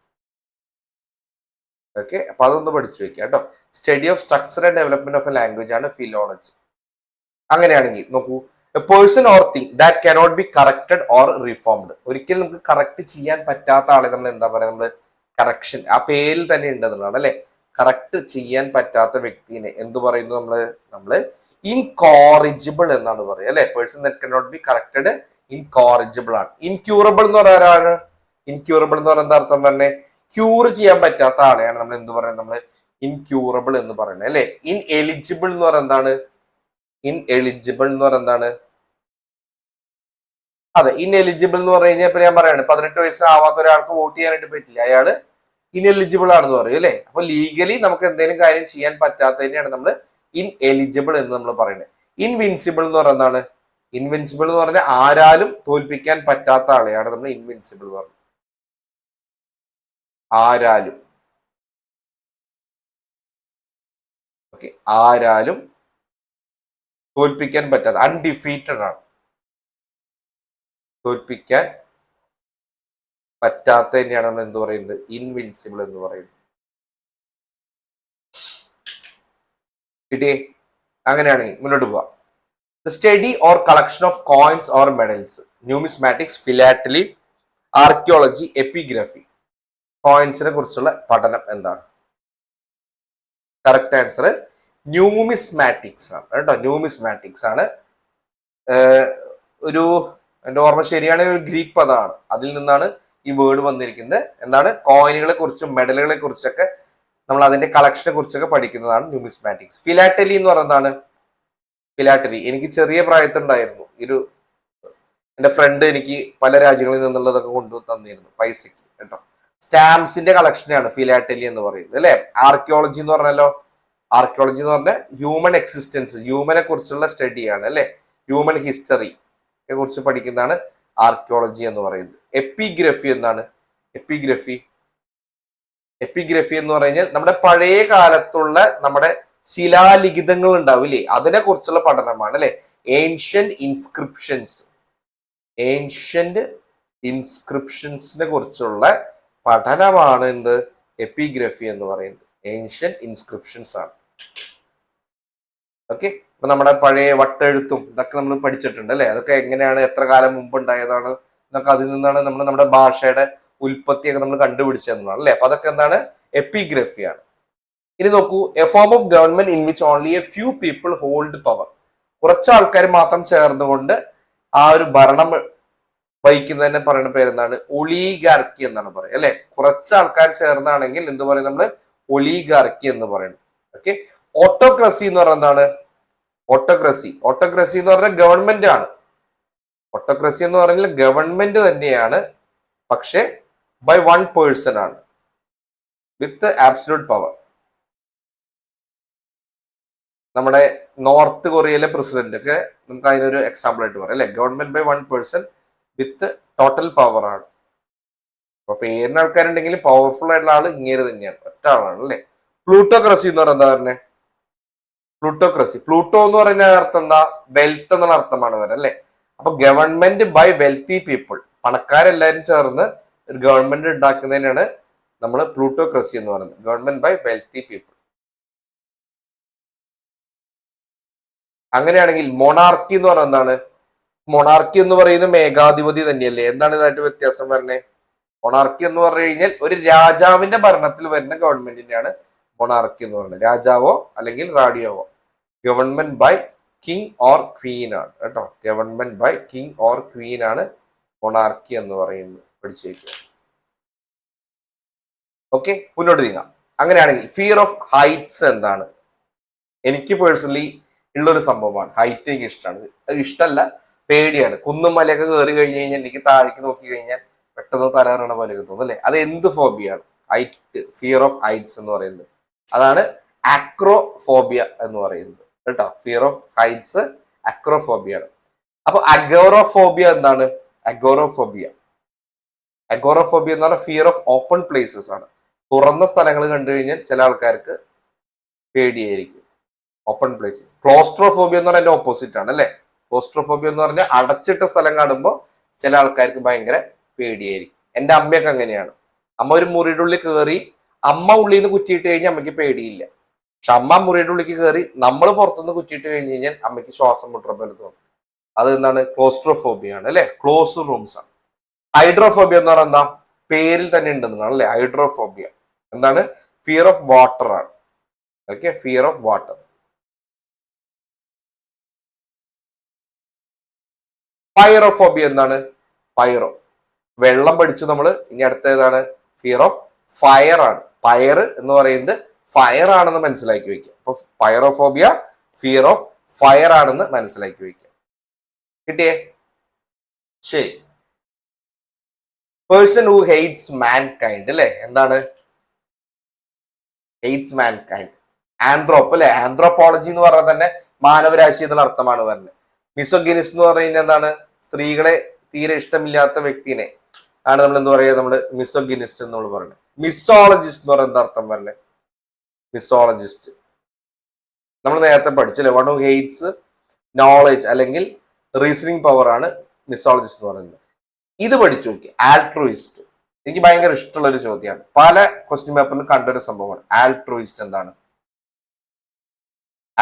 ഓക്കെ, അപ്പൊ അതൊന്ന് പഠിച്ചു വെക്കുക കേട്ടോ. Study of structure and development of A language ആണ് ഫിലോളജി. അങ്ങനെയാണെങ്കിൽ നോക്കൂ, A person or thing that cannot be corrected or reformed. ഒരിക്കലും നമുക്ക് കറക്റ്റ് ചെയ്യാൻ പറ്റാത്ത ആളെ നമ്മൾ എന്താ പറയുക, നമ്മൾ കറക്ഷൻ, ആ പേരിൽ തന്നെ ഉണ്ടെന്നുള്ളതാണ് അല്ലെ. കറക്റ്റ് ചെയ്യാൻ പറ്റാത്ത വ്യക്തിനെ എന്ത് പറയുന്നു? നമ്മള് ഇൻകോറിജിബിൾ എന്നാണ് പറയുക അല്ലെ. Person that cannot be corrected incorrigible ആണ്. ഇൻക്യൂറബിൾ എന്ന് പറയുന്നത്, ഇൻക്യൂറബിൾ എന്ന് പറയുന്ന അർത്ഥം പറഞ്ഞേ, ക്യൂർ ചെയ്യാൻ പറ്റാത്ത ആളെയാണ് നമ്മൾ എന്ത് പറയുന്നത്, നമ്മൾ ഇൻക്യൂറബിൾ എന്ന് പറയുന്നത് അല്ലെ. ഇൻഎലിജിബിൾ എന്ന് പറയുന്നത് എന്താണ്? ഇൻഎലിജിബിൾ എന്ന് പറയുന്നത് എന്താണ്? അതെ, ഇൻഎലിജിബിൾ എന്ന് പറഞ്ഞു കഴിഞ്ഞാൽ ഇപ്പൊ ഞാൻ പറയാണ്, 18 വയസ്സ് ആവാത്ത ഒരാൾക്ക് വോട്ട് ചെയ്യാനായിട്ട് പറ്റില്ല, അയാള് ഇൻഎലിജിബിൾ ആണെന്ന് പറയും അല്ലെ. അപ്പൊ ലീഗലി നമുക്ക് എന്തെങ്കിലും കാര്യം ചെയ്യാൻ പറ്റാത്തതിനെയാണ് നമ്മൾ ഇൻഎലിജിബിൾ എന്ന് നമ്മൾ പറയുന്നത്. ഇൻവിൻസിബിൾ എന്ന് പറയുന്നതാണ്, ഇൻവിൻസിബിൾ എന്ന് പറഞ്ഞാൽ ആരാലും തോൽപ്പിക്കാൻ പറ്റാത്ത ആളെയാണ് നമ്മൾ ഇൻവിൻസിബിൾ എന്ന് പറയുന്നത്. ആരാലും, ഓക്കെ, ആരാലും തോൽപ്പിക്കാൻ പറ്റാത്ത, അൺഡിഫീറ്റഡ് ആണ്. തോൽപ്പിക്കാൻ പറ്റാത്തതിനെയാണ് നമ്മൾ എന്ത് പറയുന്നത്? ഇൻവിൻസിബിൾ എന്ന് പറയുന്നത്. കിട്ടിയേ? അങ്ങനെയാണെങ്കിൽ മുന്നോട്ട് പോവാം. The study or collection of coins or medals, numismatics, philately, archaeology, epigraphy. കോയിൻസിനെ കുറിച്ചുള്ള പഠനം എന്താണ്? കറക്റ്റ് ആൻസർ ന്യൂമിസ്മാറ്റിക്സ് ആണ് കേട്ടോ. ന്യൂമിസ്മാറ്റിക്സ് ആണ്. ഒരു, എന്റെ ഓർമ്മ ശരിയാണെങ്കിൽ ഒരു ഗ്രീക്ക് പദമാണ്, അതിൽ നിന്നാണ് ഈ വേർഡ് വന്നിരിക്കുന്നത്. എന്താണ്? കോയിനുകളെ കുറിച്ചും മെഡലുകളെ കുറിച്ചൊക്കെ നമ്മൾ അതിന്റെ കളക്ഷനെ കുറിച്ചൊക്കെ പഠിക്കുന്നതാണ് ന്യൂമിസ്മാറ്റിക്സ്. ഫിലാറ്റലി എന്ന് പറയുന്നതാണ്, ഫിലാറ്റലി എനിക്ക് ചെറിയ പ്രായത്തിലുണ്ടായിരുന്നു. എന്റെ ഫ്രണ്ട് എനിക്ക് പല രാജ്യങ്ങളിൽ നിന്നുള്ളതൊക്കെ കൊണ്ടു തന്നിരുന്നു പൈസക്ക് കേട്ടോ. സ്റ്റാമ്പ്സിന്റെ കളക്ഷനാണ് ഫിലാറ്റലി എന്ന് പറയുന്നത് അല്ലെ. ആർക്കിയോളജി എന്ന് പറഞ്ഞാലോ, ആർക്കിയോളജി എന്ന് പറഞ്ഞാൽ ഹ്യൂമൻ എക്സിസ്റ്റൻസ്, ഹ്യൂമനെ കുറിച്ചുള്ള സ്റ്റഡിയാണ് അല്ലെ. ഹ്യൂമൻ ഹിസ്റ്ററി കുറിച്ച് പഠിക്കുന്നതാണ് ആർക്കിയോളജി എന്ന് പറയുന്നത്. എപ്പിഗ്രഫി എന്താണ്? എപ്പിഗ്രഫി എന്ന് പറഞ്ഞാൽ നമ്മുടെ പഴയ കാലത്തുള്ള നമ്മുടെ ശിലാലിഖിതങ്ങൾ ഉണ്ടാവില്ലേ, അതിനെ കുറിച്ചുള്ള പഠനമാണ് അല്ലെ. ഏൻഷ്യന്റ് ഇൻസ്ക്രിപ്ഷൻസിനെ കുറിച്ചുള്ള പഠനമാണ് എന്ത്? എപ്പിഗ്രഫി എന്ന് പറയുന്നത്. ഏൻഷ്യന്റ് ഇൻസ്ക്രിപ്ഷൻസ് ആണ്. ഓക്കെ, അപ്പൊ നമ്മുടെ പഴയ വട്ടെഴുത്തും ഇതൊക്കെ നമ്മൾ പഠിച്ചിട്ടുണ്ട് അല്ലെ. അതൊക്കെ എങ്ങനെയാണ്, എത്ര കാലം മുമ്പ് ഉണ്ടായതാണ് എന്നൊക്കെ, അതിൽ നിന്നാണ് നമ്മൾ നമ്മുടെ ഭാഷയുടെ ഉൽപ്പത്തിയൊക്കെ നമ്മൾ കണ്ടുപിടിച്ചതെന്നാണ് അല്ലെ. അപ്പൊ അതൊക്കെ എന്താണ്? എപ്പിഗ്രഫിയാണ്. ഇനി നോക്കൂ, A form of government in which only A few people hold power. കുറച്ച് ആൾക്കാർ മാത്രം ചേർന്നുകൊണ്ട് ആ ഒരു ഭരണം വഹിക്കുന്നതിനെ പറയുന്ന പേരെന്താണ്? ഒളീഗാർക്കി എന്നാണ് പറയുക അല്ലെ. കുറച്ച് ആൾക്കാർ ചേർന്നാണെങ്കിൽ എന്ത് പറയും? നമ്മള് ഒലീഗാർക്കി എന്ന് പറയുന്നത്. ഓക്കെ, ഓട്ടോക്രസി എന്ന് പറഞ്ഞാൽ എന്താണ്? ഓട്ടോക്രസി എന്ന് പറഞ്ഞാൽ ഗവൺമെന്റ് ആണ്. ഓട്ടോക്രസി എന്ന് പറഞ്ഞാൽ ഗവൺമെന്റ് തന്നെയാണ്, പക്ഷെ ബൈ വൺ പേഴ്സൺ ആണ്, വിത്ത് ആബ്സല്യൂട്ട് പവർ. നമ്മുടെ നോർത്ത് കൊറിയയിലെ പ്രസിഡന്റ് ഒക്കെ നമുക്ക് അതിനൊരു എക്സാമ്പിൾ ആയിട്ട് പറയാം അല്ലെ. Government by one person with total power ആണ്. അപ്പൊ പേരിന് ആൾക്കാരുണ്ടെങ്കിൽ പവർഫുൾ ആയിട്ടുള്ള ആള് ഇങ്ങനെ തന്നെയാണ്, ഒറ്റ ആളാണ് അല്ലെ. പ്ലൂട്ടോക്രസി എന്ന് പറയുന്നത് എന്താ പറഞ്ഞത്? പ്ലൂട്ടോ എന്ന് പറയുന്ന അർത്ഥം എന്താ? വെൽത്ത് എന്നുള്ള അർത്ഥമാണ് വരുന്നത് അല്ലെ. അപ്പൊ ഗവൺമെന്റ് ബൈ വെൽത്തി പീപ്പിൾ, പണക്കാരെല്ലാരും ചേർന്ന് ഒരു ഗവൺമെന്റ് ഉണ്ടാക്കുന്നതിനാണ് നമ്മൾ പ്ലൂട്ടോക്രസി എന്ന് പറയുന്നത്. Government by wealthy people. അങ്ങനെയാണെങ്കിൽ മൊണാർക്കി എന്ന് പറയുന്നത് എന്താണ്? മൊണാർക്കി എന്ന് പറയുന്നത് മേഘാധിപതി തന്നെയല്ലേ? എന്താണ് ഇതായിട്ട് വ്യത്യാസം വരുന്നത്? മൊണാർക്കി എന്ന് പറഞ്ഞു കഴിഞ്ഞാൽ ഒരു രാജാവിന്റെ ഭരണത്തിൽ വരുന്ന ഗവൺമെന്റിനെയാണ് മൊണാർക്കി എന്ന് പറയുന്നത്. രാജാവോ അല്ലെങ്കിൽ റാഡിയോവോ. Government by king or queen ആണ് കേട്ടോ. Government by king or queen ആണ് മൊണാർക്കി എന്ന് പറയുന്നത്. പഠിച്ചു വയ്ക്കുക. ഓക്കെ, മുന്നോട്ട് നീങ്ങാം. അങ്ങനെയാണെങ്കിൽ ഫിയർ ഓഫ് ഹൈറ്റ്സ് എന്താണ്? എനിക്ക് പേഴ്സണലി ഉള്ളൊരു സംഭവമാണ്. ഹൈറ്റ് എനിക്ക് ഇഷ്ടമാണ്. ഇഷ്ടമല്ല, പേടിയാണ്. കുന്നും മലയൊക്കെ കയറി കഴിഞ്ഞ് കഴിഞ്ഞാൽ എനിക്ക് താഴേക്ക് നോക്കി കഴിഞ്ഞാൽ പെട്ടെന്ന് തലകറണ പോലെയൊക്കെ തോന്നും അല്ലെ. അത് എന്ത് ഫോബിയാണ്? ഹൈറ്റ്, ഫിയർ ഓഫ് ഹൈറ്റ്സ് എന്ന് പറയുന്നത്. അതാണ് അക്രോഫോബിയ എന്ന് പറയുന്നത് കേട്ടോ. ഫിയർ ഓഫ് ഹൈറ്റ്സ് അക്രോഫോബിയാണ്. അപ്പൊ അഗോറോഫോബിയ എന്താണ്? അഗോറോഫോബിയ എന്ന് പറഞ്ഞാൽ ഫിയർ ഓഫ് ഓപ്പൺ പ്ലേസസ് ആണ്. തുറന്ന സ്ഥലങ്ങൾ കണ്ടു കഴിഞ്ഞാൽ ചില ആൾക്കാർക്ക് പേടിയായിരിക്കും. Open places. ക്ലോസ്ട്രോഫോബിയ എന്ന് പറഞ്ഞാൽ അതിന്റെ ഓപ്പോസിറ്റ് ആണ് അല്ലെ. ക്ലോസ്ട്രോഫോബിയ എന്ന് പറഞ്ഞാൽ അടച്ചിട്ട സ്ഥലം കാണുമ്പോൾ ചില ആൾക്കാർക്ക് ഭയങ്കര പേടിയായിരിക്കും. എന്റെ അമ്മയൊക്കെ അങ്ങനെയാണ്. അമ്മ ഒരു മുറിയുടെ ഉള്ളിൽ കയറി, അമ്മ ഉള്ളിൽ നിന്ന് കുറ്റിയിട്ട് കഴിഞ്ഞാൽ അമ്മയ്ക്ക് പേടിയില്ല. പക്ഷെ അമ്മ മുറിയുടെ ഉള്ളിലേക്ക് കയറി നമ്മൾ പുറത്തുനിന്ന് കുറ്റിയിട്ട് കഴിഞ്ഞ് കഴിഞ്ഞാൽ അമ്മയ്ക്ക് ശ്വാസം മുട്ടുന്ന പോലെ തോന്നും. അത് എന്താണ്? ക്ലോസ്ട്രോഫോബിയ ആണ് അല്ലെ. ക്ലോസ്ഡ് റൂംസ് ആണ്. ഹൈഡ്രോഫോബിയ എന്ന് പറഞ്ഞാൽ എന്താ? പേരിൽ തന്നെ ഉണ്ടെന്നാണ് അല്ലെ. ഹൈഡ്രോഫോബിയ എന്താണ്? ഫിയർ ഓഫ് വാട്ടർ ആണ്. Okay, fear of water. Pyrophobia എന്താണ്? വെള്ളം പഠിച്ചു നമ്മൾ. ഇനി അടുത്ത ഏതാണ്? ഫിയർ ഓഫ് ഫയർ ആണ്. ഫയർ എന്ന് പറയുന്നത് ഫയർ ആണെന്ന് മനസ്സിലാക്കി വെക്കുക. അപ്പൊ പൈറോഫോബിയ ഫിയർ ഓഫ് ഫയർ ആണെന്ന് മനസ്സിലാക്കി വെക്കുക. കിട്ടിയേ? ശരി. പേഴ്സൺ ഹു ഹെയ്റ്റ്സ് മാൻകൈൻഡ് അല്ലെ. എന്താണ് ഹെയ്റ്റ്സ് മാൻകൈൻഡ്? ആന്ത്രോപ്പ് അല്ലെ. ആന്ത്രോപോളജി എന്ന് പറഞ്ഞാൽ തന്നെ മാനവരാശി എന്നുള്ള അർത്ഥമാണ് വരുന്നത്. മിസോഗിനിസ്റ്റ് എന്ന് പറയുന്നത് എന്താണ്? സ്ത്രീകളെ തീരെ ഇഷ്ടമില്ലാത്ത വ്യക്തിനെ ആണ് നമ്മൾ എന്ത് പറയുക? നമ്മൾ മിസോഗിനിസ്റ്റ് എന്ന് നമ്മൾ പറയുന്നത്. മിസോളജിസ്റ്റ് എന്ന് പറയുന്നത് അർത്ഥം വരുന്നത്. മിസോളജിസ്റ്റ് നമ്മൾ നേരത്തെ പഠിച്ചല്ലേ. വൺ ഹു ഹെയ്റ്റ്സ് നോളജ് അല്ലെങ്കിൽ റീസണിങ് പവർ ആണ് മിസോളജിസ്റ്റ് എന്ന് പറയുന്നത്. ഇത് പഠിച്ചു നോക്കി. ആൾട്രോയിസ്റ്റ് എനിക്ക് ഭയങ്കര ഇഷ്ടമുള്ള ഒരു ചോദ്യമാണ്. പല ക്വസ്റ്റ്യൻ പേപ്പറിലും കണ്ടൊരു സംഭവമാണ്. ആൾട്രോയിസ്റ്റ് എന്താണ്?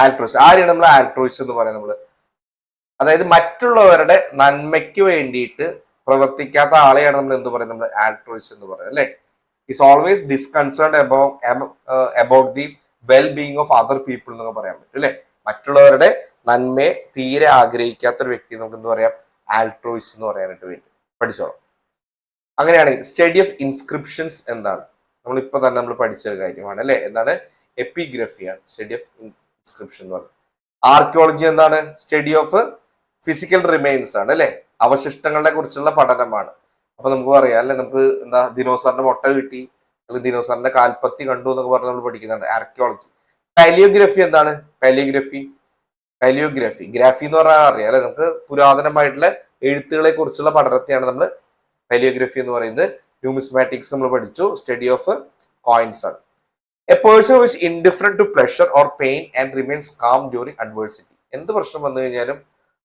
ആൾട്രോയിസ്റ്റ് ആരെയാണ് നമ്മൾ ആൾട്രോയിസ്റ്റ് എന്ന് പറയുന്നത്? നമ്മൾ അതായത് മറ്റുള്ളവരുടെ നന്മയ്ക്ക് വേണ്ടിയിട്ട് പ്രവർത്തിക്കാത്ത ആളെയാണ് നമ്മൾ എന്ത് പറയുന്നത്? നമ്മൾ ആൾട്രോയിസ്റ്റ് എന്ന് പറയുന്നത് അല്ലെ. Is always disconcerned about the well being of other people എന്നൊക്കെ പറയാൻ പറ്റും അല്ലെ. മറ്റുള്ളവരുടെ നന്മയെ തീരെ ആഗ്രഹിക്കാത്ത ഒരു വ്യക്തി നമുക്ക് എന്ത് പറയാം? ആൾട്രോയിസ്റ്റ് എന്ന് പറയാനായിട്ട് വേണ്ടി പഠിച്ചോളാം. അങ്ങനെയാണെങ്കിൽ സ്റ്റഡി ഓഫ് ഇൻസ്ക്രിപ്ഷൻസ് എന്താണ്? നമ്മളിപ്പോ തന്നെ നമ്മൾ പഠിച്ചൊരു കാര്യമാണ് അല്ലെ. എന്താണ്? എപ്പിഗ്രഫിയാണ് സ്റ്റഡി ഓഫ് ഇൻസ്ക്രിപ്ഷൻ എന്ന് പറയുന്നത്. ആർക്കിയോളജി എന്താണ്? സ്റ്റഡി ഓഫ് ഫിസിക്കൽ റിമെയിൻസ് ആണ് അല്ലെ. അവശിഷ്ടങ്ങളെ കുറിച്ചുള്ള പഠനമാണ്. അപ്പൊ നമുക്ക് പറയാം അല്ലെ, നമുക്ക് എന്താ ദിനോസറിന്റെ മുട്ട കിട്ടി അല്ലെങ്കിൽ ദിനോസറിന്റെ കാൽപ്പത്തി കണ്ടു എന്നൊക്കെ പറഞ്ഞ് നമ്മൾ പഠിക്കുന്നുണ്ട്. ആർക്കിയോളജി. പാലിയോഗ്രഫി എന്താണ്? പാലിയോഗ്രഫി ഗ്രാഫി എന്ന് പറഞ്ഞാൽ അറിയാം അല്ലെ. നമുക്ക് പുരാതനമായിട്ടുള്ള എഴുത്തുകളെ കുറിച്ചുള്ള പഠനത്തെയാണ് നമ്മൾ പാലിയോഗ്രഫി എന്ന് പറയുന്നത്. ന്യൂമിസ്മാറ്റിക്സ് നമ്മൾ പഠിച്ചു. സ്റ്റഡി ഓഫ് കോയിൻസ് ആണ്. A person who is indifferent to pleasure or pain and remains calm during adversity. എന്ത് പ്രശ്നം വന്നു കഴിഞ്ഞാലും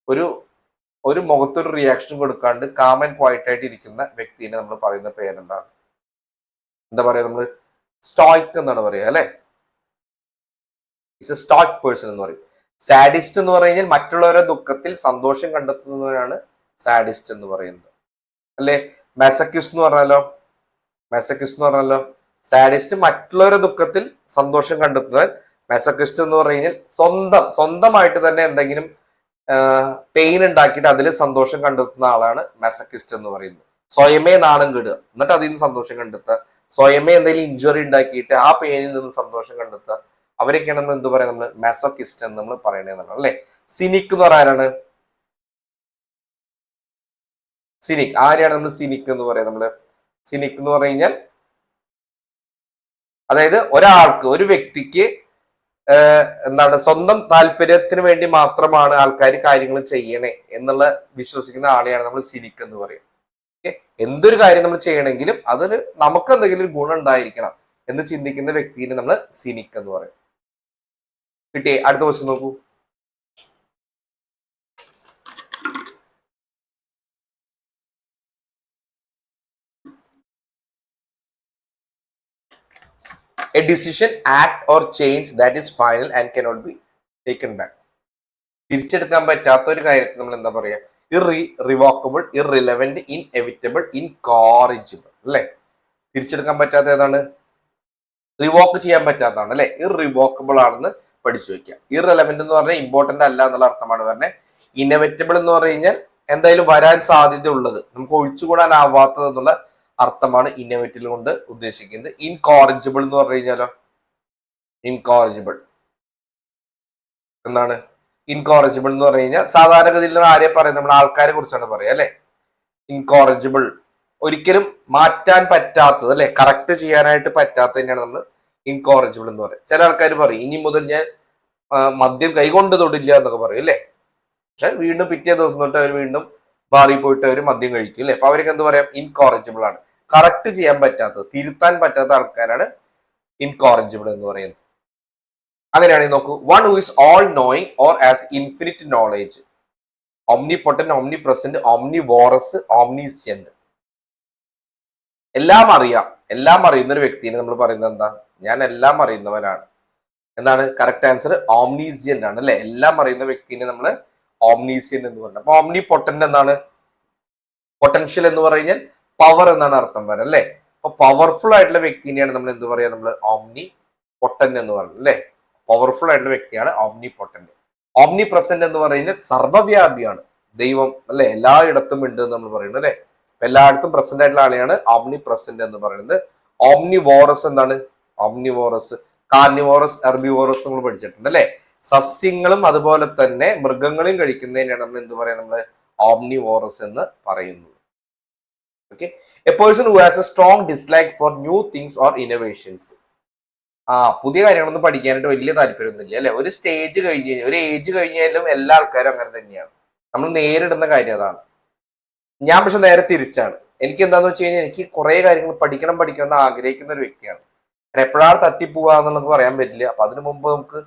ഒരു മുഖത്തൊരു റിയാക്ഷൻ കൊടുക്കാണ്ട് കാം ആൻഡ് ക്വയറ്റ് ആയിട്ട് ഇരിക്കുന്ന വ്യക്തിനെ നമ്മൾ പറയുന്ന പേരെന്താണ്? എന്താ പറയാ? നമ്മൾ സ്റ്റോയിക് എന്നാണ് പറയുക അല്ലെ. ഇറ്റ്സ് എ സ്റ്റോയിക് പേഴ്സൺ എന്ന് പറയും. സാഡിസ്റ്റ് എന്ന് പറഞ്ഞു കഴിഞ്ഞാൽ മറ്റുള്ളവരുടെ ദുഃഖത്തിൽ സന്തോഷം കണ്ടെത്തുന്നവരാണ് സാഡിസ്റ്റ് എന്ന് പറയുന്നത് അല്ലെ. മെസക്കിസ്റ്റ് എന്ന് പറഞ്ഞാലോ സാഡിസ്റ്റ് മറ്റുള്ളവരുടെ ദുഃഖത്തിൽ സന്തോഷം കണ്ടെത്തുന്നവൻ. മെസക്കിസ്റ്റ് എന്ന് പറഞ്ഞു കഴിഞ്ഞാൽ സ്വന്തമായിട്ട് തന്നെ എന്തെങ്കിലും പെയിൻ ഉണ്ടാക്കിയിട്ട് അതിൽ സന്തോഷം കണ്ടെത്തുന്ന ആളാണ് മെസക്കിസ്റ്റ് എന്ന് പറയുന്നത്. സ്വയമേ നാണം കെടുക എന്നിട്ട് അതിൽ നിന്ന് സന്തോഷം കണ്ടെത്തുക സ്വയമേ എന്തെങ്കിലും ഇഞ്ചുറി ഉണ്ടാക്കിയിട്ട് ആ പെയിനിൽ നിന്ന് സന്തോഷം കണ്ടെത്തുക, അവരൊക്കെയാണ് നമ്മൾ എന്ത് പറയാം, നമ്മൾ മാസോക്കിസ്റ്റ് എന്ന് നമ്മൾ പറയണതാണ് അല്ലെ. സിനിക് എന്ന് പറയാൻ ആരാണ്? സിനിക് ആരെയാണ് നമ്മൾ സിനിക് എന്ന് പറയാം? നമ്മള് സിനിക് എന്ന് പറഞ്ഞു കഴിഞ്ഞാൽ അതായത് ഒരാൾക്ക്, ഒരു വ്യക്തിക്ക് എന്താണ് സ്വന്തം താല്പര്യത്തിന് വേണ്ടി മാത്രമാണ് ആൾക്കാർ കാര്യങ്ങൾ ചെയ്യണേ എന്നുള്ള വിശ്വസിക്കുന്ന ആളെയാണ് നമ്മൾ സിനിക് എന്ന് പറയും. എന്തൊരു കാര്യം നമ്മൾ ചെയ്യണമെങ്കിലും അതിന് നമുക്ക് എന്തെങ്കിലും ഒരു ഗുണം ഉണ്ടായിരിക്കണം എന്ന് ചിന്തിക്കുന്ന വ്യക്തിനെ നമ്മൾ സിനിക് എന്ന് പറയും. കിട്ടിയേ? അടുത്ത ക്വസ്റ്റ്യൻ നോക്കൂ. A decision, act or change that is final and cannot be taken back. തിരിച്ചെടുക്കാൻ പറ്റാത്ത ഒരു കാര്യത്തിന് നമ്മൾ എന്താ പറയാ? റിവോക്കബിൾ, ഇറെലവന്റ്, ഇൻഎവിറ്റബിൾ, ഇൻകോറിജിബിൾ അല്ലെ. തിരിച്ചെടുക്കാൻ പറ്റാത്ത ഏതാണ്? റിവോക്ക് ചെയ്യാൻ പറ്റാത്തതാണ് അല്ലെ. ഇറിവോക്കബിൾ ആണെന്ന് പഠിച്ചു വെക്കുക. ഇറെലവന്റ് എന്ന് പറഞ്ഞാൽ ഇമ്പോർട്ടന്റ് അല്ല എന്നുള്ള അർത്ഥമാണ് പറഞ്ഞത്. ഇന്നവിറ്റബിൾ എന്ന് പറഞ്ഞു കഴിഞ്ഞാൽ എന്തായാലും വരാൻ സാധ്യത ഉള്ളത്, നമുക്ക് ഒഴിച്ചുകൂടാനാവാത്തത് എന്നുള്ള അർത്ഥമാണ് ഇന്നോവേറ്റീവ് കൊണ്ട് ഉദ്ദേശിക്കുന്നത്. ഇൻകോറിജിബിൾ എന്ന് പറഞ്ഞു കഴിഞ്ഞാലോ? ഇൻകോറിജിബിൾ എന്താണ്? ഇൻകോറിജിബിൾ എന്ന് പറഞ്ഞു കഴിഞ്ഞാൽ സാധാരണഗതിയിൽ നമ്മൾ ആരെ പറയും? നമ്മൾ ആൾക്കാരെ കുറിച്ചാണ് പറയുക അല്ലെ. ഇൻകോറിജിബിൾ ഒരിക്കലും മാറ്റാൻ പറ്റാത്തത് അല്ലെ, കറക്റ്റ് ചെയ്യാനായിട്ട് പറ്റാത്തത് തന്നെയാണ് നമ്മൾ ഇൻകോറിജിബിൾ എന്ന് പറയുന്നത്. ചില ആൾക്കാർ പറയും ഇനി മുതൽ ഞാൻ മദ്യം കൈകൊണ്ട് തൊടില്ല എന്നൊക്കെ പറയും അല്ലെ. പക്ഷെ വീണ്ടും പിറ്റേ ദിവസം തൊട്ട് അവർ വീണ്ടും ബാറിൽ പോയിട്ട് അവർ മദ്യം കഴിക്കും അല്ലെ. അപ്പൊ അവർക്ക് എന്ത് പറയാം? ഇൻകോറിജിബിൾ ആണ്. കറക്റ്റ് ചെയ്യാൻ പറ്റാത്തത്, തിരുത്താൻ പറ്റാത്ത ആൾക്കാരാണ് ഇൻകോറിജിബിൾ എന്ന് പറയുന്നത്. അങ്ങനെയാണെങ്കിൽ നോക്കൂ. One who is all knowing or as infinite knowledge, omnipotent, omnipresent, omnivorous, omniscient. എല്ലാം അറിയാം, എല്ലാം അറിയുന്ന ഒരു വ്യക്തിനെ നമ്മൾ പറയുന്നത് എന്താ? ഞാൻ എല്ലാം അറിയുന്നവനാണ്. എന്താണ് കറക്റ്റ് ആൻസർ? ഓംനീസിയന്റ് ആണ് അല്ലെ. എല്ലാം അറിയുന്ന വ്യക്തിനെ നമ്മൾ ഓംനീസിയന്റ് എന്ന് പറയുന്നത്. അപ്പൊ ഓംനി പൊട്ടന്റ് എന്താണ്? പൊട്ടൻഷ്യൽ എന്ന് പറഞ്ഞാൽ പവർ എന്നാണ് അർത്ഥം വരെ അല്ലെ. അപ്പൊ പവർഫുൾ ആയിട്ടുള്ള വ്യക്തിനെയാണ് നമ്മൾ എന്ത് പറയാ? നമ്മൾ ഓംനി പൊട്ടന്റ് എന്ന് പറയുന്നത് അല്ലെ. പവർഫുൾ ആയിട്ടുള്ള വ്യക്തിയാണ് ഓംനി പൊട്ടന്റ്. ഓംനി പ്രസന്റ് എന്ന് പറയുന്നത് സർവ്വവ്യാപിയാണ്, ദൈവം അല്ലെ, എല്ലായിടത്തും ഉണ്ട് എന്ന് നമ്മൾ പറയുന്നത് അല്ലെ. എല്ലായിടത്തും പ്രസന്റ് ആയിട്ടുള്ള ആളെയാണ് ഓംനി പ്രസന്റ് എന്ന് പറയുന്നത്. ഓംനി വോറസ് എന്താണ്? ഓംനി വോറസ് കാർണിവോറസ്, ഹെർബിവോറസ് നമ്മൾ പഠിച്ചിട്ടുണ്ട് അല്ലെ. സസ്യങ്ങളും അതുപോലെ തന്നെ മൃഗങ്ങളെയും കഴിക്കുന്നതിനാണ് നമ്മൾ എന്ത് പറയാ? നമ്മൾ ഓംനിവോറസ് എന്ന് പറയുന്നത്. Okay. A person who has a strong dislike for new things or innovations. പുതിയ കാര്യങ്ങളൊന്നും പഠിക്കാനായിട്ട് വലിയ താല്പര്യമൊന്നുമില്ല അല്ലെ. ഒരു സ്റ്റേജ് കഴിഞ്ഞ് കഴിഞ്ഞാൽ, ഒരു ഏജ് കഴിഞ്ഞാലും എല്ലാ ആൾക്കാരും അങ്ങനെ തന്നെയാണ്. നമ്മൾ നേരിടുന്ന കാര്യം അതാണ്. ഞാൻ പക്ഷെ നേരെ തിരിച്ചാണ്. എനിക്ക് എന്താന്ന് വെച്ച് കഴിഞ്ഞാൽ എനിക്ക് കുറെ കാര്യങ്ങൾ പഠിക്കണം എന്ന് ആഗ്രഹിക്കുന്ന ഒരു വ്യക്തിയാണ്. എപ്പോഴാണ് തട്ടിപ്പോവുക എന്നുള്ളത് പറയാൻ പറ്റില്ല. അപ്പൊ അതിനു മുമ്പ് നമുക്ക്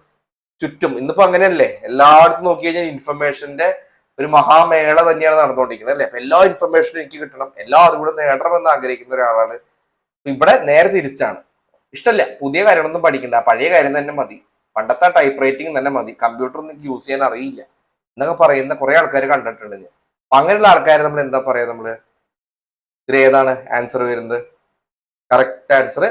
ചുറ്റും, ഇന്നിപ്പോ അങ്ങനെയല്ലേ, എല്ലായിടത്തും നോക്കി കഴിഞ്ഞാൽ ഇൻഫർമേഷന്റെ ഒരു മഹാമേള തന്നെയാണ് നടന്നുകൊണ്ടിരിക്കുന്നത് അല്ലെ. അപ്പൊ എല്ലാ ഇൻഫർമേഷനും എനിക്ക് കിട്ടണം, എല്ലാ അറിവുകളും നേടണമെന്ന് ആഗ്രഹിക്കുന്ന ഒരാളാണ്. ഇവിടെ നേരെ തിരിച്ചാണ്. ഇഷ്ടമല്ല പുതിയ കാര്യങ്ങളൊന്നും പഠിക്കണ്ട, പഴയ കാര്യം തന്നെ മതി, പണ്ടത്തെ ടൈപ്പ് റൈറ്റിംഗ് തന്നെ മതി, കമ്പ്യൂട്ടർ ഒന്നും യൂസ് ചെയ്യാൻ അറിയില്ല എന്നൊക്കെ പറയുന്ന കുറെ ആൾക്കാർ കണ്ടിട്ടുണ്ട് ഞാൻ. അപ്പൊ അങ്ങനെയുള്ള ആൾക്കാരെ നമ്മൾ എന്താ പറയാ? നമ്മള് ഇതിൽ ഏതാണ് ആൻസർ വരുന്നത്? കറക്റ്റ് ആൻസർ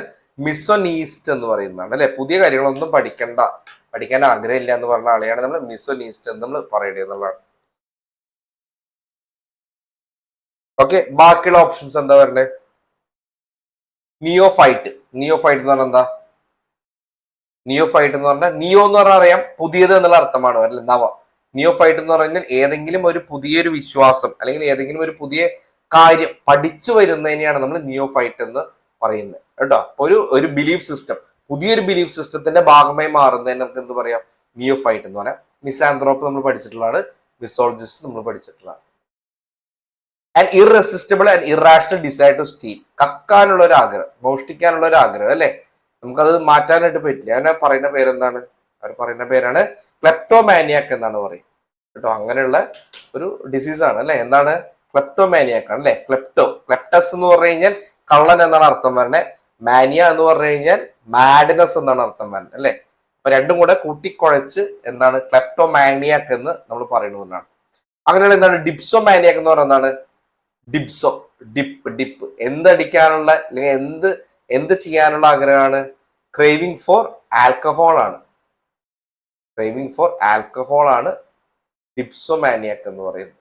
മിസോനീസ്റ്റ് എന്ന് പറയുന്നതാണ് അല്ലെ. പുതിയ കാര്യങ്ങളൊന്നും പഠിക്കാൻ ആഗ്രഹമില്ല എന്ന് പറഞ്ഞ ആളെയാണ് നമ്മൾ മിസോനീസ്റ്റ് എന്ന് നമ്മൾ പറയേണ്ടത് എന്നുള്ളതാണ്. ഓക്കെ. ബാക്കിയുള്ള ഓപ്ഷൻസ് എന്താ വരണ്ടേ? നിയോഫൈറ്റ്. നിയോഫൈറ്റ് എന്ന് പറഞ്ഞാൽ എന്താ? നിയോഫൈറ്റ് എന്ന് പറഞ്ഞാൽ നിയോ എന്ന് പറഞ്ഞാൽ അറിയാം, പുതിയത് എന്നുള്ള അർത്ഥമാണ് അല്ലെ, നവ. നിയോഫൈറ്റ് എന്ന് പറഞ്ഞാൽ ഏതെങ്കിലും ഒരു പുതിയൊരു വിശ്വാസം അല്ലെങ്കിൽ ഏതെങ്കിലും ഒരു പുതിയ കാര്യം പഠിച്ചു വരുന്നതിനെയാണ് നമ്മൾ നിയോഫൈറ്റ് എന്ന് പറയുന്നത് കേട്ടോ. ഒരു ബിലീഫ് സിസ്റ്റം, പുതിയൊരു ബിലീഫ് സിസ്റ്റത്തിന്റെ ഭാഗമായി മാറുന്നതിന് നമുക്ക് എന്ത് പറയാം? നിയോഫൈറ്റ് എന്ന് പറയാം. മിസാന്ത്രോപ്പ് നമ്മൾ പഠിച്ചിട്ടുള്ളതാണ്, മിസോളജിസ്റ്റ് നമ്മൾ പഠിച്ചിട്ടുള്ളതാണ്. And irresistible and irrational desire to steal, കക്കാനുള്ള ഒരു ആഗ്രഹം, മോഷ്ടിക്കാനുള്ള ഒരു ആഗ്രഹം അല്ലെ. നമുക്കത് മാറ്റാനായിട്ട് പറ്റില്ല. അതിനെ പറയുന്ന പേരെന്താണ്? അവർ പറയുന്ന പേരാണ് ക്ലെപ്റ്റോമാനിയാക്ക് എന്നാണ് പറയുന്നത് കേട്ടോ. അങ്ങനെയുള്ള ഒരു ഡിസീസാണ് അല്ലെ. എന്താണ്? ക്ലെപ്റ്റോമാനിയാക്ക് ആണ് അല്ലെ. ക്ലെപ്റ്റസ് എന്ന് പറഞ്ഞു കഴിഞ്ഞാൽ കള്ളൻ എന്നാണ് അർത്ഥം വരുന്നത്. മാനിയ എന്ന് പറഞ്ഞു കഴിഞ്ഞാൽ മാഡ്നസ് എന്നാണ് അർത്ഥം വരുന്നത് അല്ലെ. അപ്പൊ രണ്ടും കൂടെ കൂട്ടിക്കുഴച്ച് എന്താണ് ക്ലെപ്റ്റോമാനിയാക്ക് എന്ന് നമ്മൾ പറയുന്നതാണ്. അങ്ങനെയുള്ള എന്താണ് ഡിപ്സോമാനിയാക്ക് എന്ന് പറയുന്നത്? എന്താണ് ഡിപ്സോ? ഡിപ്പ് എന്തടിക്കാനുള്ള അല്ലെങ്കിൽ എന്ത് ചെയ്യാനുള്ള ആഗ്രഹമാണ്? ക്രേവിംഗ് ഫോർ ആൽക്കഹോൾ ആണ്. ക്രേവിംഗ് ഫോർ ആൽക്കഹോൾ ആണ് ഡിപ്സോമാനിയാക്ക് എന്ന് പറയുന്നത്.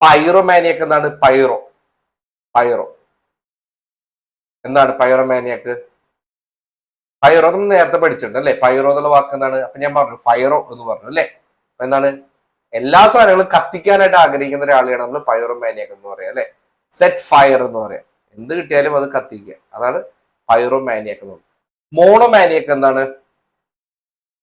പൈറോമാനിയാക്ക് എന്താണ്? പൈറോ എന്താണ് പൈറോമാനിയാക്ക്? പൈറോ നമ്മൾ നേരത്തെ പഠിച്ചിട്ടുണ്ട് അല്ലെ? പൈറോ എന്നുള്ള വാക്ക് എന്താണ്? അപ്പൊ ഞാൻ പറഞ്ഞു ഫൈറോ എന്ന് പറഞ്ഞു അല്ലെ? അപ്പൊ എന്താണ്? എല്ലാ സാധനങ്ങളും കത്തിക്കാനായിട്ട് ആഗ്രഹിക്കുന്ന ഒരാളെയാണ് നമ്മൾ പൈറോമാനിയാക്ക് എന്ന് പറയാം അല്ലെ? സെറ്റ് ഫയർ എന്ന് പറയാം. എന്ത് കിട്ടിയാലും അത് കത്തിക്കുക, അതാണ് പൈറോമാനിയാക്ക് എന്ന് പറയുന്നത്. മോണോമാനിയാക്ക് എന്താണ്?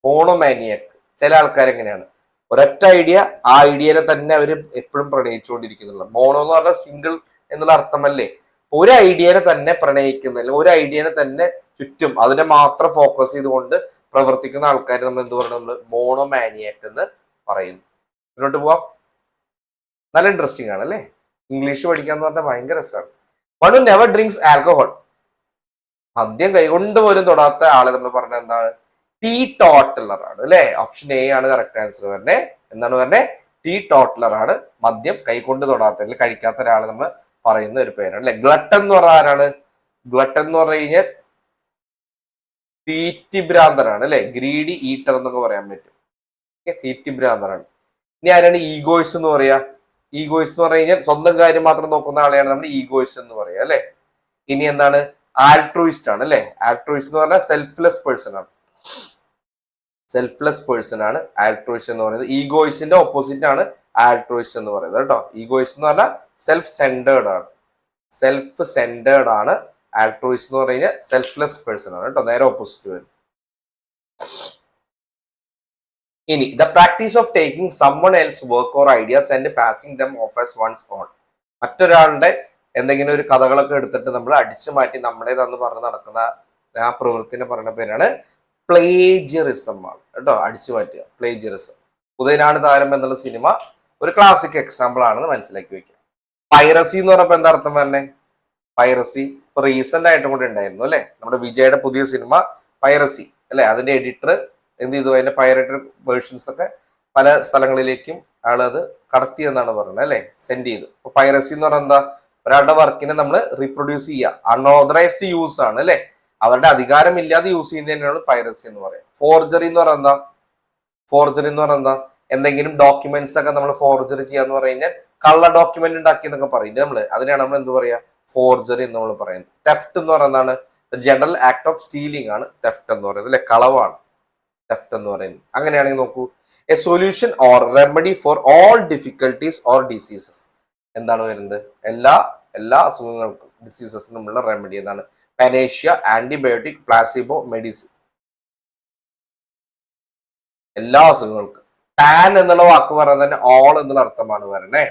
മോണോമാനിയാക്ക് ചില ആൾക്കാർ എങ്ങനെയാണ്, ഒരൊറ്റ ഐഡിയ, ആ ഐഡിയനെ തന്നെ അവർ എപ്പോഴും പ്രണയിച്ചുകൊണ്ടിരിക്കുന്നുള്ള. മോണോ എന്ന് പറഞ്ഞാൽ സിംഗിൾ എന്നുള്ള അർത്ഥമല്ലേ? ഒരു ഐഡിയനെ തന്നെ പ്രണയിക്കുന്ന, ഒരു ഐഡിയനെ തന്നെ ചുറ്റും അതിനെ മാത്രം ഫോക്കസ് ചെയ്തുകൊണ്ട് പ്രവർത്തിക്കുന്ന ആൾക്കാർ നമ്മൾ എന്ത് പറയുന്നത്? നമ്മൾ മോണോമാനിയാക്ക് എന്ന് പറയുന്നു. മുന്നോട്ട് പോവാം. നല്ല ഇൻട്രസ്റ്റിംഗ് ആണ് അല്ലേ? ഇംഗ്ലീഷ് പഠിക്കാന്ന് പറഞ്ഞാൽ ഭയങ്കര രസമാണ്. One who never drinks alcohol. മദ്യം കൈകൊണ്ട് പോലും തൊടാത്ത ആളെ നമ്മൾ പറഞ്ഞ എന്താണ്? ടീ ടോട്ടലർ ആണ് അല്ലെ? ഓപ്ഷൻ എ ആണ് കറക്റ്റ് ആൻസർ വരുന്നത്. എന്താണ് പറഞ്ഞത്? ടീ ടോട്ടലർ ആണ്. മദ്യം കൈകൊണ്ട് തൊടാത്ത അല്ലെങ്കിൽ കഴിക്കാത്ത ഒരാളെ നമ്മൾ പറയുന്ന ഒരു പേരാണ് അല്ലെ? ഗ്ലട്ടൻ എന്ന് പറഞ്ഞ ആരാണ്? ഗ്ലട്ടൻ എന്ന് പറഞ്ഞു കഴിഞ്ഞാൽ തീറ്റിഭ്രാന്തനാണ് അല്ലെ? ഗ്രീഡി ഈറ്റർ എന്നൊക്കെ പറയാൻ പറ്റും. തീറ്റിഭ്രാന്തനാണ്. ഇനി ആരാണ് ഈഗോയിസ് എന്ന് പറയാ? ഈഗോയിസ് എന്ന് പറഞ്ഞു കഴിഞ്ഞാൽ സ്വന്തം കാര്യം മാത്രം നോക്കുന്ന ആളെയാണ് നമ്മൾ ഈഗോയിസ് എന്ന് പറയാ അല്ലെ? ഇനി എന്താണ്? ആൾട്രൂയിസ്റ്റ് ആണ് അല്ലെ? ആൾട്രൂയിസ്റ്റ് എന്ന് പറഞ്ഞാൽ സെൽഫ്ലെസ് പേഴ്സൺ ആണ്. സെൽഫ്ലെസ് പേഴ്സൺ ആണ് ആൾട്രൂയിസ്റ്റ് എന്ന് പറയുന്നത്. ഈഗോയിസ്റ്റിന്റെ ഓപ്പോസിറ്റ് ആണ് ആൾട്രൂയിസ്റ്റ് എന്ന് പറയുന്നത് കേട്ടോ. ഈഗോയിസ്റ്റ് എന്ന് പറഞ്ഞാൽ സെൽഫ് സെന്റേർഡ് ആണ്. സെൽഫ് സെന്റേർഡ് ആണ്. ആൾട്രൂയിസ്റ്റ് എന്ന് പറഞ്ഞു കഴിഞ്ഞാൽ സെൽഫ്ലെസ് പേഴ്സൺ ആണ് കേട്ടോ. നേരെ ഓപ്പോസിറ്റ് വരും. ഇനി the practice of taking someone else's work or ideas and passing them off as one's own. മറ്റൊരാളുടെ എന്തെങ്കിലും ഒരു കഥകളൊക്കെ എടുത്തിട്ട് നമ്മൾ അടിച്ചു മാറ്റി നമ്മുടേതെന്ന് പറഞ്ഞ് നടക്കുന്ന ആ പ്രവൃത്തിനെ പറയുന്ന പേരാണ് പ്ലേജിയറിസം ആണ് കേട്ടോ. അടിച്ചു മാറ്റുക, പ്ലേജിയറിസം. ഉദയനാണ് താരം എന്നുള്ള സിനിമ ഒരു ക്ലാസിക് എക്സാമ്പിൾ ആണെന്ന് മനസ്സിലാക്കി വെക്കുക. പൈറസി എന്ന് പറഞ്ഞപ്പോ എന്താ അർത്ഥം തന്നെ? പൈറസി ഇപ്പൊ റീസെന്റ് ആയിട്ടും കൂടെ ഉണ്ടായിരുന്നു അല്ലെ? നമ്മുടെ വിജയുടെ പുതിയ സിനിമ പൈറസി അല്ലെ? അതിന്റെ എഡിറ്റർ എന്ത് ചെയ്തു? അതിന്റെ പൈറേറ്റഡ് വേർഷൻസ് ഒക്കെ പല സ്ഥലങ്ങളിലേക്കും ആളത് കടത്തി എന്നാണ് പറയുന്നത് അല്ലെ? സെൻഡ് ചെയ്തു. അപ്പൊ പൈറസി എന്ന് പറഞ്ഞാൽ എന്താ? ഒരാളുടെ വർക്കിനെ നമ്മൾ റീപ്രൊഡ്യൂസ് ചെയ്യുക, അൺഓതറൈസ്ഡ് യൂസ് ആണ് അല്ലെ? അവരുടെ അധികാരം ഇല്ലാതെ യൂസ് ചെയ്യുന്നതിനാണ് പൈറസി എന്ന് പറയുന്നത്. ഫോർജറി എന്ന് പറഞ്ഞാൽ എന്താ? ഫോർജറി എന്ന് പറഞ്ഞാൽ എന്താ? എന്തെങ്കിലും ഡോക്യുമെന്റ്സ് ഒക്കെ നമ്മൾ ഫോർജറി ചെയ്യാന്ന് പറഞ്ഞു കഴിഞ്ഞാൽ കള്ള ഡോക്യുമെന്റ് ഉണ്ടാക്കി എന്നൊക്കെ പറയില്ലേ നമ്മള്? അതിനാണ് നമ്മൾ എന്ത് പറയാ? ഫോർജറി എന്ന് നമ്മൾ പറയുന്നത്. തെഫ്റ്റ് എന്ന് പറയുന്നതാണ് ജനറൽ ആക്ട് ഓഫ് സ്റ്റീലിംഗ് ആണ് തെഫ്റ്റ് എന്ന് പറയുന്നത് അല്ലെ? കളവാണ് തെഫ്റ്റ് എന്ന് പറയുന്നത്. അങ്ങനെയാണെങ്കിൽ നോക്കൂ, A solution or remedy for all difficulties or diseases. എന്താണ് വരുന്നത്? എല്ലാ അസുഖങ്ങൾക്കും ഡിസീസസിനുമുള്ള റെമഡി എന്താണ്? Panacea, antibiotic, placebo, medicine. എല്ലാ അസുഖങ്ങൾക്കും. പാൻ എന്നുള്ള വാക്ക് പറയുന്നത് തന്നെ ഓൾ എന്നുള്ള അർത്ഥമാണ് വരണേ.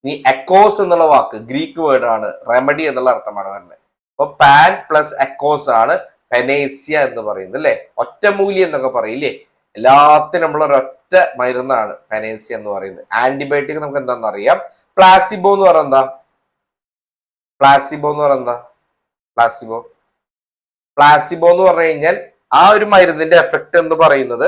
ഇനി എക്കോസ് എന്നുള്ള വാക്ക് ഗ്രീക്ക് വേർഡ് ആണ്, റെമഡി എന്നുള്ള അർത്ഥമാണ് വരുന്നത്. അപ്പൊ പാൻ പ്ലസ് എക്കോസ് ആണ് പെനേസ്യ എന്ന് പറയുന്നത് അല്ലെ? ഒറ്റമൂലി എന്നൊക്കെ പറയില്ലേ? എല്ലാത്തിനും നമ്മൾ ഒരൊറ്റ മരുന്നാണ് പെനേസ്യ എന്ന് പറയുന്നത്. ആന്റിബയോട്ടിക് നമുക്ക് എന്താണെന്ന് അറിയാം. പ്ലാസിബോ എന്ന് പറയുന്നത് എന്താ? പ്ലാസിബോ എന്ന് പറയുന്നത് എന്താ? പ്ലാസിബോ എന്ന് പറഞ്ഞു കഴിഞ്ഞാൽ ആ ഒരു മരുന്നിന്റെ എഫക്ട് എന്ന് പറയുന്നത്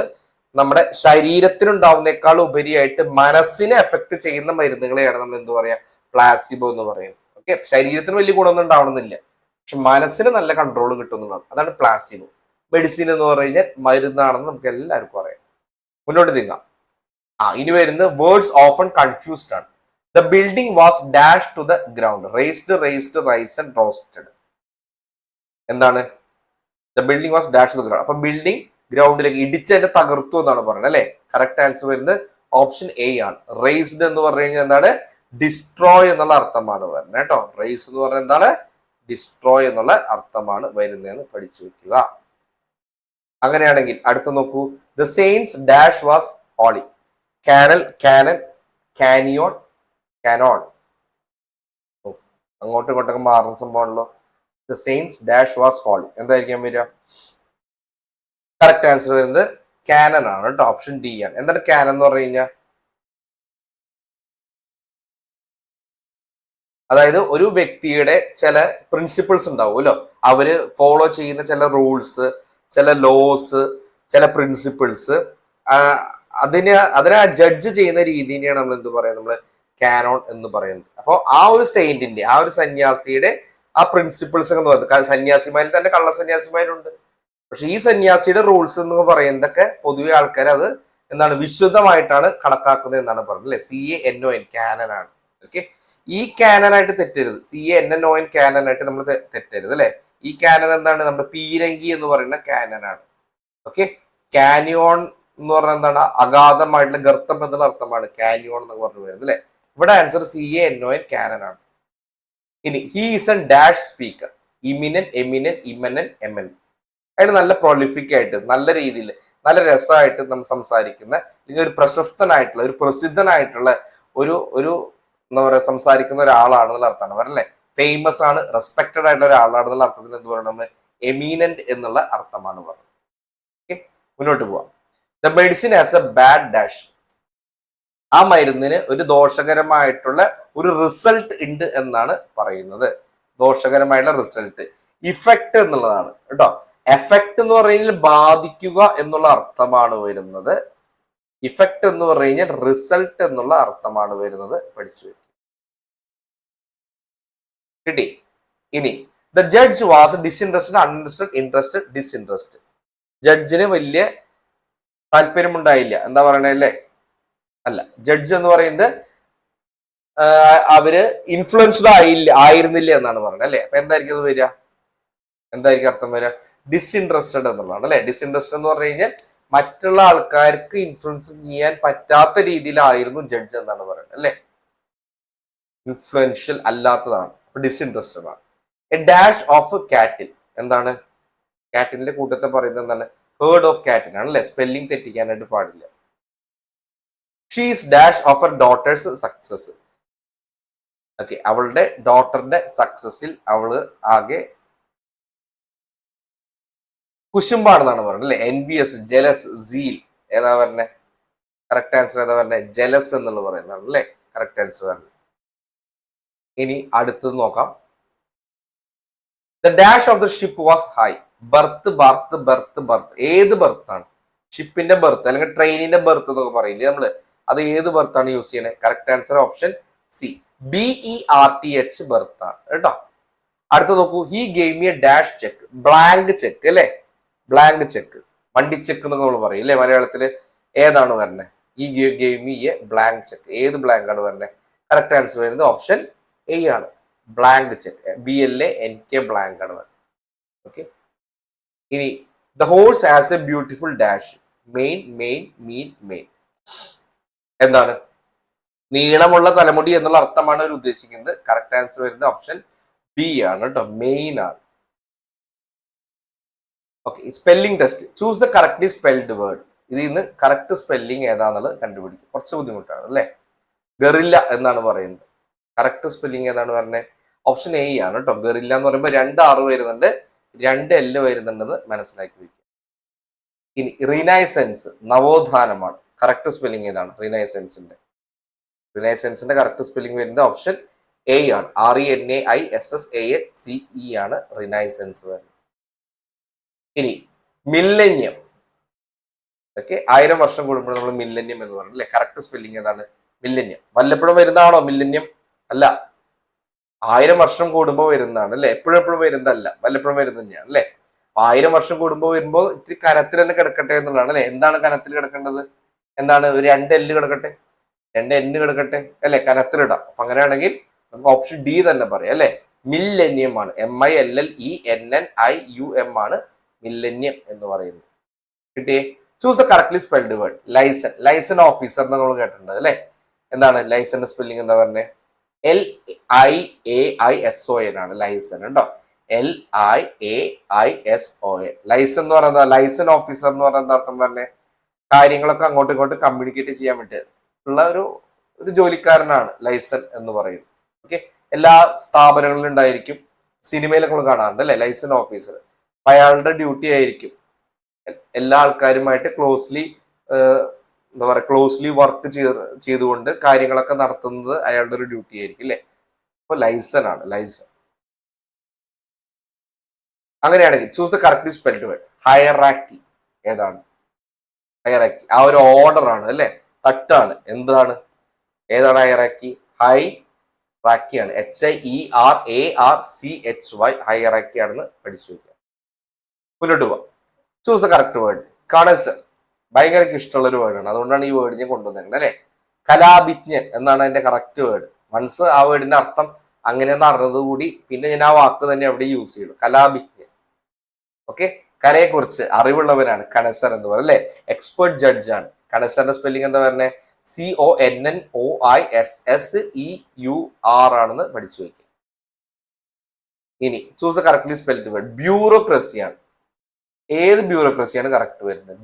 നമ്മുടെ ശരീരത്തിനുണ്ടാവുന്നേക്കാൾ ഉപരിയായിട്ട് മനസ്സിനെ എഫക്ട് ചെയ്യുന്ന മരുന്നുകളെയാണ് നമ്മൾ എന്ത് പറയാ? പ്ലാസിബോ എന്ന് പറയുന്നത്. ഓക്കെ, ശരീരത്തിന് വലിയ ഗുണമൊന്നും ഉണ്ടാവണമെന്നില്ല, പക്ഷെ മനസ്സിന് നല്ല കൺട്രോൾ കിട്ടുന്നതാണ്. അതാണ് പ്ലാസിബോ. മെഡിസിൻ എന്ന് പറഞ്ഞു കഴിഞ്ഞാൽ മരുന്നാണെന്ന് നമുക്ക് എല്ലാവർക്കും അറിയാം. മുന്നോട്ട് നീങ്ങാം. ഇനി വരുന്നത് വേർഡ്സ് ഓഫൺ കൺഫ്യൂസ്ഡ് ആണ്. The building was dash to the ground, razed rise and roasted. എന്താണ്? The building was dash to the ground. അപ്പൊ ബിൽഡിംഗ് ഗ്രൗണ്ടിലേക്ക് ഇടിച്ചതിന്റെ തകർത്തു എന്നാണ് പറയുന്നത് അല്ലെ? കറക്റ്റ് ആൻസർ വരുന്നത് ഓപ്ഷൻ എ ആണ്. റേസ്ഡ് എന്ന് പറഞ്ഞു കഴിഞ്ഞാൽ എന്താണ്? ഡിസ്ട്രോയ് എന്നുള്ള അർത്ഥമാണ് വരുന്നത് കേട്ടോ. റേസ് എന്ന് പറഞ്ഞാൽ എന്താണ്? ഡിസ്ട്രോയ് എന്നുള്ള അർത്ഥമാണ് വരുന്നതെന്ന് പഠിച്ചു വെക്കുക. അങ്ങനെയാണെങ്കിൽ അടുത്ത നോക്കൂ. The saints dash was holy. Canal, cannon, canyon, canon. അങ്ങോട്ടും ഇങ്ങോട്ടൊക്കെ മാറുന്ന സംഭവമാണല്ലോ. The saints dash was holy എന്തായിരിക്കാം വരിക? കറക്റ്റ് ആൻസർ വരുന്നത് കാനൻ ആണ് കേട്ടോ. ഓപ്ഷൻ ഡി ആണ്. എന്താണ് കാനൻ എന്ന് പറഞ്ഞു കഴിഞ്ഞാൽ? അതായത് ഒരു വ്യക്തിയുടെ ചില പ്രിൻസിപ്പിൾസ് ഉണ്ടാവുമല്ലോ, അവര് ഫോളോ ചെയ്യുന്ന ചില റൂൾസ്, ചില ലോസ്, ചില പ്രിൻസിപ്പിൾസ്, അതിനെ ജഡ്ജ് ചെയ്യുന്ന രീതിനെയാണ് നമ്മൾ എന്ത് പറയാം? നമ്മള് കാനോൺ എന്ന് പറയുന്നത്. അപ്പോൾ ആ ഒരു സെയിന്റിന്റെ, ആ ഒരു സന്യാസിയുടെ ആ പ്രിൻസിപ്പിൾസ് എന്ന് പറയുന്നത്, സന്യാസിമാരിൽ തന്നെ കള്ള സന്യാസിമാരുണ്ട്, പക്ഷെ ഈ സന്യാസിയുടെ റൂൾസ് എന്ന് പറയുന്നതൊക്കെ പൊതുവെ ആൾക്കാർ അത് എന്താണ്? വിശുദ്ധമായിട്ടാണ് കണക്കാക്കുന്നത് എന്നാണ് പറയുന്നത് അല്ലെ? CANON, കാനൻ ആണ്. ഓക്കെ, ഈ കാനനായിട്ട് തെറ്റരുത്, CANNON കാനനായിട്ട് നമ്മൾ തെറ്റരുത് അല്ലെ. ഈ കാനൻ എന്താണ്? നമ്മുടെ പീരങ്കി എന്ന് പറയുന്ന കാനനാണ്. ഓക്കെ, കാനിയോൺ എന്ന് പറഞ്ഞാൽ എന്താണ്? അഗാധമായിട്ടുള്ള ഗർത്തം എന്നുള്ള അർത്ഥമാണ് കാനിയോൺ എന്നൊക്കെ പറഞ്ഞു വരുന്നത് അല്ലെ. ഇവിടെ ആൻസർ CANON കാനനാണ്. ഇനി he is a dash speaker, imminent, eminent, immanent, എമൻ. അയാൾ നല്ല പ്രൊലിഫിക് ആയിട്ട് നല്ല രീതിയിൽ നല്ല രസമായിട്ട് നമ്മൾ സംസാരിക്കുന്ന, അല്ലെങ്കിൽ ഒരു പ്രശസ്തനായിട്ടുള്ള ഒരു പ്രസിദ്ധനായിട്ടുള്ള ഒരു ഒരു എന്താ പറയുക സംസാരിക്കുന്ന ഒരാളാണെന്നുള്ള അർത്ഥമാണ് പറഞ്ഞല്ലേ. ഫേമസ് ആണ്, റെസ്പെക്റ്റഡ് ആയിട്ടുള്ള ഒരാളാണെന്നുള്ള അർത്ഥത്തിൽ എന്ത് പറയണം? നമ്മൾ എമീനന്റ് എന്നുള്ള അർത്ഥമാണ് പറയുന്നത്. ഓക്കെ, മുന്നോട്ട് പോവാം. The medicine as A bad dash, ആ മരുന്നിന് ഒരു ദോഷകരമായിട്ടുള്ള ഒരു റിസൾട്ട് ഉണ്ട് എന്നാണ് പറയുന്നത്. ദോഷകരമായിട്ടുള്ള റിസൾട്ട്. ഇഫക്റ്റ് എന്നുള്ളതാണ് കേട്ടോ. എഫക്ട് എന്ന് പറഞ്ഞാൽ ബാധിക്കുക എന്നുള്ള അർത്ഥമാണ് വരുന്നത്. ഇഫക്റ്റ് എന്ന് പറഞ്ഞു കഴിഞ്ഞാൽ റിസൾട്ട് എന്നുള്ള അർത്ഥമാണ് വരുന്നത്. പഠിച്ചു വരും. കിട്ടി. ഇനി the judge was disinterested, uninterested, interested, disinterested. ജഡ്ജിന് വലിയ താല്പര്യമുണ്ടായില്ല എന്താ പറയണല്ലേ? അല്ല, ജഡ്ജ് എന്ന് പറയുന്നത് അവര് ഇൻഫ്ലുവൻസ്ഡ് ആയിരുന്നില്ല എന്നാണ് പറയുന്നത് അല്ലെ. അപ്പൊ എന്തായിരിക്കും അത് വരിക? എന്തായിരിക്കും അർത്ഥം വരിക? ഡിസ്ഇൻട്രസ്റ്റഡ് എന്നുള്ളതാണ് അല്ലെ. ഡിസ്ഇൻട്രസ്റ്റഡ് എന്ന് പറഞ്ഞു കഴിഞ്ഞാൽ മറ്റുള്ള ആൾക്കാർക്ക് ഇൻഫ്ലുവൻസ് ചെയ്യാൻ പറ്റാത്ത രീതിയിലായിരുന്നു ജഡ്ജ് എന്നാണ് പറയുന്നത് അല്ലെ. ഇൻഫ്ലുവൻഷ്യൽ അല്ലാത്തതാണ്, ഡിസ്ഇൻട്രസ്റ്റഡ് ആണ്. എ ഡാഷ് ഓഫ് കാറ്റിൽ, എന്താണ്? കാറ്റിന്റെ കൂട്ടത്തെ പറയുന്നത് എന്താണ്? ഹേർഡ് ഓഫ് കാറ്റിൻ ആണ് അല്ലെ. സ്പെല്ലിംഗ് തെറ്റിക്കാനായിട്ട് പാടില്ല. She's dash of her daughter's success. Okay, അവളുടെ ഡോട്ടറിന്റെ സക്സസിൽ അവള് ആകെ കുശുമ്പാണെന്നാണ് പറയുന്നത് അല്ലെ. Envious, jealous, zeal. ഏതാ പറഞ്ഞത്? കറക്റ്റ് ആൻസർ ഏതാ പറഞ്ഞത്? ജെലസ് എന്നുള്ള പറയുന്നതാണ് അല്ലെ കറക്റ്റ് ആൻസർ പറഞ്ഞത്. ഇനി അടുത്തത് നോക്കാം. The dash of the ship was high. Birth, birth, birth, birth. ഏത് ബർത്താണ്? ഷിപ്പിന്റെ ബർത്ത് അല്ലെങ്കിൽ ട്രെയിനിന്റെ ബർത്ത് എന്നൊക്കെ പറയില്ലേ നമ്മള്, അത് ഏത് ബർത്താണ് യൂസ് ചെയ്യണേ? Correct answer option C, BERTH ബർത്താണ് കേട്ടോ. അടുത്ത നോക്കൂ. He gave me a dash check, blank cheque അല്ലെ. ബ്ലാങ്ക് ചെക്ക്, വണ്ടി ചെക്ക് എന്നൊക്കെ നമ്മൾ പറയും അല്ലെ മലയാളത്തില്. ഏതാണ് വരണേ? ഈ gave me a blank cheque. ഏത് ബ്ലാങ്ക് ആണ് വരണേ? കറക്റ്റ് ആൻസർ വരുന്നത് ഓപ്ഷൻ എ ആണ്, ബ്ലാങ്ക് ചെക്ക്. BLANK ബ്ലാങ്ക് ആണ് വരുന്നത്. ഓക്കെ, ഇനി the horse has A beautiful dash, main, main, mean, main. എന്താണ്? നീളമുള്ള തലമുടി എന്നുള്ള അർത്ഥമാണ് അവർ ഉദ്ദേശിക്കുന്നത്. കറക്റ്റ് ആൻസർ വരുന്നത് ഓപ്ഷൻ ബി ആണ് കേട്ടോ, മെയിൻ ആണ്. Okay, spelling test. Choose the correctly spelled word. ഇതിൽ നിന്ന് കറക്റ്റ് സ്പെല്ലിംഗ് ഏതാന്നുള്ളത് കണ്ടുപിടിക്കും. കുറച്ച് ബുദ്ധിമുട്ടാണ് അല്ലെ. ഗറില്ല എന്നാണ് പറയുന്നത്. കറക്റ്റ് സ്പെല്ലിംഗ് ഏതാണ് പറഞ്ഞത്? ഓപ്ഷൻ എ ആണ് കേട്ടോ. ഗറില്ല എന്ന് പറയുമ്പോൾ 2 R വരുന്നുണ്ട്, 2 L വരുന്നുണ്ടെന്ന് മനസ്സിലാക്കി വയ്ക്കുക. ഇനി റിനൈസൻസ്, നവോത്ഥാനമാണ്. കറക്റ്റ് സ്പെല്ലിംഗ് ഏതാണ്? റിനൈസൻസിന്റെ കറക്റ്റ് സ്പെല്ലിംഗ് വരുന്നത് ഓപ്ഷൻ എ ആണ്, RENAISSANCE ആണ് റിനൈസൻസ് വരുന്നത്. ഇനി മില്ലന്യം. ഓക്കെ, 1000 വർഷം കൂടുമ്പോൾ നമ്മൾ മില്ലന്യം എന്ന് പറയുന്നത് അല്ലെ. കറക്റ്റ് സ്പെല്ലിംഗ് ഏതാണ്? മില്ലന്യം. വല്ലപ്പോഴും വരുന്നതാണോ മില്ലന്യം? അല്ല, 1000 വർഷം കൂടുമ്പോൾ വരുന്നതാണ് അല്ലെ. എപ്പോഴും വരുന്നതല്ല, വല്ലപ്പോഴും വരുന്നത് തന്നെയാണ് അല്ലെ. 1000 വർഷം കൂടുമ്പോൾ വരുമ്പോൾ ഇത്തിരി കനത്തിൽ തന്നെ കിടക്കട്ടെ എന്നുള്ളതാണ് അല്ലെ. എന്താണ് കനത്തിൽ കിടക്കേണ്ടത്? എന്താണ്? ഒരു 2 L കിടക്കട്ടെ, 2 N കിടക്കട്ടെ അല്ലെ, കനത്തിലിടാം. അപ്പൊ അങ്ങനെയാണെങ്കിൽ നമുക്ക് ഓപ്ഷൻ ഡി തന്നെ പറയാം അല്ലെ. മില്ലന്യം ആണ്, MILLENNIUM ആണ് മില്ലന്യം എന്ന് പറയുന്നത്. കിട്ടിയേ? Choose the correctly spelled word. Liaison, liaison officer നമ്മൾ കേട്ടിട്ടുണ്ട് അല്ലെ. എന്താണ് ലൈസന്റെ സ്പെല്ലിംഗ്? എന്താ പറഞ്ഞത്? LIAISON ആണ് ലൈസൺ കേട്ടോ. LIAISON. ലൈസൺ എന്ന് പറയുന്നത്, ലൈസൺ ഓഫീസർ എന്ന് പറയുന്നത് അർത്ഥം പറഞ്ഞേ കാര്യങ്ങളൊക്കെ അങ്ങോട്ടും ഇങ്ങോട്ടും കമ്മ്യൂണിക്കേറ്റ് ചെയ്യാൻ വേണ്ടി ഉള്ള ഒരു ജോലിക്കാരനാണ് ലൈസൺ എന്ന് പറയുന്നത്. ഓക്കെ, എല്ലാ സ്ഥാപനങ്ങളിലും ഉണ്ടായിരിക്കും, സിനിമയിലൊക്കെ നമ്മൾ കാണാറുണ്ട് അല്ലെ ലൈസൺ ഓഫീസർ. അയാളുടെ ഡ്യൂട്ടി ആയിരിക്കും എല്ലാ ആൾക്കാരുമായിട്ട് ക്ലോസ്ലി വർക്ക് ചെയ്തുകൊണ്ട് കാര്യങ്ങളൊക്കെ നടത്തുന്നത് അയാളുടെ ഒരു ഡ്യൂട്ടി ആയിരിക്കും അല്ലെ. അപ്പൊ ലൈസൺ ആണ്, ലൈസൺ. അങ്ങനെയാണെങ്കിൽ choose the correctly spelled word. Hierarchy. ഏതാണ്? ഹയറാക്കി ആ ഒരു ഓർഡർ ആണ് അല്ലെ, തട്ടാണ്. എന്താണ്? ഏതാണ് ഹയറാക്കി? ഹൈറാക്കിയാണ്, HIERARCHY, ഹയറാക്കി ആണെന്ന് പഠിച്ചു വയ്ക്കുക. മുന്നോട്ട് പോവാം. Choose the correct word. Connoisseur, ഭയങ്കര ഇഷ്ടമുള്ള ഒരു വേർഡാണ്, അതുകൊണ്ടാണ് ഈ വേർഡ് ഞാൻ കൊണ്ടുവന്നത് അല്ലെ. കലാഭിജ്ഞൻ എന്നാണ് അതിന്റെ കറക്റ്റ് വേർഡ്. വൺസ് ആ വേർഡിന്റെ അർത്ഥം അങ്ങനെയെന്ന് അറിഞ്ഞത് കൂടി പിന്നെ ഞാൻ ആ വാക്ക് തന്നെ അവിടെ യൂസ് ചെയ്തു. കലാപിക്കുക. ഓക്കെ, കലയെക്കുറിച്ച് അറിവുള്ളവനാണ് കനസർ എന്ന് പറയുന്നത് അല്ലെ. എക്സ്പേർട്ട് ജഡ്ജ് ആണ്. കനസറിന്റെ സ്പെല്ലിംഗ് എന്താ പറഞ്ഞേ? CONNOISSEUR ആണെന്ന് പഠിച്ചു വയ്ക്കുക. ഇനി choose the correctly spelled word. Bureaucracy ആണ്. ഏത് ബ്യൂറോക്രസിയാണ് കറക്റ്റ് വരുന്നത്?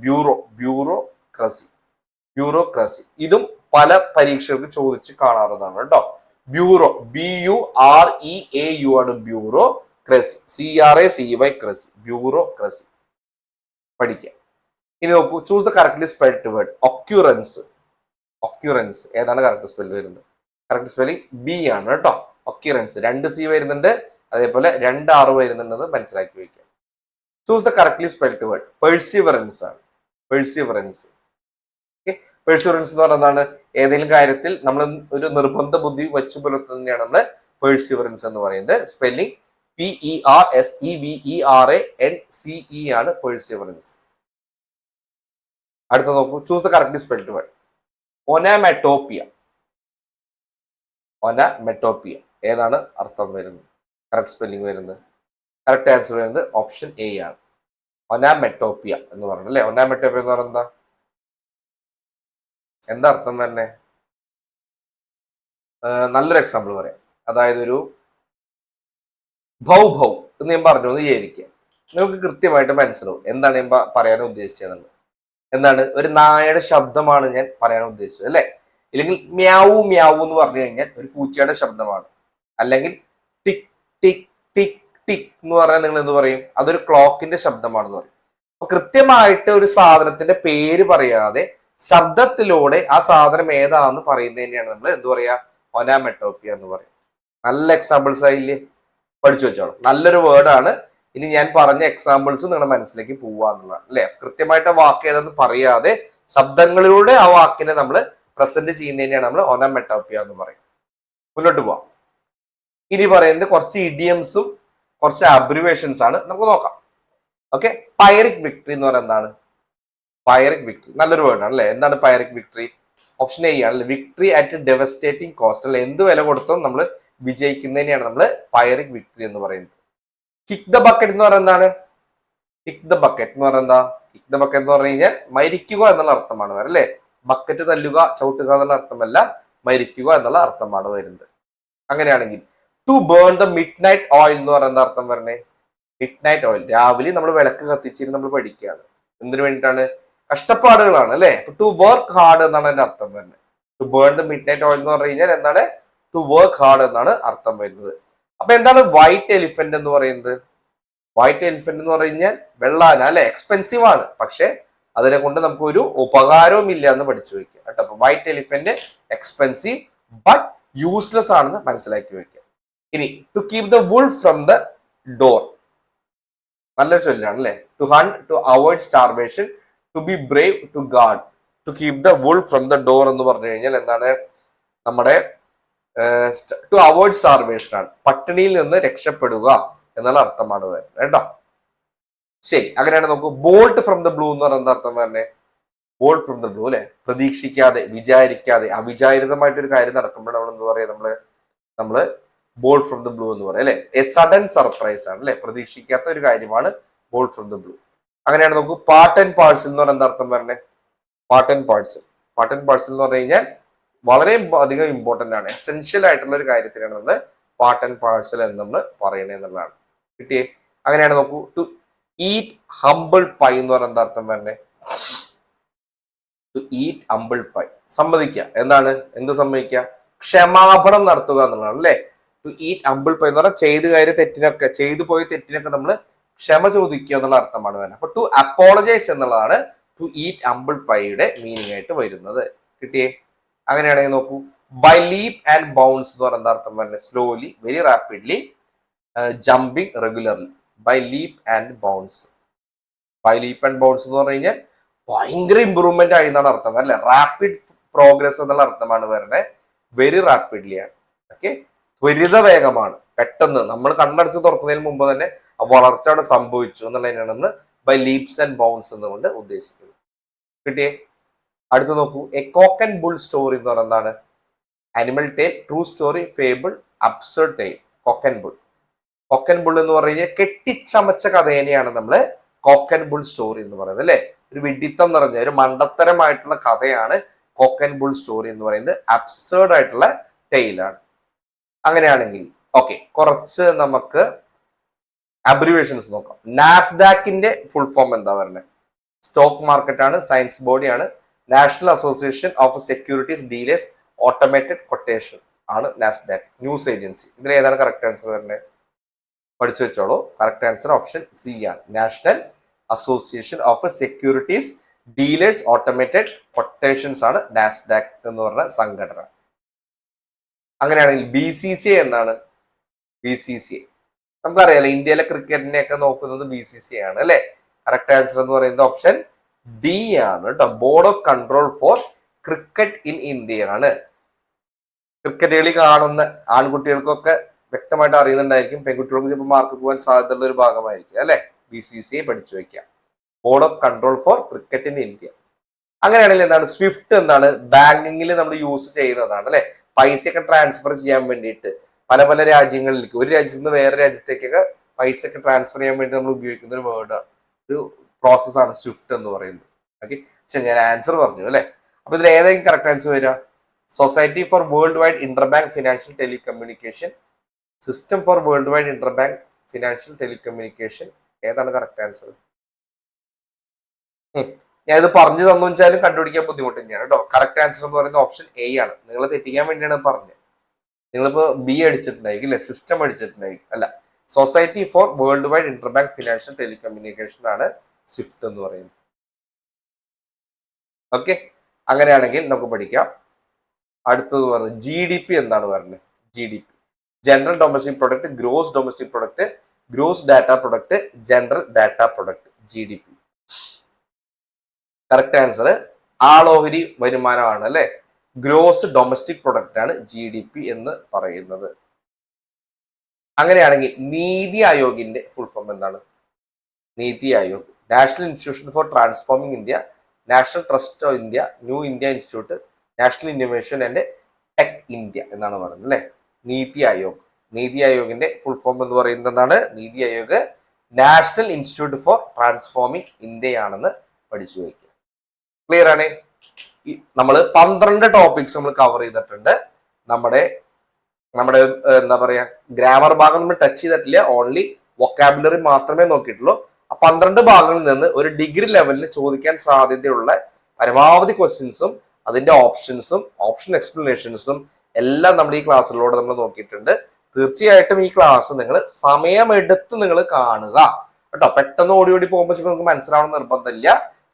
ബ്യൂറോക്രസി. ഇതും പല പരീക്ഷകൾക്ക് ചോദിച്ച് കാണാറുള്ളതാണ് കേട്ടോ. ബ്യൂറോ, BUREAU ആണ് ബ്യൂറോക്രസി. CRACY ക്രസി, ബ്യൂറോക്രസി പഠിക്കാം. ഇനി നോക്കൂ, choose the correctly spelled word. Occurrence ഏതാണ് കറക്റ്റ് സ്പെല്ല് വരുന്നത്? കറക്റ്റ് സ്പെല്ലിംഗ് B ആണ് കേട്ടോ. ഒക്യുറൻസ് 2 C വരുന്നുണ്ട്, അതേപോലെ 2 R വരുന്നുണ്ടെന്ന് മനസ്സിലാക്കി വയ്ക്കുക. Choose the correctly spelled word. Perseverance ആണ്. പെർസിവറൻസ് എന്ന് പറയുന്നതാണ് ഏതെങ്കിലും കാര്യത്തിൽ നമ്മൾ ഒരു നിർബന്ധ ബുദ്ധി വെച്ചു പുലർത്തുന്നതിനെയാണ് നമ്മൾ പെർസിവറൻസ് എന്ന് പറയുന്നത്. സ്പെല്ലിംഗ് PERSEVERANCE ആണ് പെർസിവറൻസ്. അടുത്ത നോക്കൂ, choose the correctly spelled word. Onomatopoeia ഏതാണ് അർത്ഥം വരുന്നത്? കറക്റ്റ് സ്പെല്ലിംഗ് വരുന്നത്, കറക്റ്റ് ആൻസർ വരുന്നത് ഓപ്ഷൻ A ആണ്. ഒനാമെറ്റോപ്പിയ എന്ന് പറയുന്നത് അല്ലെ. ഒനാമെറ്റോപ്പിയ എന്ന് പറയുന്നത് എന്താ അർത്ഥം തന്നെ? നല്ലൊരു എക്സാമ്പിൾ പറയാം. അതായത് ഒരു ഭൗ എന്ന് ഞാൻ പറഞ്ഞു എന്ന് വിചാരിക്കുക. നമുക്ക് കൃത്യമായിട്ട് മനസ്സിലാവും എന്താണ് ഞാൻ പറയാൻ ഉദ്ദേശിച്ചത്. എന്താണ്? ഒരു നായയുടെ ശബ്ദമാണ് ഞാൻ പറയാൻ ഉദ്ദേശിച്ചത് അല്ലെ. ഇല്ലെങ്കിൽ മ്യാവു എന്ന് പറഞ്ഞു കഴിഞ്ഞാൽ ഒരു പൂച്ചയുടെ ശബ്ദമാണ്. അല്ലെങ്കിൽ ടിക് ടിക് ടിക് ടിക് എന്ന് പറഞ്ഞാൽ നിങ്ങൾ എന്ത് പറയും? അതൊരു ക്ലോക്കിന്റെ ശബ്ദമാണെന്ന് പറയും. അപ്പൊ കൃത്യമായിട്ട് ഒരു സാധനത്തിന്റെ പേര് പറയാതെ ശബ്ദത്തിലൂടെ ആ സാധനം ഏതാന്ന് പറയുന്നതിനെയാണ് നമ്മൾ എന്ത് പറയാ? ഒനാമെറ്റോപ്പിയ എന്ന് പറയും. നല്ല എക്സാമ്പിൾസ് ആയില്ലേ? പഠിച്ചു വെച്ചോളൂ. നല്ലൊരു വേർഡാണ്. ഇനി ഞാൻ പറഞ്ഞ എക്സാമ്പിൾസ് നിങ്ങളുടെ മനസ്സിലേക്ക് പോവാന്നുള്ളതാണ് അല്ലെ. കൃത്യമായിട്ട് വാക്ക് ഏതെന്ന് പറയാതെ ശബ്ദങ്ങളിലൂടെ ആ വാക്കിനെ നമ്മൾ പ്രസന്റ് ചെയ്യുന്നതിനെയാണ് നമ്മൾ ഒനാമെറ്റോപ്പിയ എന്ന് പറയും. മുന്നോട്ട് പോവാം. ഇനി പറയുന്നത് കുറച്ച് ഇഡിയംസും കുറച്ച് അബ്രിവേഷൻസ് ആണ്. നമുക്ക് നോക്കാം. ഓക്കെ, പൈറിക് വിക്ടറി എന്ന് പറയുന്നത് എന്താണ്? പൈറിക് വിക്ടറി നല്ലൊരു വേർഡാണ് അല്ലെ. എന്താണ് പൈറിക് വിക്ടറി? ഓപ്ഷൻ A ആണ്. വിക്ടറി അറ്റ് ഡെവസ്റ്റേറ്റിംഗ് കോസ്റ്റ് അല്ലെ. എന്ത് വില കൊടുത്തും നമ്മൾ വിജയിക്കുന്നതിനെയാണ് നമ്മൾ പൈറിക് വിക്ടറി എന്ന് പറയുന്നത്. കിക്ക് ദ ബക്കറ്റ് എന്ന് പറയുന്നത് എന്താണ്? കിക്ക് ദ ബക്കറ്റ് എന്ന് പറഞ്ഞു കഴിഞ്ഞാൽ മരിക്കുക എന്നുള്ള അർത്ഥമാണ് വരുന്നത് അല്ലെ. ബക്കറ്റ് തല്ലുക, ചവിട്ടുക എന്നുള്ള അർത്ഥമല്ല, മരിക്കുക എന്നുള്ള അർത്ഥമാണ് വരുന്നത്. അങ്ങനെയാണെങ്കിൽ to burn the midnight oil എന്ന് പറയുന്ന അർത്ഥം വരണേ. മിഡ് നൈറ്റ് ഓയിൽ, രാവിലെ നമ്മൾ വിളക്ക് കത്തിച്ചിട്ട് നമ്മൾ പഠിക്കുകയാണ്. എന്തിനു വേണ്ടിയിട്ടാണ്? കഷ്ടപ്പാടുകളാണ് അല്ലെ. ടു വർക്ക് ഹാർഡ് എന്നാണ് അതിന്റെ അർത്ഥം വരുന്നത്. To burn the midnight oil എന്ന് പറഞ്ഞു കഴിഞ്ഞാൽ എന്താണ്? ടു വർക്ക് ഹാർഡ് എന്നാണ് അർത്ഥം വരുന്നത്. അപ്പൊ എന്താണ് വൈറ്റ് എലിഫന്റ് എന്ന് പറയുന്നത്? വൈറ്റ് എലിഫന്റ് എന്ന് പറഞ്ഞു കഴിഞ്ഞാൽ വെള്ളാന അല്ലെ. എക്സ്പെൻസീവ് ആണ്, പക്ഷെ അതിനെ കൊണ്ട് നമുക്ക് ഒരു ഉപകാരവും ഇല്ല എന്ന് പഠിച്ചു വെക്കുക കേട്ടോ. അപ്പൊ white elephant expensive but useless ആണെന്ന് മനസ്സിലാക്കി വെക്കുക. ഇനി to keep the wolf from the door നല്ലൊരു ചൊല്ലാണ് അല്ലെ. To hunt, to avoid starvation, to be brave, to guard. To keep the wolf from the door എന്ന് പറഞ്ഞു കഴിഞ്ഞാൽ എന്താണ്? നമ്മുടെ ടു അവോയ്ഡ് സ്റ്റാർവേഷൻ ആണ്. പട്ടിണിയിൽ നിന്ന് രക്ഷപ്പെടുക എന്നുള്ള അർത്ഥമാണ് വരുന്നത് കേട്ടോ. ശരി, അങ്ങനെയാണ് നോക്കൂ. ബോൾട്ട് ഫ്രം ദ ബ്ലൂ എന്ന് പറയുന്ന അർത്ഥം തന്നെ. ബോൾട്ട് ഫ്രം ദ ബ്ലൂ അല്ലെ. പ്രതീക്ഷിക്കാതെ, വിചാരിക്കാതെ, അവിചാരിതമായിട്ടൊരു കാര്യം നടക്കുമ്പോൾ നമ്മൾ എന്താ പറയാ? നമ്മള് ബോൾട്ട് ഫ്രം ദ ബ്ലൂ എന്ന് പറയാം അല്ലെ. എ സഡൻ സർപ്രൈസ് ആണ് അല്ലെ. പ്രതീക്ഷിക്കാത്ത ഒരു കാര്യമാണ് ബോൾട്ട് ഫ്രം ദ ബ്ലൂ. അങ്ങനെയാണ് നോക്കൂ. പാർട്ട് ആൻഡ് പാർസൽ എന്ന് പറയുന്ന അർത്ഥം വരണേ. പാർട്ട് ആൻഡ് പാർസൽ എന്ന് പറഞ്ഞു കഴിഞ്ഞാൽ വളരെ അധികം ഇമ്പോർട്ടന്റ് ആണ്. എസെൻഷ്യൽ ആയിട്ടുള്ള ഒരു കാര്യത്തിനാണ് നമ്മൾ പാർട്ട് ആൻഡ് പാർസൽ എന്ന് നമ്മൾ പറയണേ എന്നുള്ളതാണ്. കിട്ടിയേ? അങ്ങനെയാണ് നോക്കൂ. ടു ഈറ്റ് ഹംബിൾ പൈ എന്ന് പറയുന്ന അർത്ഥം വരണേ. ടു ഈറ്റ് ഹംബിൾ പൈ, സമ്മതിക്കുക. എന്താണ്? എന്ത് സമ്മതിക്കുക? ക്ഷമാപണം നടത്തുക എന്നുള്ളതാണ് അല്ലെ. ടു ഈറ്റ് ഹംബിൾ പൈ എന്ന് പറഞ്ഞാൽ ചെയ്തു പോയ തെറ്റിനൊക്കെ നമ്മൾ ക്ഷമ ചോദിക്കുക എന്നുള്ള അർത്ഥമാണ് വരുന്നത്. അപ്പൊ ടു അപ്പോളജൈസ് എന്നുള്ളതാണ് ടു ഈറ്റ് ഹംബിൾ പൈയുടെ മീനിങ് ആയിട്ട് വരുന്നത്. കിട്ടിയേ? അങ്ങനെയാണെങ്കിൽ നോക്കൂ. ബൈ ലീപ് ആൻഡ് ബൗൺസ് എന്ന് പറയുന്ന അർത്ഥം വരുന്നത് slowly, very rapidly, jumping regularly. By leap and bounce എന്ന് പറഞ്ഞു കഴിഞ്ഞാൽ ഭയങ്കര ഇമ്പ്രൂവ്മെന്റ് ആയി എന്നാണ് അർത്ഥം അല്ലെ. റാപ്പിഡ് പ്രോഗ്രസ് എന്നുള്ള അർത്ഥമാണ് വരുന്നത്. വെരി റാപ്പിഡ്ലി ആണ്. ഓക്കെ, ത്വരിത വേഗമാണ്. പെട്ടെന്ന് നമ്മൾ കണ്ണടച്ച് തുറക്കുന്നതിന് മുമ്പ് തന്നെ വളർച്ച അവിടെ സംഭവിച്ചു എന്നുള്ളതിനാണ് നമ്മൾ ബൈ ലീപ്സ് ആൻഡ് ബൗൺസ് എന്നുകൊണ്ട് ഉദ്ദേശിക്കുന്നത്. കിട്ടിയേ? അടുത്ത് നോക്കൂ. A cock and bull story എന്ന് പറയുന്നതാണ് animal tale, true story, fable, absurd tale, cock and bull. Cock and bull എന്ന് പറഞ്ഞു കഴിഞ്ഞാൽ കെട്ടിച്ചമച്ച കഥേനെയാണ് നമ്മള് കോക്ക് ആൻഡ് ബുൾ സ്റ്റോറി എന്ന് പറയുന്നത് അല്ലെ. ഒരു വിഡിത്തം നിറഞ്ഞ ഒരു മണ്ടത്തരമായിട്ടുള്ള കഥയാണ് കോക്ക് ആൻഡ് ബുൾ സ്റ്റോറി എന്ന് പറയുന്നത്. അബ്സേർഡ് ആയിട്ടുള്ള ടെയിലാണ്. അങ്ങനെയാണെങ്കിൽ ഓക്കെ, കുറച്ച് നമുക്ക് അബ്രിവേഷൻസ് നോക്കാം. നാസ്ഡാക്കിന്റെ ഫുൾ ഫോം എന്താ പറയുന്നത്? സ്റ്റോക്ക് മാർക്കറ്റ് ആണ്, സയൻസ് ബോഡിയാണ്. National association of securities dealers automated quotation ആണ് നാസ്ഡാക്ക്. News agency. ഇതിൽ ഏതാണ് കറക്റ്റ് ആൻസർ വരുന്നത്? പഠിച്ചു വെച്ചോളൂ. കറക്റ്റ് ആൻസർ ഓപ്ഷൻ സി ആണ്. National association of securities dealers automated quotations ആണ് നാസ്ഡാക്ക് എന്ന് പറഞ്ഞ സംഘടന. അങ്ങനെയാണെങ്കിൽ BCCI എന്താണ്? BCCI നമുക്കറിയാലോ, ഇന്ത്യയിലെ ക്രിക്കറ്റിനെ ഒക്കെ നോക്കുന്നത് BCCI ആണ് അല്ലെ. കറക്റ്റ് ആൻസർ എന്ന് പറയുന്നത് ഓപ്ഷൻ ഡി ആണ് കേട്ടോ. Board of control four cricket in India ആണ്. ക്രിക്കറ്റ് കളി കാണുന്ന ആൺകുട്ടികൾക്കൊക്കെ വ്യക്തമായിട്ട് അറിയുന്നുണ്ടായിരിക്കും, പെൺകുട്ടികൾക്ക് ചിലപ്പോൾ മാർക്ക് പോകാൻ സാധ്യതയുള്ള ഒരു ഭാഗമായിരിക്കും അല്ലെ. BCCI പഠിച്ചു വയ്ക്കാം. Board of control four cricket in India. അങ്ങനെയാണെങ്കിൽ എന്താണ് സ്വിഫ്റ്റ്? എന്താണ്? ബാങ്കിങ്ങിൽ നമ്മൾ യൂസ് ചെയ്യുന്നതാണ് അല്ലെ. പൈസയൊക്കെ ട്രാൻസ്ഫർ ചെയ്യാൻ വേണ്ടിയിട്ട് പല പല രാജ്യങ്ങളിലേക്ക്, ഒരു രാജ്യത്ത് നിന്ന് വേറെ രാജ്യത്തേക്കൊക്കെ പൈസയൊക്കെ ട്രാൻസ്ഫർ ചെയ്യാൻ വേണ്ടി നമ്മൾ ഉപയോഗിക്കുന്ന ഒരു വേർഡ്, ഒരു പ്രോസസ്സാണ് സ്വിഫ്റ്റ് എന്ന് പറയുന്നത്. ഓക്കെ, പക്ഷെ ഞാൻ ആൻസർ പറഞ്ഞു അല്ലെ. അപ്പൊ ഇതിൽ ഏതെങ്കിലും കറക്റ്റ് ആൻസർ വരിക? Society for world wide interbank financial telecommunication, system for world wide interbank financial telecommunication. ഏതാണ് കറക്റ്റ് ആൻസർ? ഞാൻ ഇത് പറഞ്ഞു തന്നു വെച്ചാലും കണ്ടുപിടിക്കാൻ ബുദ്ധിമുട്ട് തന്നെയാണ് കേട്ടോ. കറക്റ്റ് ആൻസർ എന്ന് പറയുന്നത് ഓപ്ഷൻ എ ആണ്. നിങ്ങൾ തെറ്റിക്കാൻ വേണ്ടിയാണ് പറഞ്ഞത്. നിങ്ങളിപ്പോ ബി അടിച്ചിട്ടുണ്ടായിരിക്കും അല്ലെ, സിസ്റ്റം അടിച്ചിട്ടുണ്ടായിരിക്കും. അല്ല, society for world wide interbank financial telecommunication ആണ് സ്വിഫ്റ്റ് എന്ന് പറയുന്നത്. ഓക്കെ, അങ്ങനെയാണെങ്കിൽ നമുക്ക് പഠിക്കാം. അടുത്തത് പറഞ്ഞത് GDP എന്താണ് പറയുന്നത്? GDP general domestic product, gross domestic product, gross data product, general data product. GDP correct answer ആളോഹരി വരുമാനമാണ് അല്ലെ. ഗ്രോസ് ഡൊമസ്റ്റിക് പ്രൊഡക്റ്റ് ആണ് GDP എന്ന് പറയുന്നത്. അങ്ങനെയാണെങ്കിൽ നീതി ആയോഗിന്റെ ഫുൾ ഫോം എന്താണ്? NITI Aayog national institution for transforming India, national trust of India, new India institute, national innovation and tech India എന്നാണ് പറയുന്നത് അല്ലെ. നീതി ആയോഗ്. നീതി ആയോഗിന്റെ ഫുൾ ഫോം എന്ന് പറയുന്നത് എന്താണ്? NITI Aayog national institute for transforming ഇന്ത്യയാണെന്ന് പഠിച്ചു വയ്ക്കുക. ക്ലിയർ ആണ്? നമ്മൾ 12 ടോപ്പിക്സ് നമ്മൾ കവർ ചെയ്തിട്ടുണ്ട്. നമ്മുടെ എന്താ പറയാ, ഗ്രാമർ ഭാഗം നമ്മൾ ടച്ച് ചെയ്തിട്ടില്ല. ഓൺലി വൊക്കാബുലറി മാത്രമേ നോക്കിയിട്ടുള്ളൂ. ആ 12 ഭാഗങ്ങളിൽ നിന്ന് ഒരു ഡിഗ്രി ലെവലിൽ ചോദിക്കാൻ സാധ്യതയുള്ള പരമാവധി ക്വസ്റ്റ്യൻസും അതിന്റെ ഓപ്ഷൻസും ഓപ്ഷൻ എക്സ്പ്ലനേഷൻസും എല്ലാം നമ്മൾ ഈ ക്ലാസ്സിലൂടെ നമ്മൾ നോക്കിയിട്ടുണ്ട്. തീർച്ചയായിട്ടും ഈ ക്ലാസ് നിങ്ങൾ സമയമെടുത്ത് നിങ്ങൾ കാണുക കേട്ടോ. പെട്ടെന്ന് ഓടി ഓടി പോകുമ്പോൾ നിങ്ങൾക്ക് മനസ്സിലാവണം നിർബന്ധമില്ല.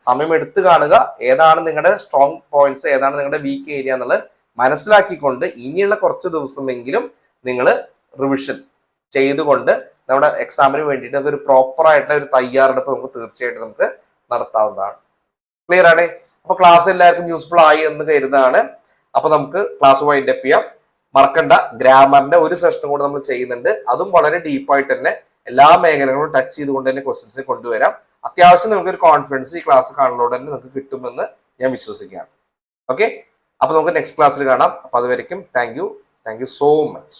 സമയം എടുത്ത് കാണുക. ഏതാണ് നിങ്ങളുടെ സ്ട്രോങ് പോയിന്റ്സ്, ഏതാണ് നിങ്ങളുടെ വീക്ക് ഏരിയ എന്നുള്ളത് മനസ്സിലാക്കിക്കൊണ്ട് ഇനിയുള്ള കുറച്ച് ദിവസമെങ്കിലും നിങ്ങൾ റിവിഷൻ ചെയ്തുകൊണ്ട് നമ്മുടെ എക്സാമിന് വേണ്ടിയിട്ട് അതൊരു പ്രോപ്പർ ആയിട്ടുള്ള ഒരു തയ്യാറെടുപ്പ് നമുക്ക് തീർച്ചയായിട്ടും നമുക്ക് നടത്താവുന്നതാണ്. ക്ലിയർ ആണ്? അപ്പൊ ക്ലാസ് എല്ലാവർക്കും യൂസ്ഫുൾ ആയി എന്ന് കരുതാണ്. അപ്പൊ നമുക്ക് ക്ലാസ് വൈൻഡ് അപ്പ് ചെയ്യാം. മറക്കണ്ട, ഗ്രാമറിന്റെ ഒരു സെഷൻ കൂടെ നമ്മൾ ചെയ്യുന്നുണ്ട്. അതും വളരെ ഡീപ്പായിട്ട് തന്നെ എല്ലാ മേഖലകളും ടച്ച് ചെയ്തുകൊണ്ട് തന്നെ ക്വസ്റ്റ്യൻസ് കൊണ്ടുവരാം. അത്യാവശ്യം നിങ്ങൾക്ക് ഒരു കോൺഫിഡൻസ് ഈ ക്ലാസ് കാണുന്നതോടെ തന്നെ നിങ്ങൾക്ക് കിട്ടുമെന്ന് ഞാൻ വിശ്വസിക്കുകയാണ്. ഓക്കെ, അപ്പൊ നമുക്ക് നെക്സ്റ്റ് ക്ലാസ്സിൽ കാണാം. അപ്പൊ അതുവരെയ്ക്കും താങ്ക് യു സോ മച്ച്.